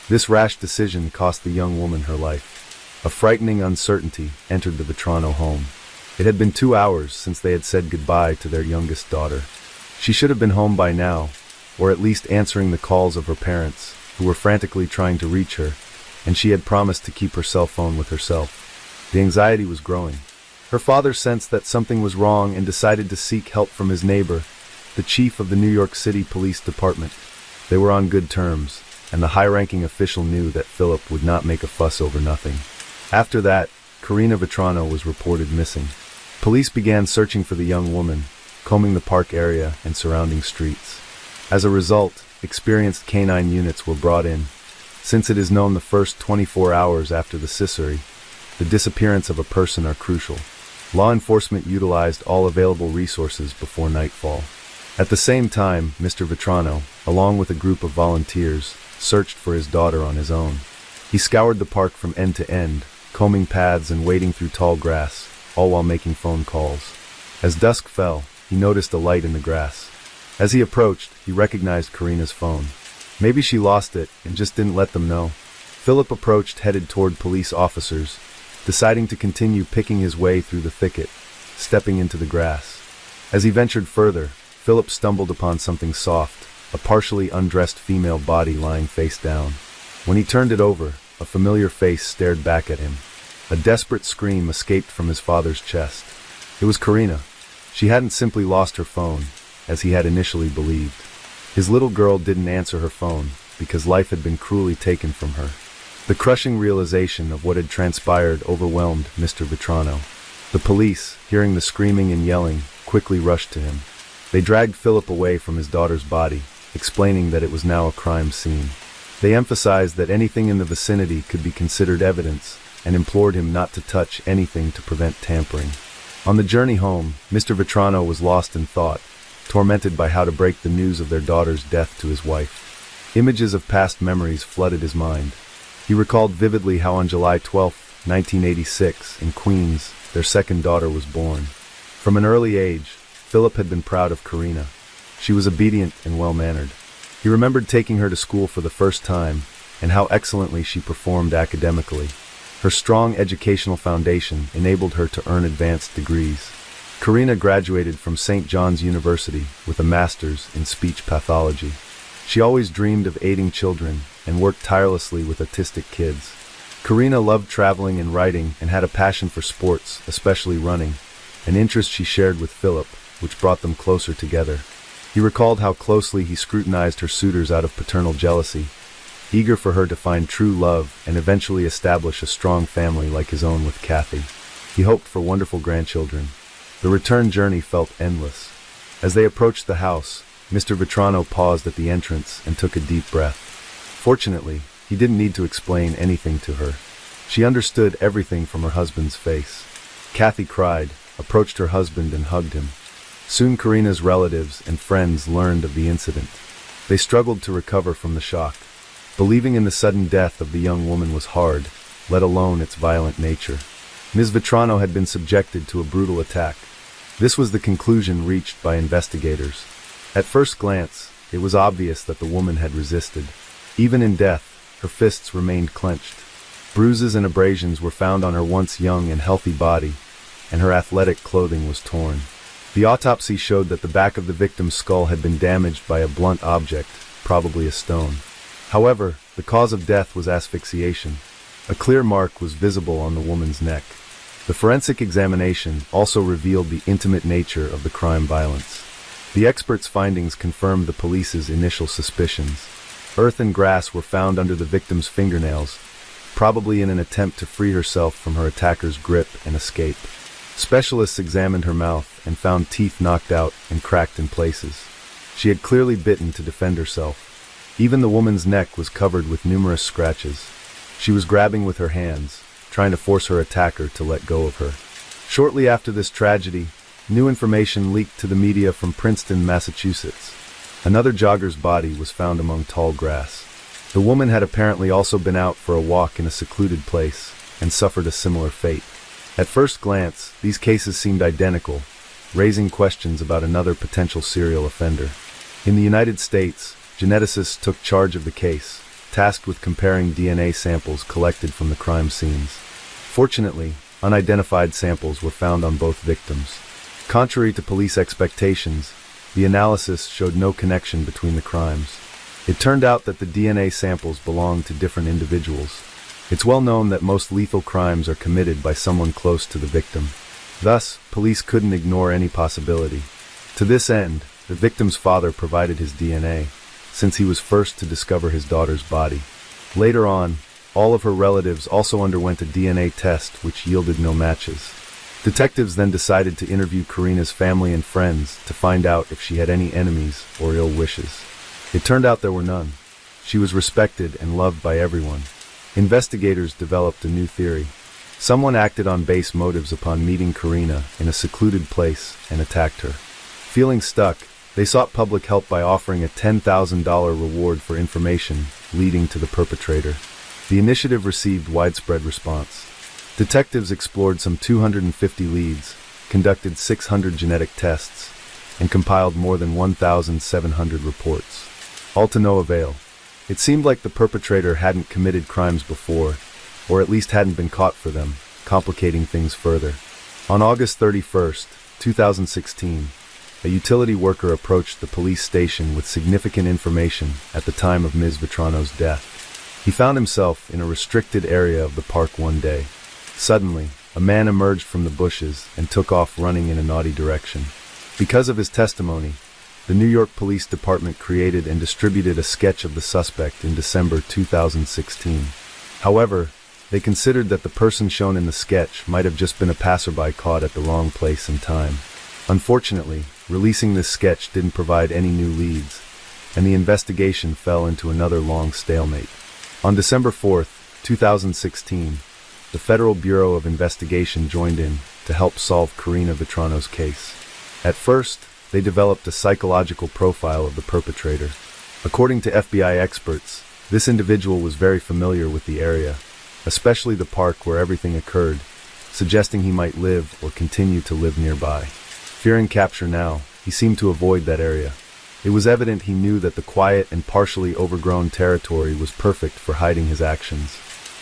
This rash decision cost the young woman her life. A frightening uncertainty entered the Vetrano home. It had been 2 hours since they had said goodbye to their youngest daughter. She should have been home by now, or at least answering the calls of her parents, who were frantically trying to reach her, and she had promised to keep her cell phone with herself. The anxiety was growing. Her father sensed that something was wrong and decided to seek help from his neighbor, the chief of the New York City Police Department. They were on good terms, and the high-ranking official knew that Philip would not make a fuss over nothing. After that, Karina Vetrano was reported missing. Police began searching for the young woman, combing the park area and surrounding streets. As a result, experienced canine units were brought in. Since it is known the first 24 hours after the scissori, the disappearance of a person are crucial. Law enforcement utilized all available resources before nightfall. At the same time, Mr. Vetrano, along with a group of volunteers, searched for his daughter on his own. He scoured the park from end to end, combing paths and wading through tall grass, all while making phone calls. As dusk fell, he noticed a light in the grass. As he approached, he recognized Karina's phone. Maybe she lost it and just didn't let them know. Philip approached, headed toward police officers, deciding to continue picking his way through the thicket, stepping into the grass. As he ventured further, Philip stumbled upon something soft, a partially undressed female body lying face down. When he turned it over, a familiar face stared back at him. A desperate scream escaped from his father's chest. It was Karina. She hadn't simply lost her phone, as he had initially believed. His little girl didn't answer her phone, because life had been cruelly taken from her. The crushing realization of what had transpired overwhelmed Mr. Vetrano. The police, hearing the screaming and yelling, quickly rushed to him. They dragged Philip away from his daughter's body, explaining that it was now a crime scene. They emphasized that anything in the vicinity could be considered evidence, and implored him not to touch anything to prevent tampering. On the journey home, Mr. Vetrano was lost in thought, tormented by how to break the news of their daughter's death to his wife. Images of past memories flooded his mind. He recalled vividly how on July 12, 1986, in Queens, their second daughter was born. From an early age, Philip had been proud of Karina. She was obedient and well-mannered. He remembered taking her to school for the first time, and how excellently she performed academically. Her strong educational foundation enabled her to earn advanced degrees. Karina graduated from St. John's University with a master's in speech pathology. She always dreamed of aiding children and worked tirelessly with autistic kids. Karina loved traveling and writing and had a passion for sports, especially running, an interest she shared with Philip, which brought them closer together. He recalled how closely he scrutinized her suitors out of paternal jealousy, eager for her to find true love and eventually establish a strong family like his own with Kathy. He hoped for wonderful grandchildren. The return journey felt endless. As they approached the house, Mr. Vitrano paused at the entrance and took a deep breath. Fortunately, he didn't need to explain anything to her. She understood everything from her husband's face. Kathy cried, approached her husband and hugged him. Soon Karina's relatives and friends learned of the incident. They struggled to recover from the shock. Believing in the sudden death of the young woman was hard, let alone its violent nature. Ms. Vitrano had been subjected to a brutal attack. This was the conclusion reached by investigators. At first glance, it was obvious that the woman had resisted. Even in death, her fists remained clenched. Bruises and abrasions were found on her once young and healthy body, and her athletic clothing was torn. The autopsy showed that the back of the victim's skull had been damaged by a blunt object, probably a stone. However, the cause of death was asphyxiation. A clear mark was visible on the woman's neck. The forensic examination also revealed the intimate nature of the crime violence. The experts' findings confirmed the police's initial suspicions. Earth and grass were found under the victim's fingernails, probably in an attempt to free herself from her attacker's grip and escape. Specialists examined her mouth and found teeth knocked out and cracked in places. She had clearly bitten to defend herself. Even the woman's neck was covered with numerous scratches. She was grabbing with her hands, trying to force her attacker to let go of her. Shortly after this tragedy, new information leaked to the media from Princeton, Massachusetts. Another jogger's body was found among tall grass. The woman had apparently also been out for a walk in a secluded place and suffered a similar fate. At first glance, these cases seemed identical, raising questions about another potential serial offender. In the United States, geneticists took charge of the case, tasked with comparing DNA samples collected from the crime scenes. Fortunately, unidentified samples were found on both victims. Contrary to police expectations, the analysis showed no connection between the crimes. It turned out that the DNA samples belonged to different individuals. It's well known that most lethal crimes are committed by someone close to the victim. Thus, police couldn't ignore any possibility. To this end, the victim's father provided his DNA, since he was first to discover his daughter's body. Later on, all of her relatives also underwent a DNA test which yielded no matches. Detectives then decided to interview Karina's family and friends to find out if she had any enemies or ill wishes. It turned out there were none. She was respected and loved by everyone. Investigators developed a new theory. Someone acted on base motives upon meeting Karina in a secluded place and attacked her. Feeling stuck, they sought public help by offering a $10,000 reward for information leading to the perpetrator. The initiative received widespread response. Detectives explored some 250 leads, conducted 600 genetic tests, and compiled more than 1,700 reports. All to no avail. It seemed like the perpetrator hadn't committed crimes before, or at least hadn't been caught for them, complicating things further. On August 31st, 2016, a utility worker approached the police station with significant information at the time of Ms. Vitrano's death. He found himself in a restricted area of the park one day. Suddenly, a man emerged from the bushes and took off running in a naughty direction. Because of his testimony, the New York Police Department created and distributed a sketch of the suspect in December 2016. However, they considered that the person shown in the sketch might have just been a passerby caught at the wrong place and time. Unfortunately, releasing this sketch didn't provide any new leads, and the investigation fell into another long stalemate. On December 4th, 2016, the Federal Bureau of Investigation joined in to help solve Karina Vitrano's case. At first, they developed a psychological profile of the perpetrator. According to FBI experts, this individual was very familiar with the area, especially the park where everything occurred, suggesting he might live or continue to live nearby. Fearing capture now, he seemed to avoid that area. It was evident he knew that the quiet and partially overgrown territory was perfect for hiding his actions.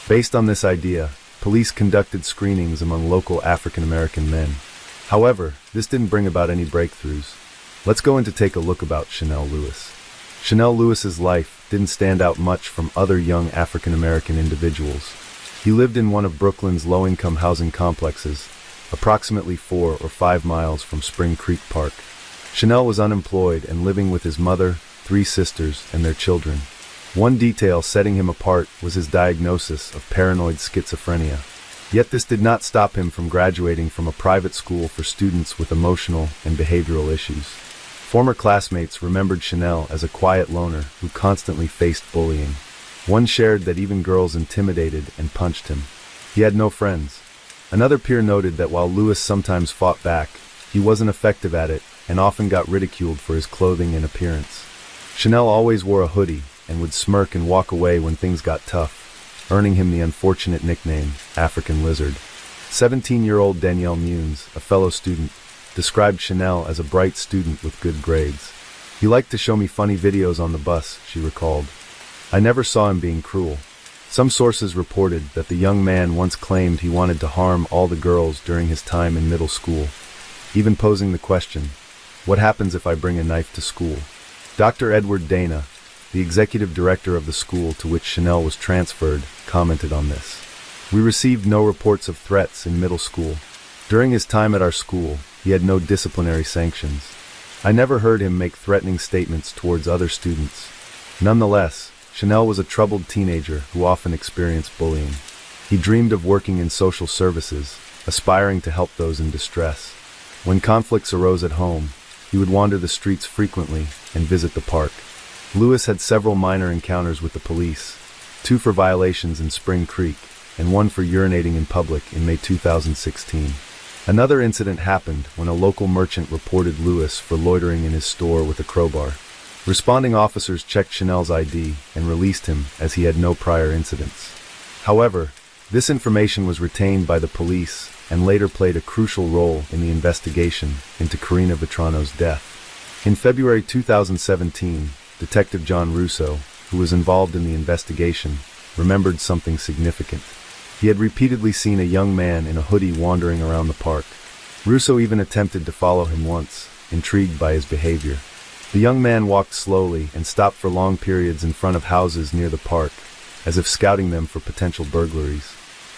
Based on this idea, police conducted screenings among local African American men. However, this didn't bring about any breakthroughs. Let's go in to take a look about Chanel Lewis. Chanel Lewis's life didn't stand out much from other young African American individuals. He lived in one of Brooklyn's low-income housing complexes, approximately 4 or 5 miles from Spring Creek Park. Chanel was unemployed and living with his mother, 3 sisters, and their children. One detail setting him apart was his diagnosis of paranoid schizophrenia. Yet this did not stop him from graduating from a private school for students with emotional and behavioral issues. Former classmates remembered Chanel as a quiet loner who constantly faced bullying. One shared that even girls intimidated and punched him. He had no friends. Another peer noted that while Lewis sometimes fought back, he wasn't effective at it and often got ridiculed for his clothing and appearance. Chanel always wore a hoodie and would smirk and walk away when things got tough, earning him the unfortunate nickname, African Lizard. 17-year-old Danielle Munes, a fellow student, described Chanel as a bright student with good grades. He liked to show me funny videos on the bus, she recalled. I never saw him being cruel. Some sources reported that the young man once claimed he wanted to harm all the girls during his time in middle school, even posing the question, what happens if I bring a knife to school? Dr. Edward Dana, the executive director of the school to which Chanel was transferred, commented on this. We received no reports of threats in middle school. During his time at our school, he had no disciplinary sanctions. I never heard him make threatening statements towards other students. Nonetheless, Chanel was a troubled teenager who often experienced bullying. He dreamed of working in social services, aspiring to help those in distress. When conflicts arose at home, he would wander the streets frequently and visit the park. Lewis had several minor encounters with the police, 2 for violations in Spring Creek, and 1 for urinating in public in May 2016. Another incident happened when a local merchant reported Lewis for loitering in his store with a crowbar. Responding officers checked Chanel's ID and released him as he had no prior incidents. However, this information was retained by the police and later played a crucial role in the investigation into Karina Vetrano's death. In February 2017, Detective John Russo, who was involved in the investigation, remembered something significant. He had repeatedly seen a young man in a hoodie wandering around the park. Russo even attempted to follow him once, intrigued by his behavior. The young man walked slowly and stopped for long periods in front of houses near the park, as if scouting them for potential burglaries.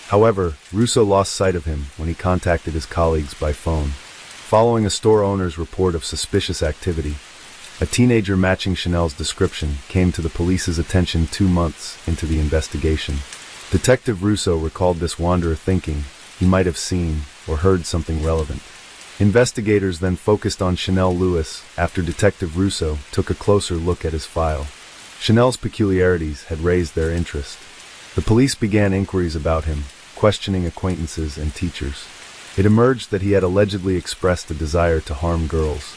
However, Russo lost sight of him when he contacted his colleagues by phone. Following a store owner's report of suspicious activity, a teenager matching Chanel's description came to the police's attention 2 months into the investigation. Detective Russo recalled this wanderer thinking he might have seen or heard something relevant. Investigators then focused on Chanel Lewis after Detective Russo took a closer look at his file. Chanel's peculiarities had raised their interest. The police began inquiries about him, questioning acquaintances and teachers. It emerged that he had allegedly expressed a desire to harm girls.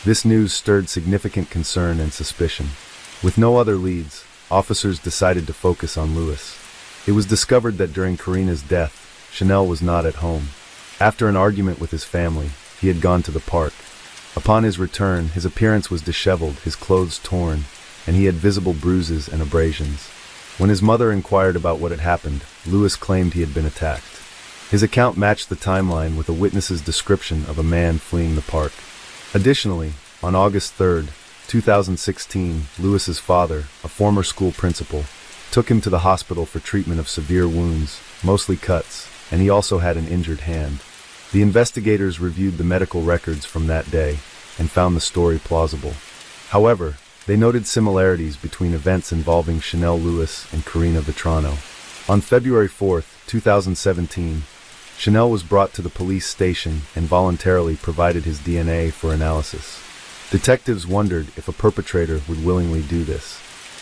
This news stirred significant concern and suspicion. With no other leads, officers decided to focus on Lewis. It was discovered that during Karina's death, Chanel was not at home. After an argument with his family, he had gone to the park. Upon his return, his appearance was disheveled, his clothes torn, and he had visible bruises and abrasions. When his mother inquired about what had happened, Lewis claimed he had been attacked. His account matched the timeline with a witness's description of a man fleeing the park. Additionally, on August 3, 2016, Lewis's father, a former school principal, took him to the hospital for treatment of severe wounds, mostly cuts, and he also had an injured hand. The investigators reviewed the medical records from that day and found the story plausible. However, they noted similarities between events involving Chanel Lewis and Karina Vetrano. On February 4, 2017, Chanel was brought to the police station and voluntarily provided his DNA for analysis. Detectives wondered if a perpetrator would willingly do this.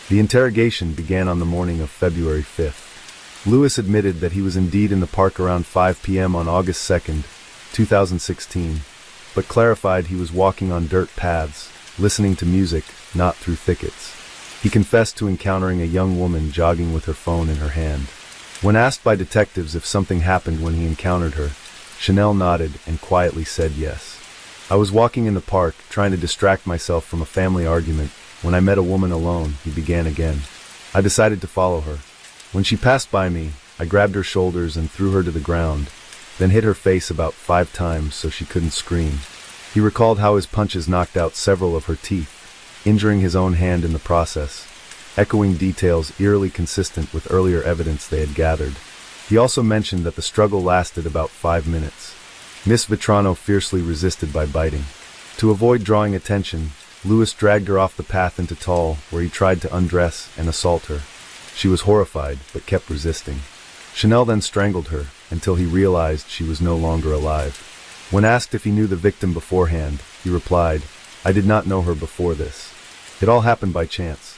The interrogation began on the morning of February 5th. Lewis admitted that he was indeed in the park around 5 p.m. on August 2, 2016, but clarified he was walking on dirt paths, listening to music, not through thickets. He confessed to encountering a young woman jogging with her phone in her hand. When asked by detectives if something happened when he encountered her, Chanel nodded and quietly said yes. I was walking in the park, trying to distract myself from a family argument, when I met a woman alone, he began again. I decided to follow her. When she passed by me, I grabbed her shoulders and threw her to the ground, then hit her face about 5 times so she couldn't scream. He recalled how his punches knocked out several of her teeth, injuring his own hand in the process, echoing details eerily consistent with earlier evidence they had gathered. He also mentioned that the struggle lasted about 5 minutes. Miss Vitrano fiercely resisted by biting. To avoid drawing attention, Louis dragged her off the path into Tall, where he tried to undress and assault her. She was horrified, but kept resisting. Chanel then strangled her, until he realized she was no longer alive. When asked if he knew the victim beforehand, he replied, "I did not know her before this. It all happened by chance."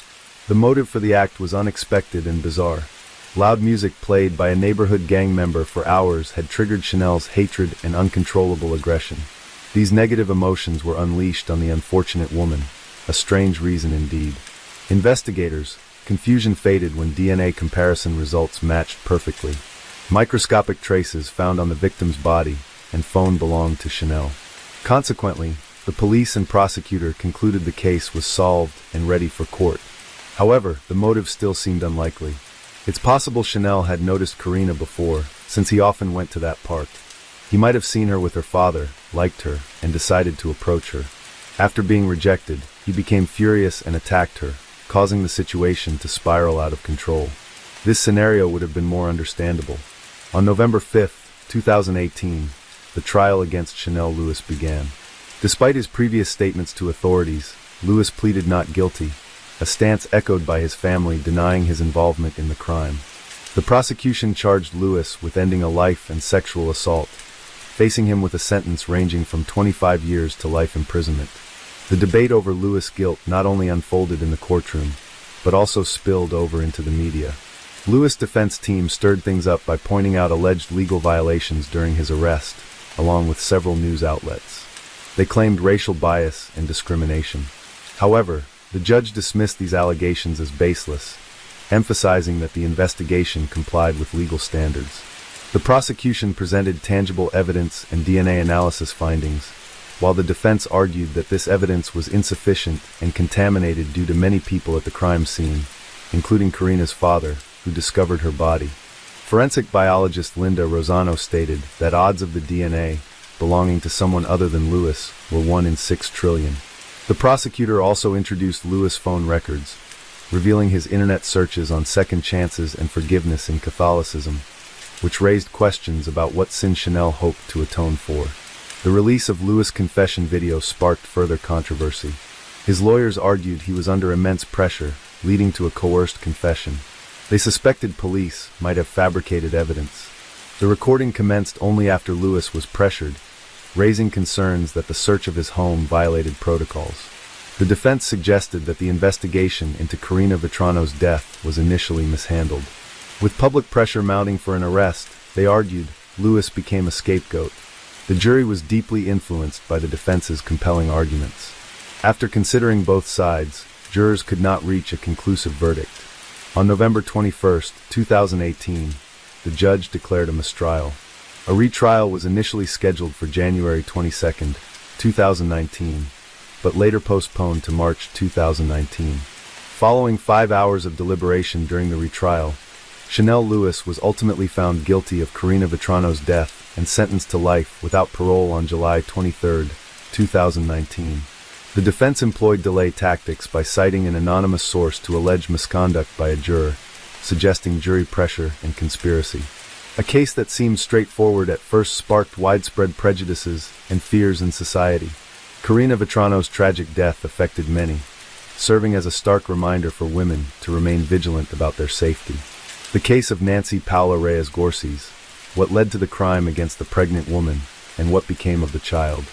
The motive for the act was unexpected and bizarre. Loud music played by a neighborhood gang member for hours had triggered Chanel's hatred and uncontrollable aggression. These negative emotions were unleashed on the unfortunate woman, a strange reason indeed. Investigators, confusion faded when DNA comparison results matched perfectly. Microscopic traces found on the victim's body and phone belonged to Chanel. Consequently, the police and prosecutor concluded the case was solved and ready for court. However, the motive still seemed unlikely. It's possible Chanel had noticed Karina before, since he often went to that park. He might have seen her with her father, liked her, and decided to approach her. After being rejected, he became furious and attacked her, causing the situation to spiral out of control. This scenario would have been more understandable. On November 5, 2018, the trial against Chanel Louis began. Despite his previous statements to authorities, Louis pleaded not guilty, a stance echoed by his family denying his involvement in the crime. The prosecution charged Louis with ending a life and sexual assault, facing him with a sentence ranging from 25 years to life imprisonment. The debate over Louis' guilt not only unfolded in the courtroom, but also spilled over into the media. Louis' defense team stirred things up by pointing out alleged legal violations during his arrest, along with several news outlets. They claimed racial bias and discrimination. However, the judge dismissed these allegations as baseless, emphasizing that the investigation complied with legal standards. The prosecution presented tangible evidence and DNA analysis findings, while the defense argued that this evidence was insufficient and contaminated due to many people at the crime scene, including Karina's father, who discovered her body. Forensic biologist Linda Rosano stated that odds of the DNA belonging to someone other than Louis were 1 in 6 trillion. The prosecutor also introduced Louis' phone records, revealing his internet searches on second chances and forgiveness in Catholicism, which raised questions about what sin Chanel hoped to atone for. The release of Louis' confession video sparked further controversy. His lawyers argued he was under immense pressure, leading to a coerced confession. They suspected police might have fabricated evidence. The recording commenced only after Louis was pressured, raising concerns that the search of his home violated protocols. The defense suggested that the investigation into Karina Vitrano's death was initially mishandled. With public pressure mounting for an arrest, they argued, Louis became a scapegoat. The jury was deeply influenced by the defense's compelling arguments. After considering both sides, jurors could not reach a conclusive verdict. On November 21, 2018, the judge declared a mistrial. A retrial was initially scheduled for January 22, 2019, but later postponed to March 2019. Following 5 hours of deliberation during the retrial, Chanel Louis was ultimately found guilty of Karina Vitrano's death and sentenced to life without parole on July 23, 2019. The defense employed delay tactics by citing an anonymous source to allege misconduct by a juror, suggesting jury pressure and conspiracy. A case that seemed straightforward at first sparked widespread prejudices and fears in society. Karina Vitrano's tragic death affected many, serving as a stark reminder for women to remain vigilant about their safety. The case of Nancy Paula Reyes Gorces, what led to the crime against the pregnant woman, and what became of the child.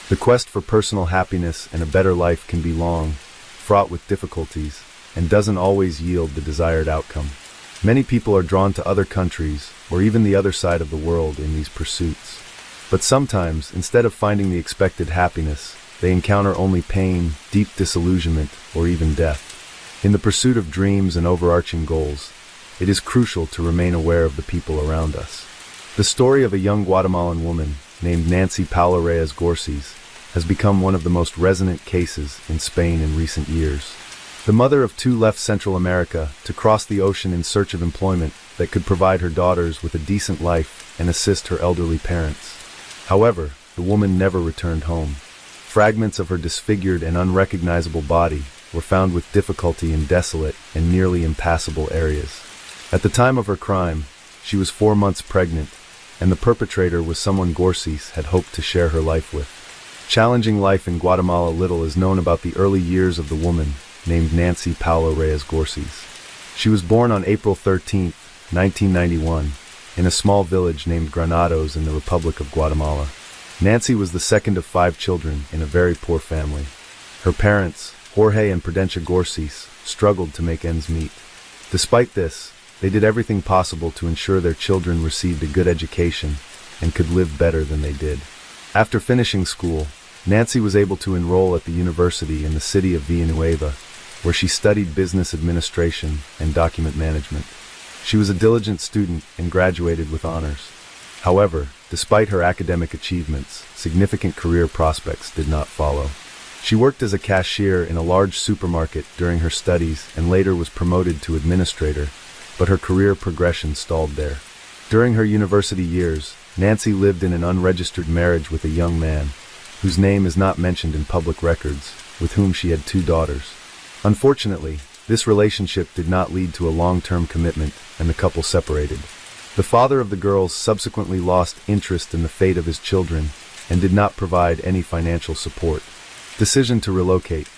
The quest for personal happiness and a better life can be long, fraught with difficulties, and doesn't always yield the desired outcome. Many people are drawn to other countries, or even the other side of the world in these pursuits. But sometimes, instead of finding the expected happiness, they encounter only pain, deep disillusionment, or even death. In the pursuit of dreams and overarching goals, it is crucial to remain aware of the people around us. The story of a young Guatemalan woman, named Nancy Paula Reyes Gorces, has become one of the most resonant cases in Spain in recent years. The mother of two left Central America to cross the ocean in search of employment that could provide her daughters with a decent life and assist her elderly parents. However, the woman never returned home. Fragments of her disfigured and unrecognizable body were found with difficulty in desolate and nearly impassable areas. At the time of her crime, she was 4 months pregnant, and the perpetrator was someone Gorces had hoped to share her life with. Challenging life in Guatemala. Little is known about the early years of the woman, named Nancy Paula Reyes Gorces. She was born on April 13, 1991, in a small village named Granados in the Republic of Guatemala. Nancy was the second of 5 children in a very poor family. Her parents, Jorge and Prudencia Gorces, struggled to make ends meet. Despite this, they did everything possible to ensure their children received a good education and could live better than they did. After finishing school, Nancy was able to enroll at the university in the city of Villanueva, where she studied business administration and document management. She was a diligent student and graduated with honors. However, despite her academic achievements, significant career prospects did not follow. She worked as a cashier in a large supermarket during her studies and later was promoted to administrator, but her career progression stalled there. During her university years, Nancy lived in an unregistered marriage with a young man, whose name is not mentioned in public records, with whom she had 2 daughters. Unfortunately, this relationship did not lead to a long-term commitment, and the couple separated. The father of the girls subsequently lost interest in the fate of his children and did not provide any financial support. Decision to relocate.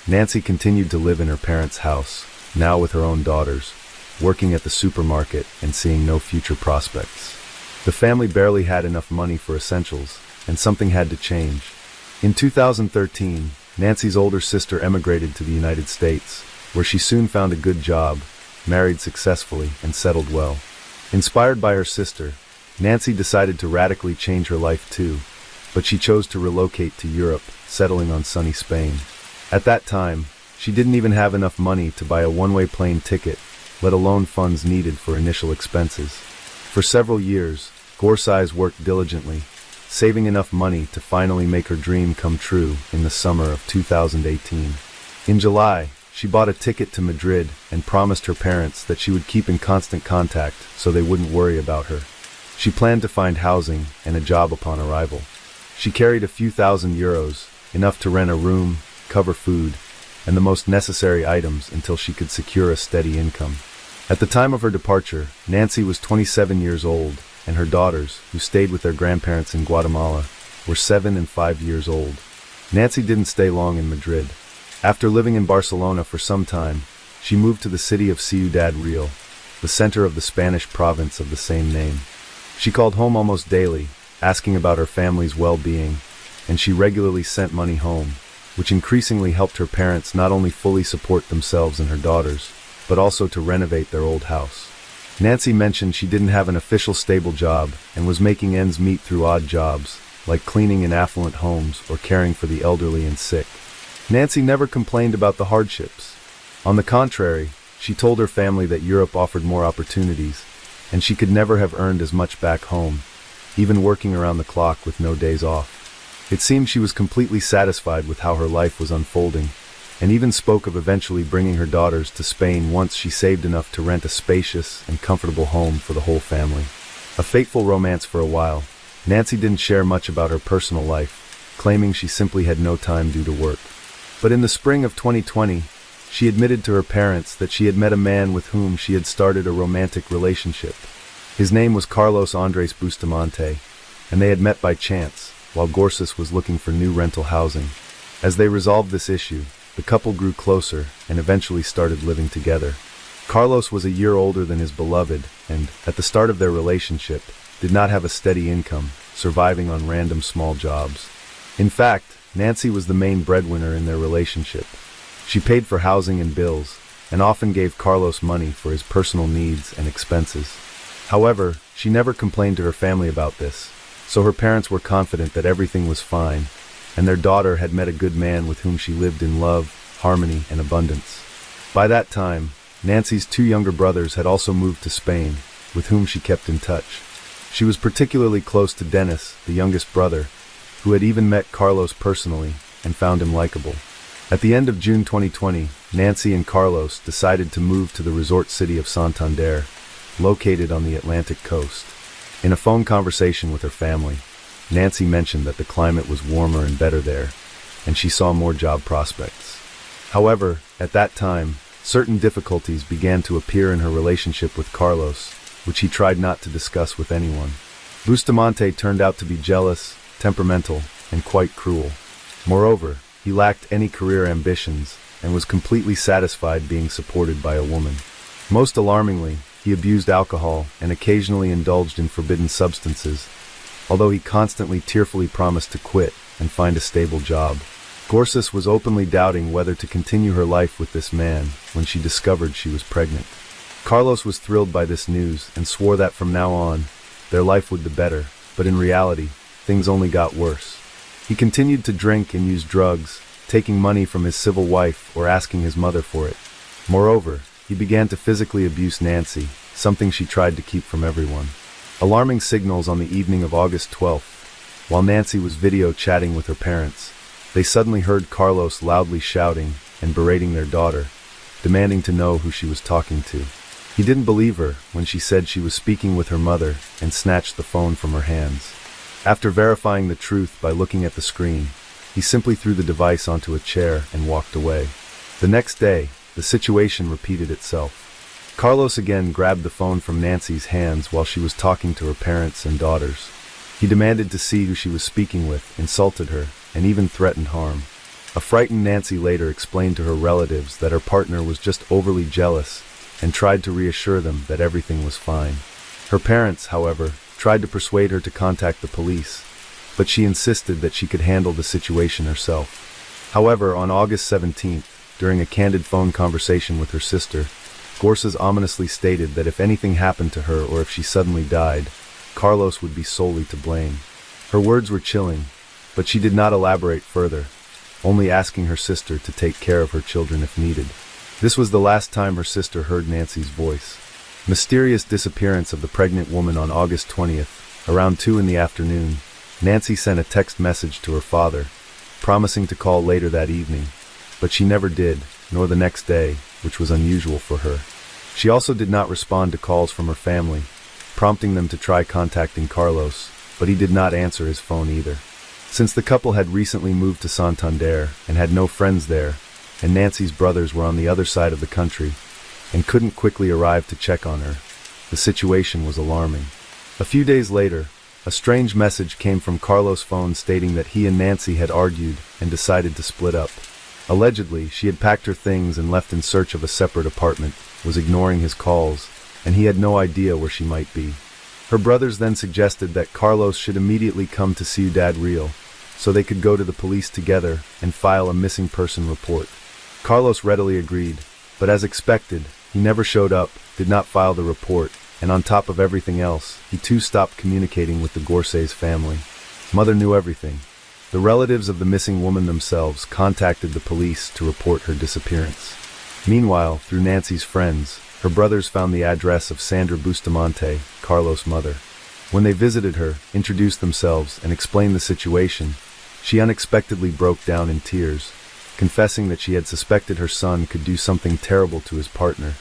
Nancy continued to live in her parents' house, now with her own daughters, working at the supermarket and seeing no future prospects. The family barely had enough money for essentials, and something had to change. In 2013, Nancy's older sister emigrated to the United States, where she soon found a good job, married successfully, and settled well. Inspired by her sister, Nancy decided to radically change her life too, but she chose to relocate to Europe, settling on sunny Spain. At that time, she didn't even have enough money to buy a one-way plane ticket, let alone funds needed for initial expenses. For several years, Gorces worked diligently, saving enough money to finally make her dream come true in the summer of 2018. In July, she bought a ticket to Madrid and promised her parents that she would keep in constant contact so they wouldn't worry about her. She planned to find housing and a job upon arrival. She carried a few €1,000, enough to rent a room, cover food, and the most necessary items until she could secure a steady income. At the time of her departure, Nancy was 27 years old, and her daughters, who stayed with their grandparents in Guatemala, were 7 and 5 years old. Nancy didn't stay long in Madrid. After living in Barcelona for some time, she moved to the city of Ciudad Real, the center of the Spanish province of the same name. She called home almost daily, asking about her family's well-being, and she regularly sent money home, which increasingly helped her parents not only fully support themselves and her daughters, but also to renovate their old house. Nancy mentioned she didn't have an official stable job and was making ends meet through odd jobs, like cleaning in affluent homes or caring for the elderly and sick. Nancy never complained about the hardships. On the contrary, she told her family that Europe offered more opportunities, and she could never have earned as much back home, even working around the clock with no days off. It seemed she was completely satisfied with how her life was unfolding, and even spoke of eventually bringing her daughters to Spain once she saved enough to rent a spacious and comfortable home for the whole family. A fateful romance for a while, Nancy didn't share much about her personal life, claiming she simply had no time due to work. But in the spring of 2020, she admitted to her parents that she had met a man with whom she had started a romantic relationship. His name was Carlos Andres Bustamante, and they had met by chance, while Gorces was looking for new rental housing. As they resolved this issue, the couple grew closer and eventually started living together. Carlos was a year older than his beloved and, at the start of their relationship, did not have a steady income, surviving on random small jobs. In fact, Nancy was the main breadwinner in their relationship. She paid for housing and bills, and often gave Carlos money for his personal needs and expenses. However, she never complained to her family about this, so her parents were confident that everything was fine, and their daughter had met a good man with whom she lived in love, harmony, and abundance. By that time, Nancy's 2 younger brothers had also moved to Spain, with whom she kept in touch. She was particularly close to Dennis, the youngest brother, who had even met Carlos personally and found him likable. At the end of June 2020, Nancy and Carlos decided to move to the resort city of Santander, located on the Atlantic coast. In a phone conversation with her family, Nancy mentioned that the climate was warmer and better there, and she saw more job prospects. However, at that time, certain difficulties began to appear in her relationship with Carlos, which he tried not to discuss with anyone. Bustamante turned out to be jealous, temperamental, and quite cruel. Moreover, he lacked any career ambitions and was completely satisfied being supported by a woman. Most alarmingly, he abused alcohol and occasionally indulged in forbidden substances, although he constantly tearfully promised to quit and find a stable job. Gorsuis was openly doubting whether to continue her life with this man when she discovered she was pregnant. Carlos was thrilled by this news and swore that from now on, their life would be better, but in reality, things only got worse. He continued to drink and use drugs, taking money from his civil wife or asking his mother for it. Moreover, he began to physically abuse Nancy, something she tried to keep from everyone. Alarming signals on the evening of August 12th. While Nancy was video chatting with her parents, they suddenly heard Carlos loudly shouting and berating their daughter, demanding to know who she was talking to. He didn't believe her when she said she was speaking with her mother and snatched the phone from her hands. After verifying the truth by looking at the screen, he simply threw the device onto a chair and walked away. The next day, the situation repeated itself. Carlos again grabbed the phone from Nancy's hands while she was talking to her parents and daughters. He demanded to see who she was speaking with, insulted her, and even threatened harm. A frightened Nancy later explained to her relatives that her partner was just overly jealous and tried to reassure them that everything was fine. Her parents, however, tried to persuade her to contact the police, but she insisted that she could handle the situation herself. However, on August 17th, during a candid phone conversation with her sister, Gorsuis ominously stated that if anything happened to her or if she suddenly died, Carlos would be solely to blame. Her words were chilling, but she did not elaborate further, only asking her sister to take care of her children if needed. This was the last time her sister heard Nancy's voice. Mysterious disappearance of the pregnant woman on August 20th, around 2 in the afternoon, Nancy sent a text message to her father, promising to call later that evening, but she never did, nor the next day, which was unusual for her. She also did not respond to calls from her family, prompting them to try contacting Carlos, but he did not answer his phone either. Since the couple had recently moved to Santander and had no friends there, and Nancy's brothers were on the other side of the country and couldn't quickly arrive to check on her, the situation was alarming. A few days later, a strange message came from Carlos' phone stating that he and Nancy had argued and decided to split up. Allegedly, she had packed her things and left in search of a separate apartment, was ignoring his calls, and he had no idea where she might be. Her brothers then suggested that Carlos should immediately come to Ciudad Real, so they could go to the police together and file a missing person report. Carlos readily agreed, but as expected, he never showed up, did not file the report, and on top of everything else, he too stopped communicating with the Gorsuis family. Mother knew everything. The relatives of the missing woman themselves contacted the police to report her disappearance. Meanwhile, through Nancy's friends, her brothers found the address of Sandra Bustamante, Carlos' mother. When they visited her, introduced themselves, and explained the situation, she unexpectedly broke down in tears, confessing that she had suspected her son could do something terrible to his partner,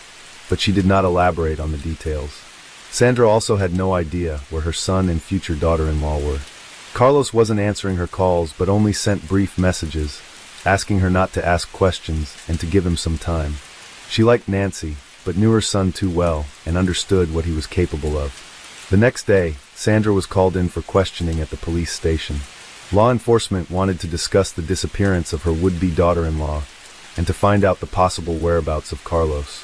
but she did not elaborate on the details. Sandra also had no idea where her son and future daughter-in-law were. Carlos wasn't answering her calls but only sent brief messages, asking her not to ask questions and to give him some time. She liked Nancy, but knew her son too well and understood what he was capable of. The next day, Sandra was called in for questioning at the police station. Law enforcement wanted to discuss the disappearance of her would-be daughter-in-law and to find out the possible whereabouts of Carlos.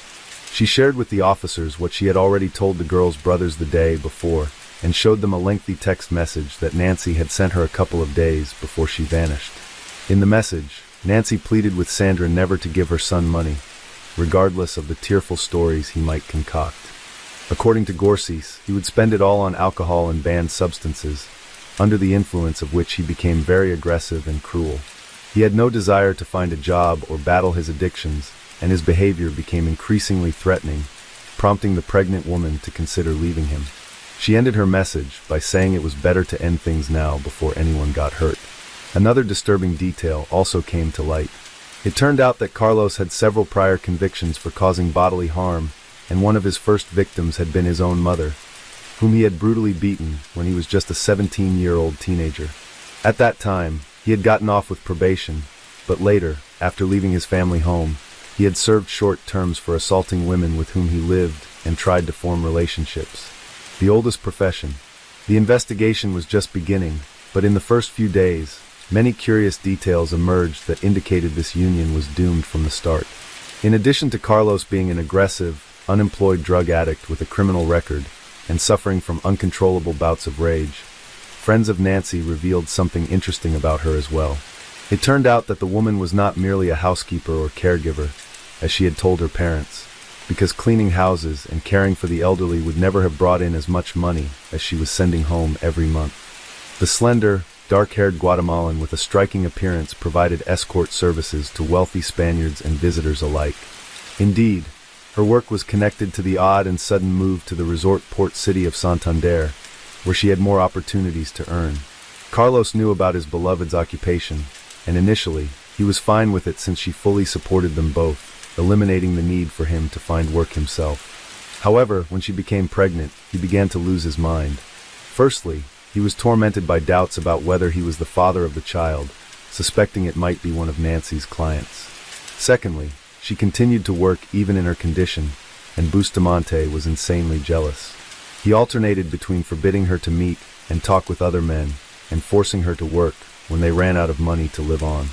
She shared with the officers what she had already told the girl's brothers the day before and showed them a lengthy text message that Nancy had sent her a couple of days before she vanished. In the message, Nancy pleaded with Sandra never to give her son money, regardless of the tearful stories he might concoct. According to Gorsuis, he would spend it all on alcohol and banned substances, under the influence of which he became very aggressive and cruel. He had no desire to find a job or battle his addictions, and his behavior became increasingly threatening, prompting the pregnant woman to consider leaving him. She ended her message by saying it was better to end things now before anyone got hurt. Another disturbing detail also came to light. It turned out that Carlos had several prior convictions for causing bodily harm, and one of his first victims had been his own mother, whom he had brutally beaten when he was just a 17-year-old teenager. At that time, he had gotten off with probation, but later, after leaving his family home, he had served short terms for assaulting women with whom he lived and tried to form relationships. The oldest profession. The investigation was just beginning, but in the first few days, many curious details emerged that indicated this union was doomed from the start. In addition to Carlos being an aggressive, unemployed drug addict with a criminal record and suffering from uncontrollable bouts of rage, friends of Nancy revealed something interesting about her as well. It turned out that the woman was not merely a housekeeper or caregiver, as she had told her parents, because cleaning houses and caring for the elderly would never have brought in as much money as she was sending home every month. The slender, dark-haired Guatemalan with a striking appearance provided escort services to wealthy Spaniards and visitors alike. Indeed, her work was connected to the odd and sudden move to the resort port city of Santander, where she had more opportunities to earn. Carlos knew about his beloved's occupation, and initially, he was fine with it since she fully supported them both, eliminating the need for him to find work himself. However, when she became pregnant, he began to lose his mind. Firstly, he was tormented by doubts about whether he was the father of the child, suspecting it might be one of Nancy's clients. Secondly, she continued to work even in her condition, and Bustamante was insanely jealous. He alternated between forbidding her to meet and talk with other men, and forcing her to work when they ran out of money to live on.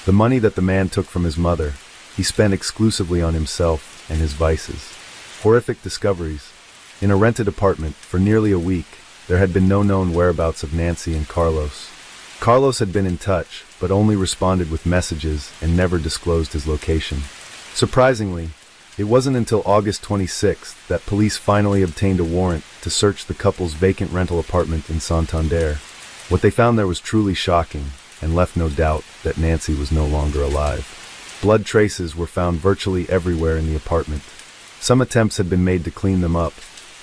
The money that the man took from his mother, he spent exclusively on himself and his vices. Horrific discoveries. In a rented apartment, for nearly a week, there had been no known whereabouts of Nancy and Carlos. Carlos had been in touch, but only responded with messages and never disclosed his location. Surprisingly, it wasn't until August 26th that police finally obtained a warrant to search the couple's vacant rental apartment in Santander. What they found there was truly shocking, and left no doubt that Nancy was no longer alive. Blood traces were found virtually everywhere in the apartment. Some attempts had been made to clean them up,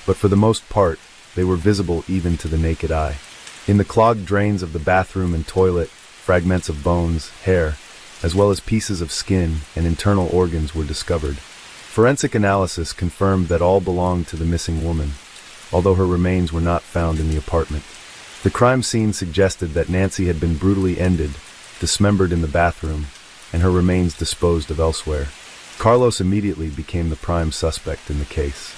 but for the most part, they were visible even to the naked eye. In the clogged drains of the bathroom and toilet, fragments of bones, hair, as well as pieces of skin and internal organs were discovered. Forensic analysis confirmed that all belonged to the missing woman, although her remains were not found in the apartment. The crime scene suggested that Nancy had been brutally ended, dismembered in the bathroom, and her remains disposed of elsewhere. Carlos immediately became the prime suspect in the case.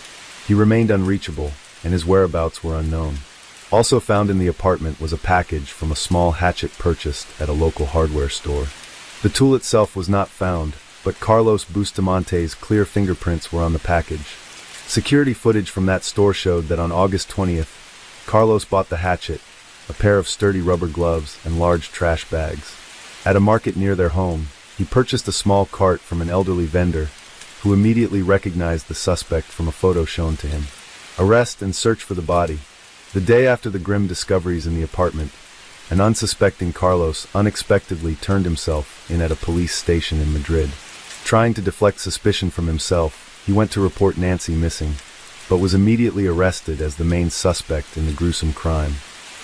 He remained unreachable, and his whereabouts were unknown. Also found in the apartment was a package from a small hatchet purchased at a local hardware store. The tool itself was not found, but Carlos Bustamante's clear fingerprints were on the package. Security footage from that store showed that on August 20th, Carlos bought the hatchet, a pair of sturdy rubber gloves, and large trash bags. At a market near their home, he purchased a small cart from an elderly vendor, who immediately recognized the suspect from a photo shown to him. Arrest and search for the body. The day after the grim discoveries in the apartment, an unsuspecting Carlos unexpectedly turned himself in at a police station in Madrid. Trying to deflect suspicion from himself, he went to report Nancy missing, but was immediately arrested as the main suspect in the gruesome crime.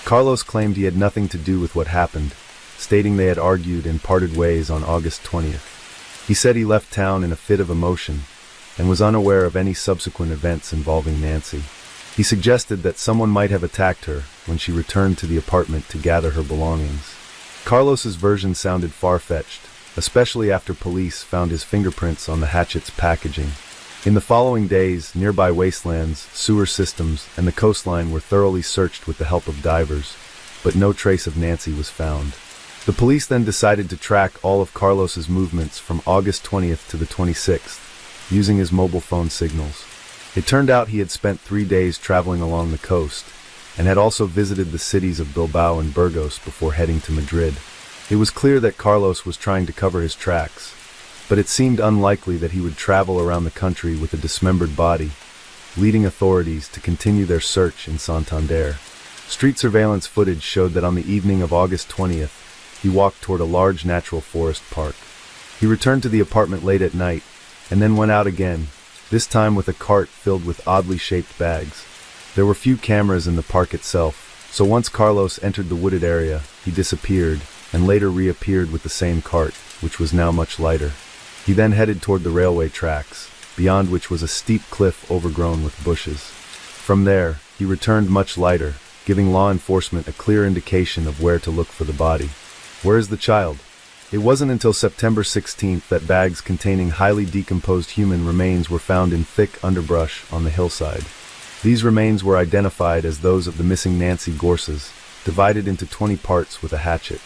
Carlos claimed he had nothing to do with what happened, stating they had argued and parted ways on August 20th. He said he left town in a fit of emotion, and was unaware of any subsequent events involving Nancy. He suggested that someone might have attacked her when she returned to the apartment to gather her belongings. Carlos's version sounded far-fetched, especially after police found his fingerprints on the hatchet's packaging. In the following days, nearby wastelands, sewer systems, and the coastline were thoroughly searched with the help of divers, but no trace of Nancy was found. The police then decided to track all of Carlos's movements from August 20th to the 26th, using his mobile phone signals. It turned out he had spent 3 days traveling along the coast, and had also visited the cities of Bilbao and Burgos before heading to Madrid. It was clear that Carlos was trying to cover his tracks, but it seemed unlikely that he would travel around the country with a dismembered body, leading authorities to continue their search in Santander. Street surveillance footage showed that on the evening of August 20th, he walked toward a large natural forest park. He returned to the apartment late at night, and then went out again, this time with a cart filled with oddly shaped bags. There were few cameras in the park itself, so once Carlos entered the wooded area, he disappeared, and later reappeared with the same cart, which was now much lighter. He then headed toward the railway tracks, beyond which was a steep cliff overgrown with bushes. From there, he returned much lighter, giving law enforcement a clear indication of where to look for the body. Where is the child? It wasn't until September 16th that bags containing highly decomposed human remains were found in thick underbrush on the hillside. These remains were identified as those of the missing Nancy Gorses, divided into 20 parts with a hatchet.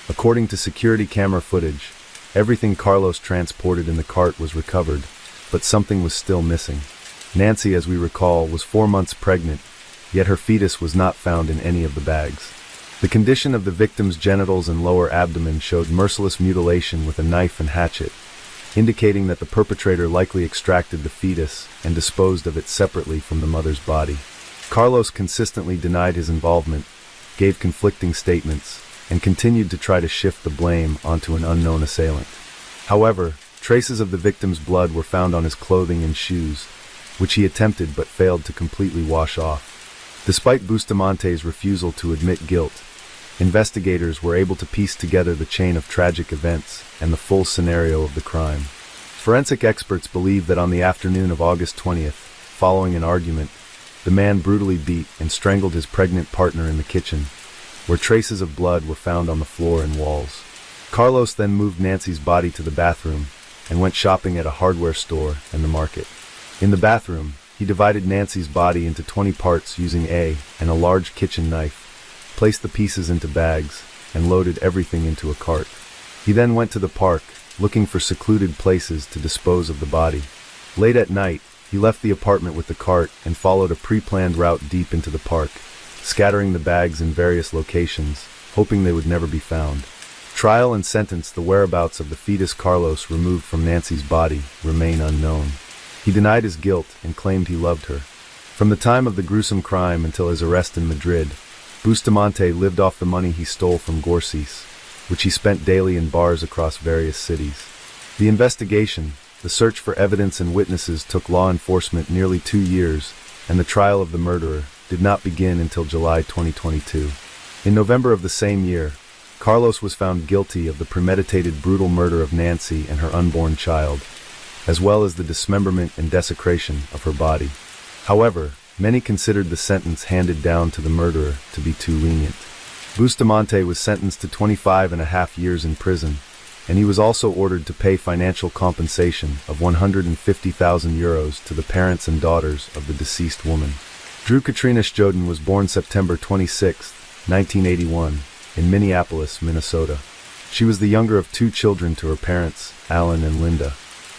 According to security camera footage, everything Carlos transported in the cart was recovered, but something was still missing. Nancy, as we recall, was 4 months pregnant, yet her fetus was not found in any of the bags. The condition of the victim's genitals and lower abdomen showed merciless mutilation with a knife and hatchet, indicating that the perpetrator likely extracted the fetus and disposed of it separately from the mother's body. Carlos consistently denied his involvement, gave conflicting statements, and continued to try to shift the blame onto an unknown assailant. However, traces of the victim's blood were found on his clothing and shoes, which he attempted but failed to completely wash off. Despite Bustamante's refusal to admit guilt, investigators were able to piece together the chain of tragic events and the full scenario of the crime. Forensic experts believe that on the afternoon of August 20th, following an argument, the man brutally beat and strangled his pregnant partner in the kitchen, where traces of blood were found on the floor and walls. Carlos then moved Nancy's body to the bathroom and went shopping at a hardware store and the market. In the bathroom, he divided Nancy's body into 20 parts using a large kitchen knife, placed the pieces into bags, and loaded everything into a cart. He then went to the park, looking for secluded places to dispose of the body. Late at night, he left the apartment with the cart and followed a pre-planned route deep into the park, scattering the bags in various locations, hoping they would never be found. Trial and sentence: the whereabouts of the fetus Carlos removed from Nancy's body remain unknown. He denied his guilt and claimed he loved her. From the time of the gruesome crime until his arrest in Madrid, Bustamante lived off the money he stole from Gorses, which he spent daily in bars across various cities. The investigation, the search for evidence and witnesses, took law enforcement nearly 2 years, and the trial of the murderer did not begin until July 2022. In November of the same year, Carlos was found guilty of the premeditated brutal murder of Nancy and her unborn child, as well as the dismemberment and desecration of her body. However, many considered the sentence handed down to the murderer to be too lenient. Bustamante was sentenced to 25.5 years in prison, and he was also ordered to pay financial compensation of 150,000 euros to the parents and daughters of the deceased woman. Drew Katrina Sjoden was born September 26, 1981, in Minneapolis, Minnesota. She was the younger of 2 children to her parents, Alan and Linda.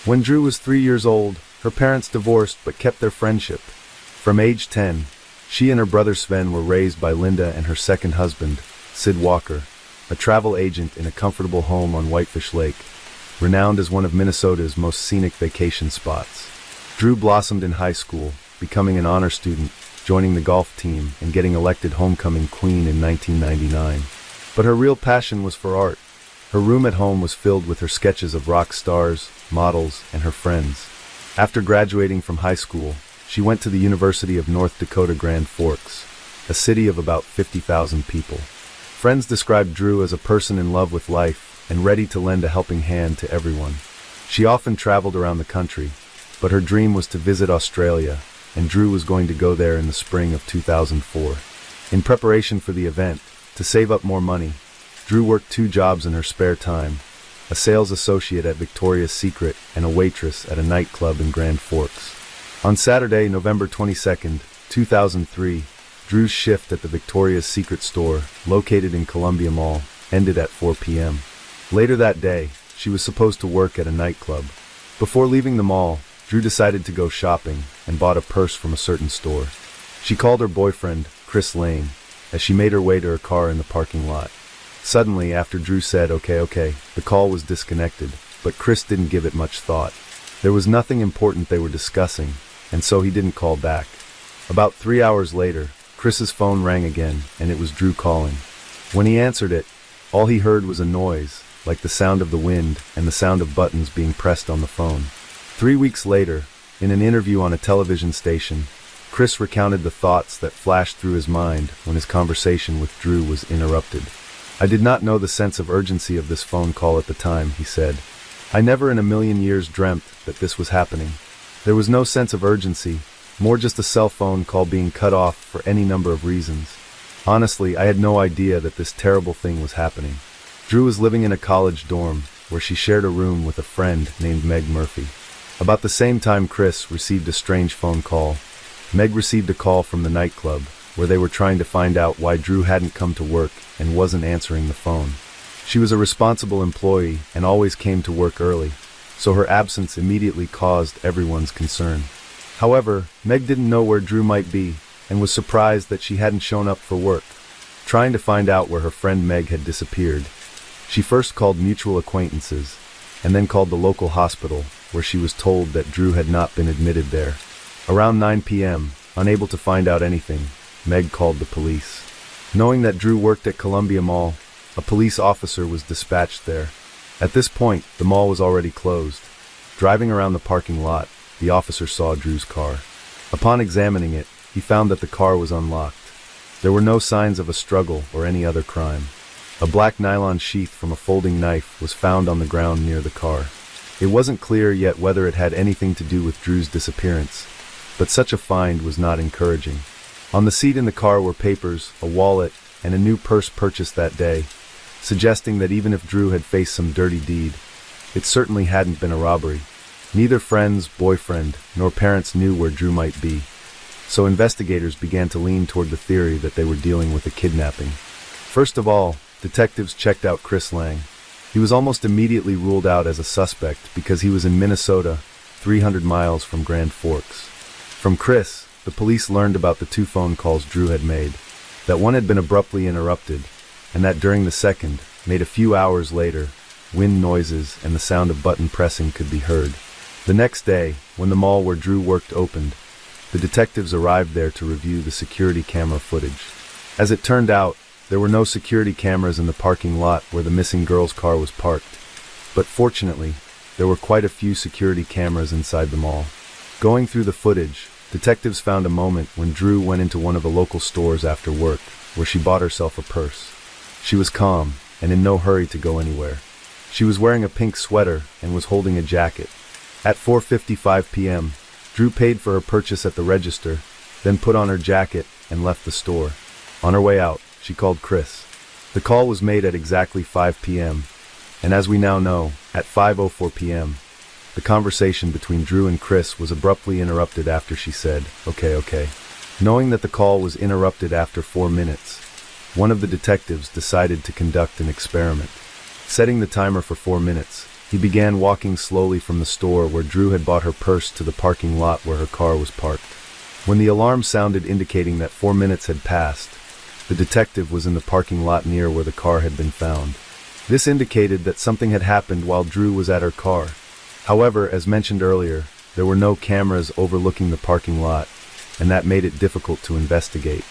When Drew was 3 years old, her parents divorced but kept their friendship. From age 10, she and her brother Sven were raised by Linda and her second husband, Sid Walker, a travel agent in a comfortable home on Whitefish Lake, renowned as one of Minnesota's most scenic vacation spots. Drew blossomed in high school, becoming an honor student, joining the golf team, and getting elected homecoming queen in 1999. But her real passion was for art. Her room at home was filled with her sketches of rock stars, models, and her friends. After graduating from high school, she went to the University of North Dakota Grand Forks, a city of about 50,000 people. Friends described Drew as a person in love with life and ready to lend a helping hand to everyone. She often traveled around the country, but her dream was to visit Australia, and Drew was going to go there in the spring of 2004. In preparation for the event, to save up more money, Drew worked 2 jobs in her spare time: a sales associate at Victoria's Secret and a waitress at a nightclub in Grand Forks. On Saturday, November 22, 2003, Drew's shift at the Victoria's Secret store, located in Columbia Mall, ended at 4 p.m. Later that day, she was supposed to work at a nightclub. Before leaving the mall, Drew decided to go shopping and bought a purse from a certain store. She called her boyfriend, Chris Lane, as she made her way to her car in the parking lot. Suddenly, after Drew said, okay, the call was disconnected, but Chris didn't give it much thought. There was nothing important they were discussing, and so he didn't call back. About 3 hours later, Chris's phone rang again, and it was Drew calling. When he answered it, all he heard was a noise, like the sound of the wind and the sound of buttons being pressed on the phone. 3 weeks later, in an interview on a television station, Chris recounted the thoughts that flashed through his mind when his conversation with Drew was interrupted. "I did not know the sense of urgency of this phone call at the time," he said. "I never in a million years dreamt that this was happening. There was no sense of urgency, more just a cell phone call being cut off for any number of reasons. Honestly, I had no idea that this terrible thing was happening." Drew was living in a college dorm, where she shared a room with a friend named Meg Murphy. About the same time Chris received a strange phone call. Meg received a call from the nightclub, where they were trying to find out why Drew hadn't come to work and wasn't answering the phone. She was a responsible employee and always came to work early, so her absence immediately caused everyone's concern. However, Meg didn't know where Drew might be and was surprised that she hadn't shown up for work. Trying to find out where her friend Meg had disappeared, she first called mutual acquaintances and then called the local hospital, where she was told that Drew had not been admitted there. Around 9 p.m., unable to find out anything, Meg called the police. Knowing that Drew worked at Columbia Mall, a police officer was dispatched there. At this point, the mall was already closed. Driving around the parking lot, the officer saw Drew's car. Upon examining it, he found that the car was unlocked. There were no signs of a struggle or any other crime. A black nylon sheath from a folding knife was found on the ground near the car. It wasn't clear yet whether it had anything to do with Drew's disappearance, but such a find was not encouraging. On the seat in the car were papers, a wallet, and a new purse purchased that day, suggesting that even if Drew had faced some dirty deed, it certainly hadn't been a robbery. Neither friends, boyfriend, nor parents knew where Drew might be, so investigators began to lean toward the theory that they were dealing with a kidnapping. First of all, detectives checked out Chris Lang. He was almost immediately ruled out as a suspect because he was in Minnesota, 300 miles from Grand Forks. From Chris, the police learned about the 2 phone calls Drew had made, that one had been abruptly interrupted, and that during the second, made a few hours later, wind noises and the sound of button pressing could be heard. The next day, when the mall where Drew worked opened, the detectives arrived there to review the security camera footage. As it turned out, there were no security cameras in the parking lot where the missing girl's car was parked, but fortunately, there were quite a few security cameras inside the mall. Going through the footage, detectives found a moment when Drew went into one of the local stores after work, where she bought herself a purse. She was calm and in no hurry to go anywhere. She was wearing a pink sweater and was holding a jacket. At 4:55 p.m., Drew paid for her purchase at the register, then put on her jacket and left the store. On her way out, she called Chris. The call was made at exactly 5 p.m., and as we now know, at 5:04 p.m., the conversation between Drew and Chris was abruptly interrupted after she said, okay. Knowing that the call was interrupted after 4 minutes, one of the detectives decided to conduct an experiment. Setting the timer for 4 minutes, he began walking slowly from the store where Drew had bought her purse to the parking lot where her car was parked. When the alarm sounded indicating that 4 minutes had passed, the detective was in the parking lot near where the car had been found. This indicated that something had happened while Drew was at her car. However, as mentioned earlier, there were no cameras overlooking the parking lot, and that made it difficult to investigate.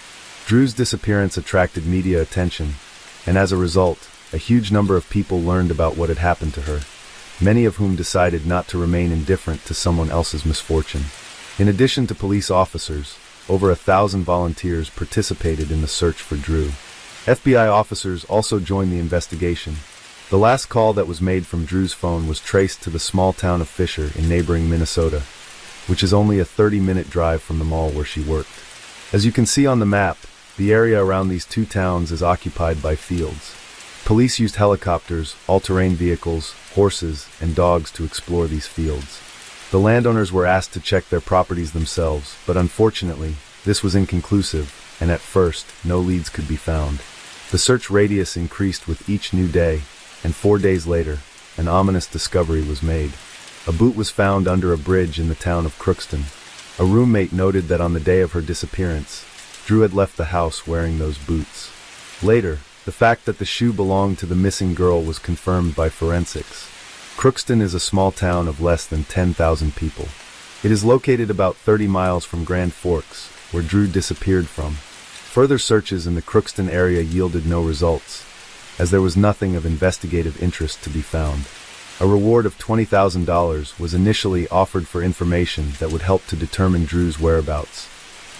Drew's disappearance attracted media attention, and as a result, a huge number of people learned about what had happened to her, many of whom decided not to remain indifferent to someone else's misfortune. In addition to police officers, over 1,000 volunteers participated in the search for Drew. FBI officers also joined the investigation. The last call that was made from Drew's phone was traced to the small town of Fisher in neighboring Minnesota, which is only a 30-minute drive from the mall where she worked. As you can see on the map, the area around these 2 towns is occupied by fields. Police used helicopters, all-terrain vehicles, horses, and dogs to explore these fields. The landowners were asked to check their properties themselves, but unfortunately, this was inconclusive, and at first, no leads could be found. The search radius increased with each new day, and 4 days later, an ominous discovery was made. A boot was found under a bridge in the town of Crookston. A roommate noted that on the day of her disappearance, Drew had left the house wearing those boots. Later, the fact that the shoe belonged to the missing girl was confirmed by forensics. Crookston is a small town of less than 10,000 people. It is located about 30 miles from Grand Forks, where Drew disappeared from. Further searches in the Crookston area yielded no results, as there was nothing of investigative interest to be found. A reward of $20,000 was initially offered for information that would help to determine Drew's whereabouts,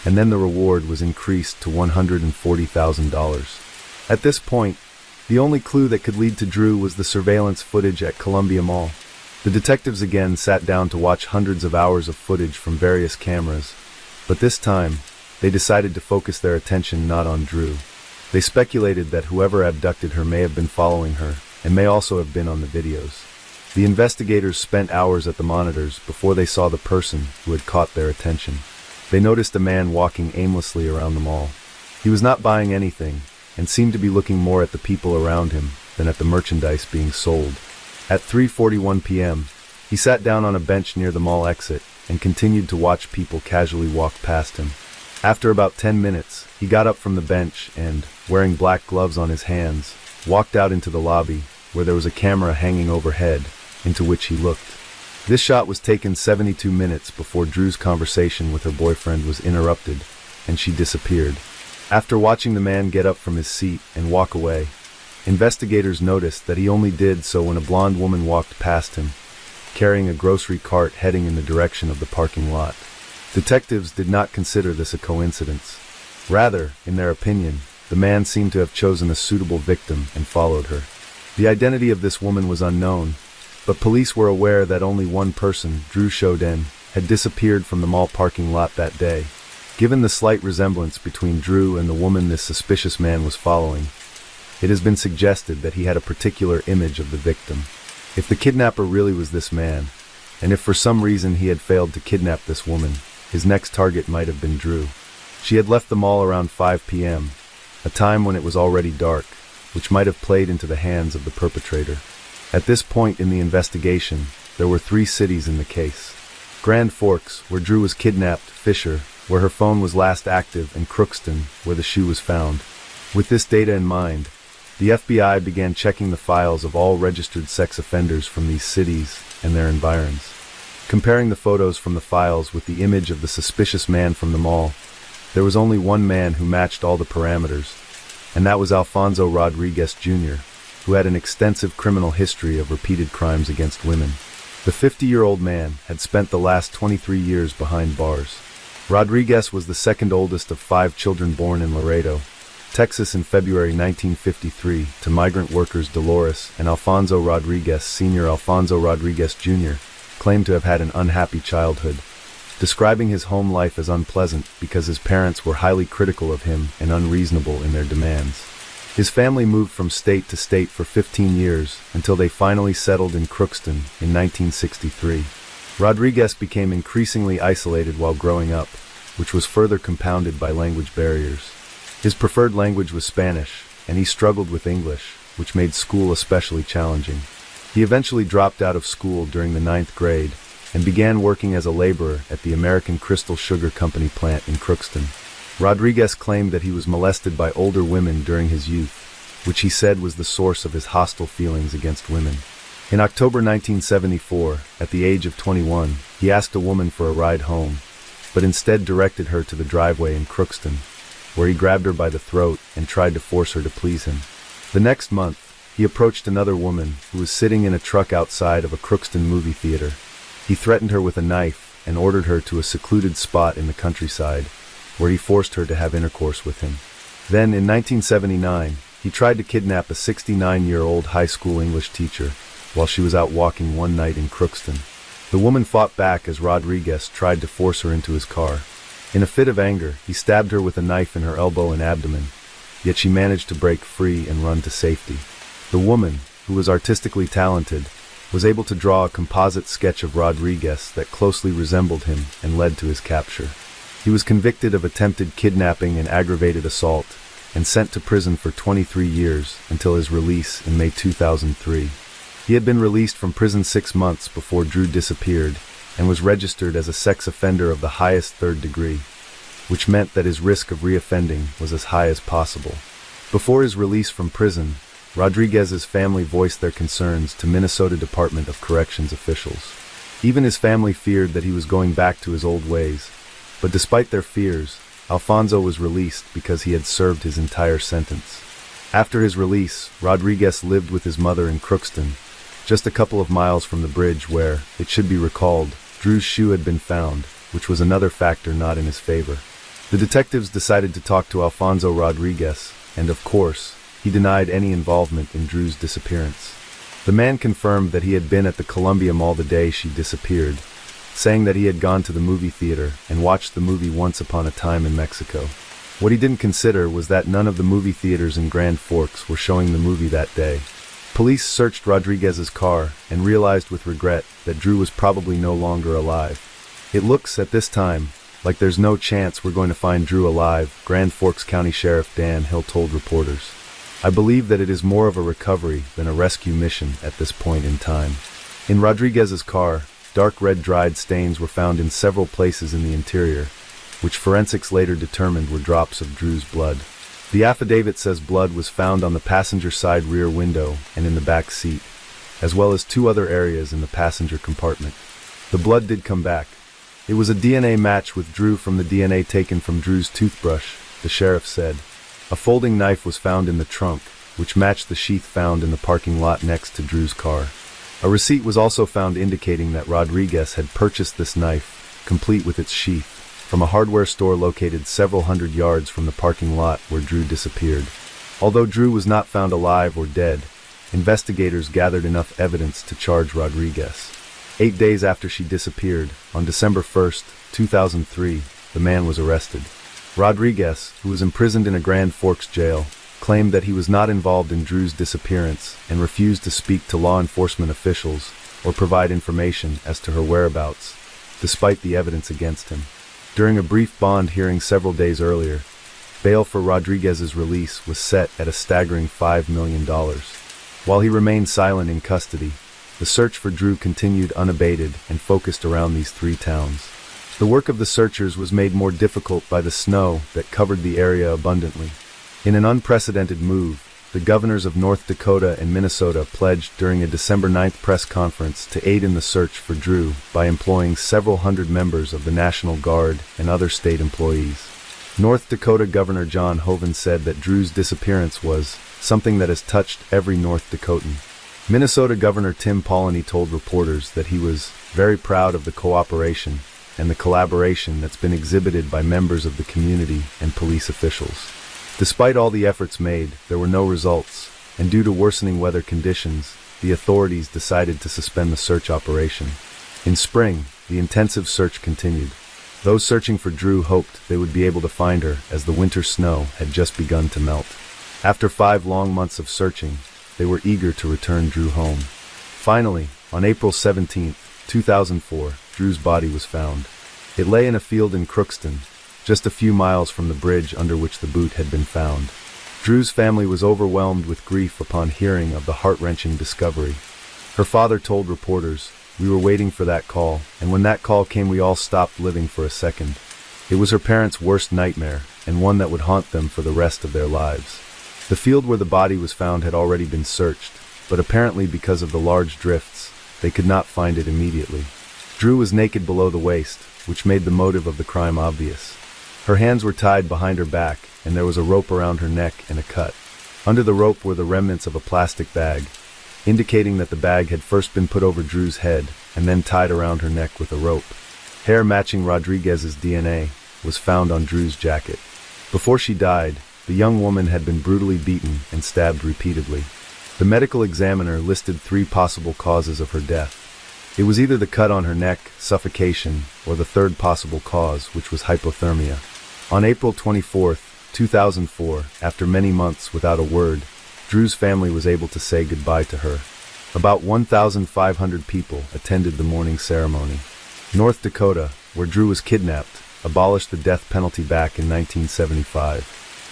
and then the reward was increased to $140,000. At this point, The only clue that could lead to Drew was the surveillance footage at Columbia Mall. The detectives again sat down to watch hundreds of hours of footage from various cameras, but this time, they decided to focus their attention not on Drew. They speculated that whoever abducted her may have been following her, and may also have been on the videos. The investigators spent hours at the monitors before they saw the person who had caught their attention. They noticed a man walking aimlessly around the mall. He was not buying anything, and seemed to be looking more at the people around him than at the merchandise being sold. At 3:41 p.m., he sat down on a bench near the mall exit and continued to watch people casually walk past him. After about 10 minutes, he got up from the bench and, wearing black gloves on his hands, walked out into the lobby, where there was a camera hanging overhead, into which he looked. This shot was taken 72 minutes before Drew's conversation with her boyfriend was interrupted, and she disappeared. After watching the man get up from his seat and walk away, investigators noticed that he only did so when a blonde woman walked past him, carrying a grocery cart heading in the direction of the parking lot. Detectives did not consider this a coincidence. Rather, in their opinion, the man seemed to have chosen a suitable victim and followed her. The identity of this woman was unknown, but police were aware that only one person, Drew Shoden, had disappeared from the mall parking lot that day. Given the slight resemblance between Drew and the woman this suspicious man was following, it has been suggested that he had a particular image of the victim. If the kidnapper really was this man, and if for some reason he had failed to kidnap this woman, his next target might have been Drew. She had left the mall around 5 p.m., a time when it was already dark, which might have played into the hands of the perpetrator. At this point in the investigation, there were 3 cities in the case. Grand Forks, where Drew was kidnapped, Fisher, where her phone was last active, and Crookston, where the shoe was found. With this data in mind, the FBI began checking the files of all registered sex offenders from these cities and their environs. Comparing the photos from the files with the image of the suspicious man from the mall, there was only one man who matched all the parameters, and that was Alfonso Rodriguez Jr., who had an extensive criminal history of repeated crimes against women. The 50-year-old man had spent the last 23 years behind bars. Rodriguez was the second oldest of 5 children born in Laredo, Texas in February 1953 to migrant workers Dolores and Alfonso Rodriguez Sr. Alfonso Rodriguez Jr. claimed to have had an unhappy childhood, describing his home life as unpleasant because his parents were highly critical of him and unreasonable in their demands. His family moved from state to state for 15 years until they finally settled in Crookston in 1963. Rodriguez became increasingly isolated while growing up, which was further compounded by language barriers. His preferred language was Spanish, and he struggled with English, which made school especially challenging. He eventually dropped out of school during the 9th grade and began working as a laborer at the American Crystal Sugar Company plant in Crookston. Rodriguez claimed that he was molested by older women during his youth, which he said was the source of his hostile feelings against women. In October 1974, at the age of 21, he asked a woman for a ride home, but instead directed her to the driveway in Crookston, where he grabbed her by the throat and tried to force her to please him. The next month, he approached another woman who was sitting in a truck outside of a Crookston movie theater. He threatened her with a knife and ordered her to a secluded spot in the countryside, where he forced her to have intercourse with him. Then, in 1979, he tried to kidnap a 69-year-old high school English teacher while she was out walking one night in Crookston. The woman fought back as Rodriguez tried to force her into his car. In a fit of anger, he stabbed her with a knife in her elbow and abdomen, yet she managed to break free and run to safety. The woman, who was artistically talented, was able to draw a composite sketch of Rodriguez that closely resembled him and led to his capture. He was convicted of attempted kidnapping and aggravated assault, and sent to prison for 23 years until his release in May 2003. He had been released from prison 6 months before Drew disappeared and was registered as a sex offender of the highest 3rd degree, which meant that his risk of reoffending was as high as possible. Before his release from prison, Rodriguez's family voiced their concerns to Minnesota Department of Corrections officials. Even his family feared that he was going back to his old ways, but despite their fears, Alfonso was released because he had served his entire sentence. After his release, Rodriguez lived with his mother in Crookston, just a couple of miles from the bridge where, it should be recalled, Drew's shoe had been found, which was another factor not in his favor. The detectives decided to talk to Alfonso Rodriguez, and of course, he denied any involvement in Drew's disappearance. The man confirmed that he had been at the Columbia Mall the day she disappeared, saying that he had gone to the movie theater and watched the movie Once Upon a Time in Mexico. What he didn't consider was that none of the movie theaters in Grand Forks were showing the movie that day. Police searched Rodriguez's car and realized with regret that Drew was probably no longer alive. "It looks, at this time, like there's no chance we're going to find Drew alive," Grand Forks County Sheriff Dan Hill told reporters. "I believe that it is more of a recovery than a rescue mission at this point in time." In Rodriguez's car, dark red dried stains were found in several places in the interior, which forensics later determined were drops of Drew's blood. The affidavit says blood was found on the passenger side rear window and in the back seat, as well as 2 other areas in the passenger compartment. The blood did come back. It was a DNA match with Drew from the DNA taken from Drew's toothbrush, the sheriff said. A folding knife was found in the trunk, which matched the sheath found in the parking lot next to Drew's car. A receipt was also found indicating that Rodriguez had purchased this knife, complete with its sheath, from a hardware store located several hundred yards from the parking lot where Drew disappeared. Although Drew was not found alive or dead, investigators gathered enough evidence to charge Rodriguez. 8 days after she disappeared, on December 1, 2003, the man was arrested. Rodriguez, who was imprisoned in a Grand Forks jail, claimed that he was not involved in Drew's disappearance and refused to speak to law enforcement officials or provide information as to her whereabouts, despite the evidence against him. During a brief bond hearing several days earlier, bail for Rodriguez's release was set at a staggering $5 million. While he remained silent in custody, the search for Drew continued unabated and focused around these 3 towns. The work of the searchers was made more difficult by the snow that covered the area abundantly. In an unprecedented move, the governors of North Dakota and Minnesota pledged during a December 9th press conference to aid in the search for Drew by employing several hundred members of the National Guard and other state employees. North Dakota Governor John Hoeven said that Drew's disappearance was something that has touched every North Dakotan. Minnesota Governor Tim Polleny told reporters that he was very proud of the cooperation and the collaboration that's been exhibited by members of the community and police officials. Despite all the efforts made, there were no results, and due to worsening weather conditions, the authorities decided to suspend the search operation. In spring, the intensive search continued. Those searching for Drew hoped they would be able to find her as the winter snow had just begun to melt. After 5 long months of searching, they were eager to return Drew home. Finally, on April 17, 2004, Drew's body was found. It lay in a field in Crookston, just a few miles from the bridge under which the boot had been found. Drew's family was overwhelmed with grief upon hearing of the heart-wrenching discovery. Her father told reporters, "We were waiting for that call, and when that call came we all stopped living for a second." It was her parents' worst nightmare, and one that would haunt them for the rest of their lives. The field where the body was found had already been searched, but apparently because of the large drifts, they could not find it immediately. Drew was naked below the waist, which made the motive of the crime obvious. Her hands were tied behind her back, and there was a rope around her neck and a cut. Under the rope were the remnants of a plastic bag, indicating that the bag had first been put over Drew's head and then tied around her neck with a rope. Hair matching Rodriguez's DNA was found on Drew's jacket. Before she died, the young woman had been brutally beaten and stabbed repeatedly. The medical examiner listed 3 possible causes of her death. It was either the cut on her neck, suffocation, or the third possible cause, which was hypothermia. On April 24, 2004, after many months without a word, Drew's family was able to say goodbye to her. About 1,500 people attended the mourning ceremony. North Dakota, where Drew was kidnapped, abolished the death penalty back in 1975.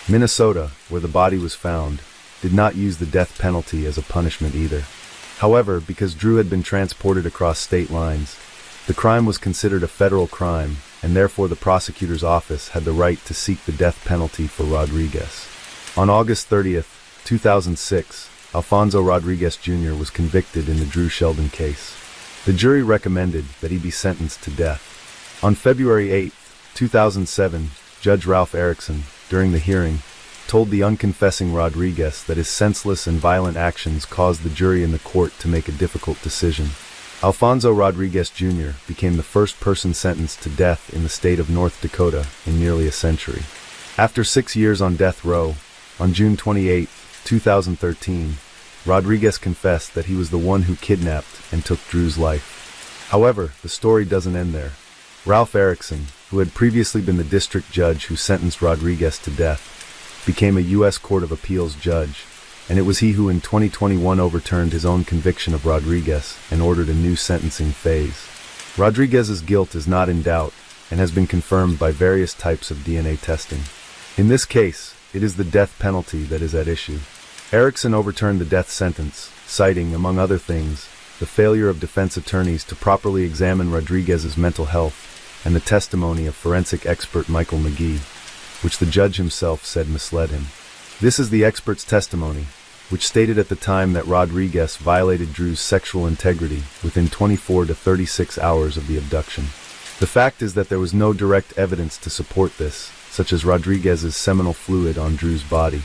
Minnesota, where the body was found, did not use the death penalty as a punishment either. However, because Drew had been transported across state lines, the crime was considered a federal crime, and therefore the prosecutor's office had the right to seek the death penalty for Rodriguez. On August 30, 2006, Alfonso Rodriguez Jr. was convicted in the Drew Sheldon case. The jury recommended that he be sentenced to death. On February 8, 2007, Judge Ralph Erickson, during the hearing, told the unconfessing Rodriguez that his senseless and violent actions caused the jury in the court to make a difficult decision. Alfonso Rodriguez Jr. became the first person sentenced to death in the state of North Dakota in nearly a century. After 6 years on death row, on June 28, 2013, Rodriguez confessed that he was the one who kidnapped and took Drew's life. However, the story doesn't end there. Ralph Erickson, who had previously been the district judge who sentenced Rodriguez to death, became a U.S. Court of Appeals judge, and it was he who in 2021 overturned his own conviction of Rodriguez and ordered a new sentencing phase. Rodriguez's guilt is not in doubt and has been confirmed by various types of DNA testing. In this case, it is the death penalty that is at issue. Erickson overturned the death sentence, citing, among other things, the failure of defense attorneys to properly examine Rodriguez's mental health and the testimony of forensic expert Michael McGee, which the judge himself said misled him. This is the expert's testimony, which stated at the time that Rodriguez violated Drew's sexual integrity within 24 to 36 hours of the abduction. The fact is that there was no direct evidence to support this, such as Rodriguez's seminal fluid on Drew's body.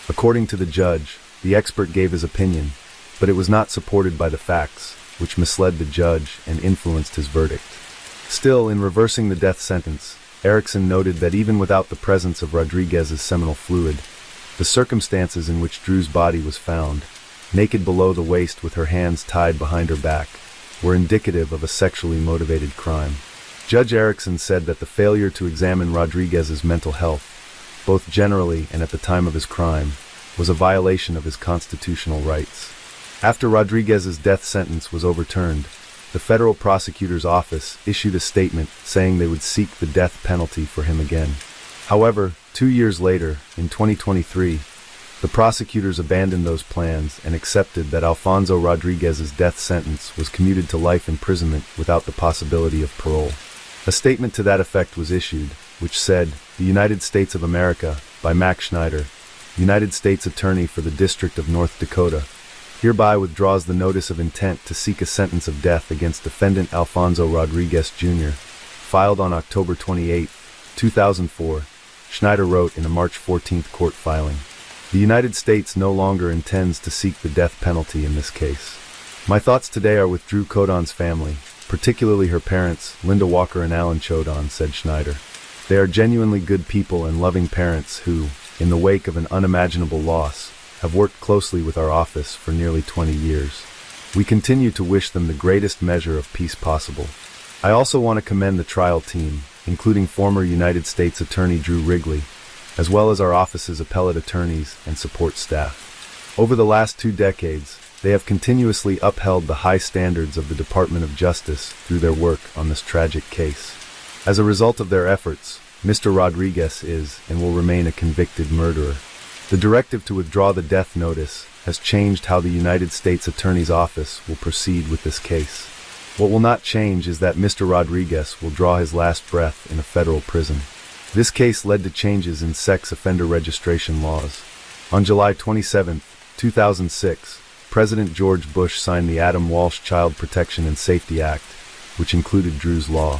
According to the judge, the expert gave his opinion, but it was not supported by the facts, which misled the judge and influenced his verdict. Still, in reversing the death sentence, Erickson noted that even without the presence of Rodriguez's seminal fluid, the circumstances in which Drew's body was found, naked below the waist with her hands tied behind her back, were indicative of a sexually motivated crime. Judge Erickson said that the failure to examine Rodriguez's mental health, both generally and at the time of his crime, was a violation of his constitutional rights. After Rodriguez's death sentence was overturned, the federal prosecutor's office issued a statement saying they would seek the death penalty for him again. However, 2 years later, in 2023, the prosecutors abandoned those plans and accepted that Alfonso Rodriguez's death sentence was commuted to life imprisonment without the possibility of parole. A statement to that effect was issued, which said, "The United States of America, by Max Schneider, United States Attorney for the District of North Dakota, hereby withdraws the notice of intent to seek a sentence of death against defendant Alfonso Rodriguez Jr., filed on October 28, 2004, Schneider wrote in a March 14 court filing. The United States no longer intends to seek the death penalty in this case. My thoughts today are with Drew Chodon's family, particularly her parents, Linda Walker and Alan Chodon, said Schneider. They are genuinely good people and loving parents who, in the wake of an unimaginable loss, have worked closely with our office for nearly 20 years. We continue to wish them the greatest measure of peace possible. I also want to commend the trial team, including former United States Attorney Drew Wrigley, as well as our office's appellate attorneys and support staff. Over the last 2 decades, they have continuously upheld the high standards of the Department of Justice through their work on this tragic case. As a result of their efforts, Mr. Rodriguez is and will remain a convicted murderer. The directive to withdraw the death notice has changed how the United States Attorney's Office will proceed with this case. What will not change is that Mr. Rodriguez will draw his last breath in a federal prison. This case led to changes in sex offender registration laws. On July 27, 2006, President George Bush signed the Adam Walsh Child Protection and Safety Act, which included Drew's Law.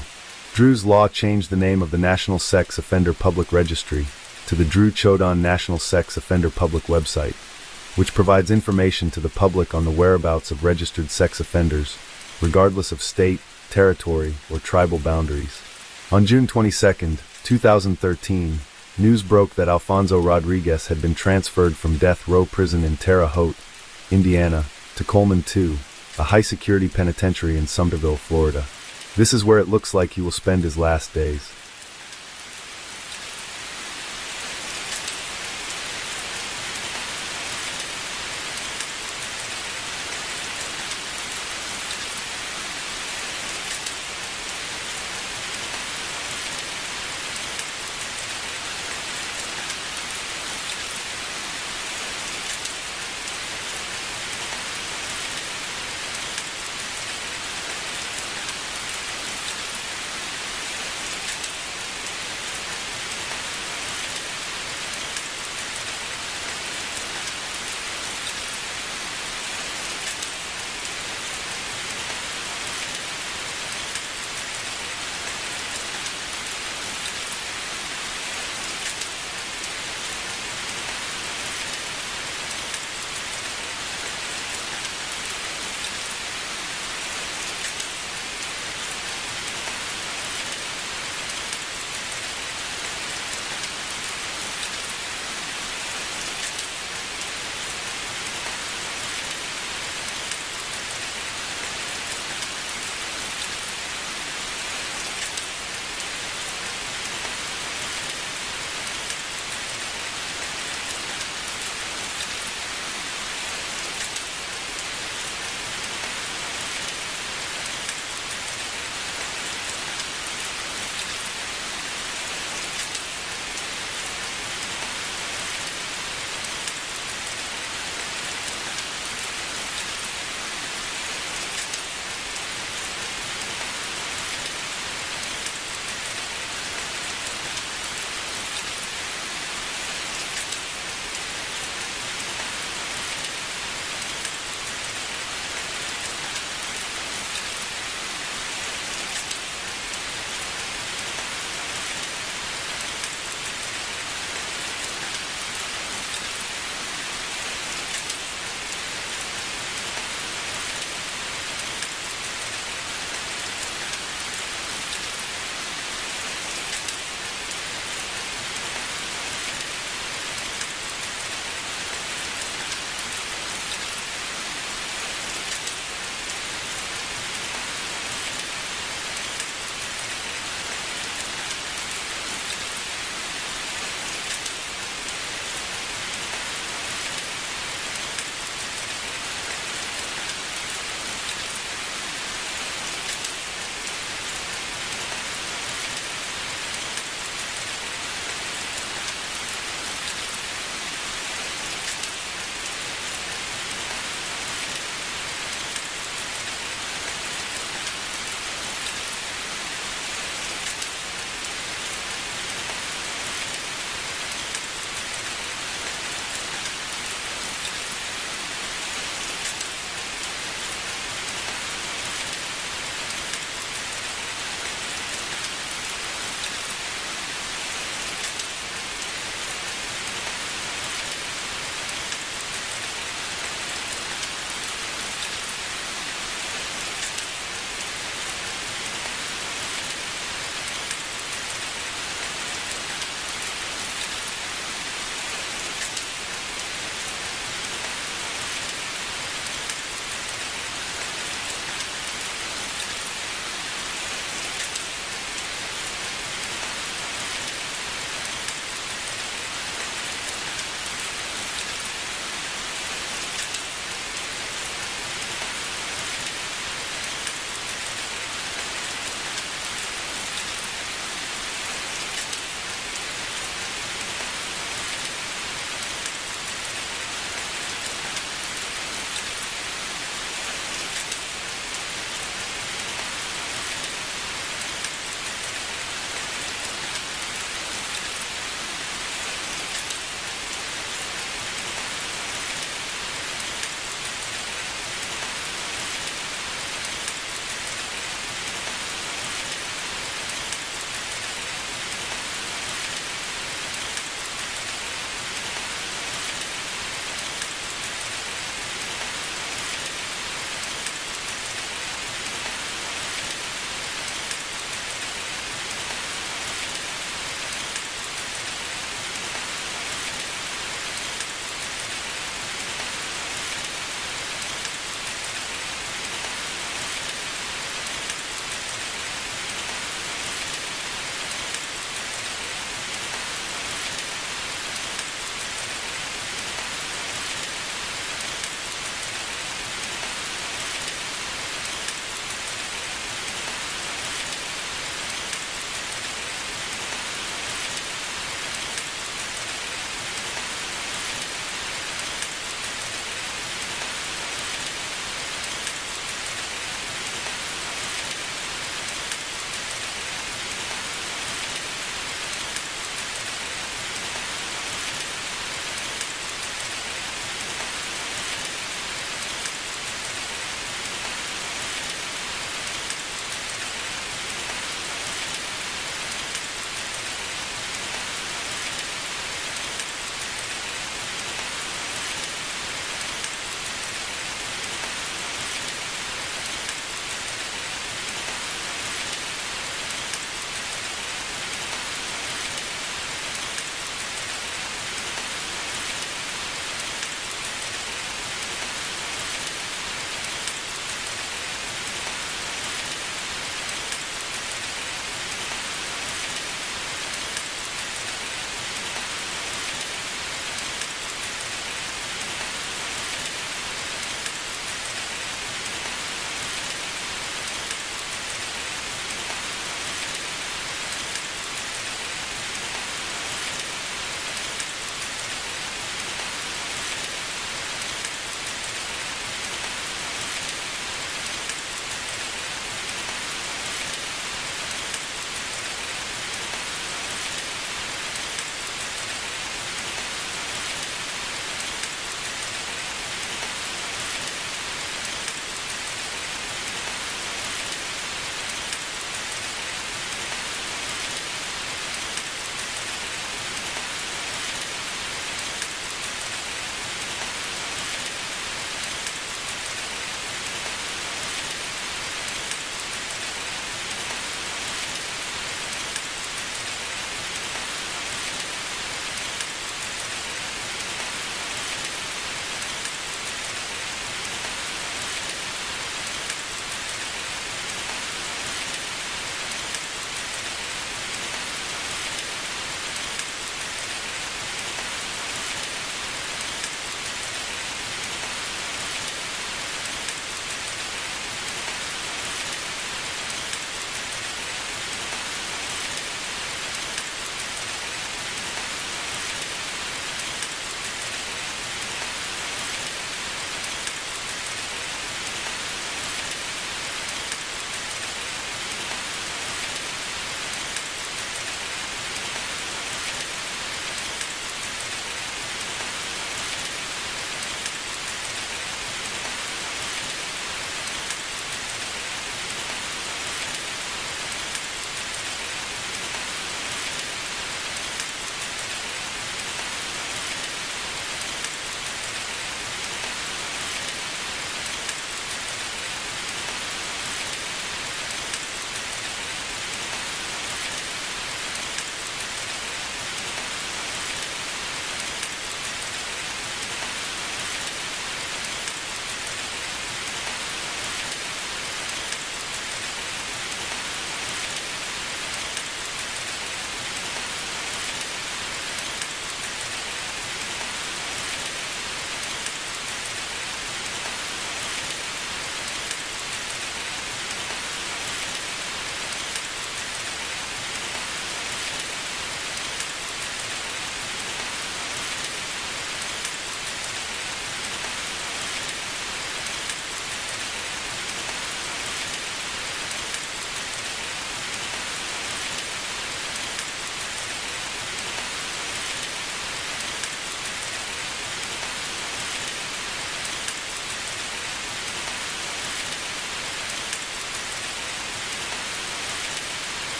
Drew's Law changed the name of the National Sex Offender Public Registry to the Drew Chodon National Sex Offender Public website, which provides information to the public on the whereabouts of registered sex offenders, regardless of state, territory, or tribal boundaries. On June 22, 2013, news broke that Alfonso Rodriguez had been transferred from death row prison in Terre Haute, Indiana, to Coleman II, a high-security penitentiary in Sumterville, Florida. This is where it looks like he will spend his last days.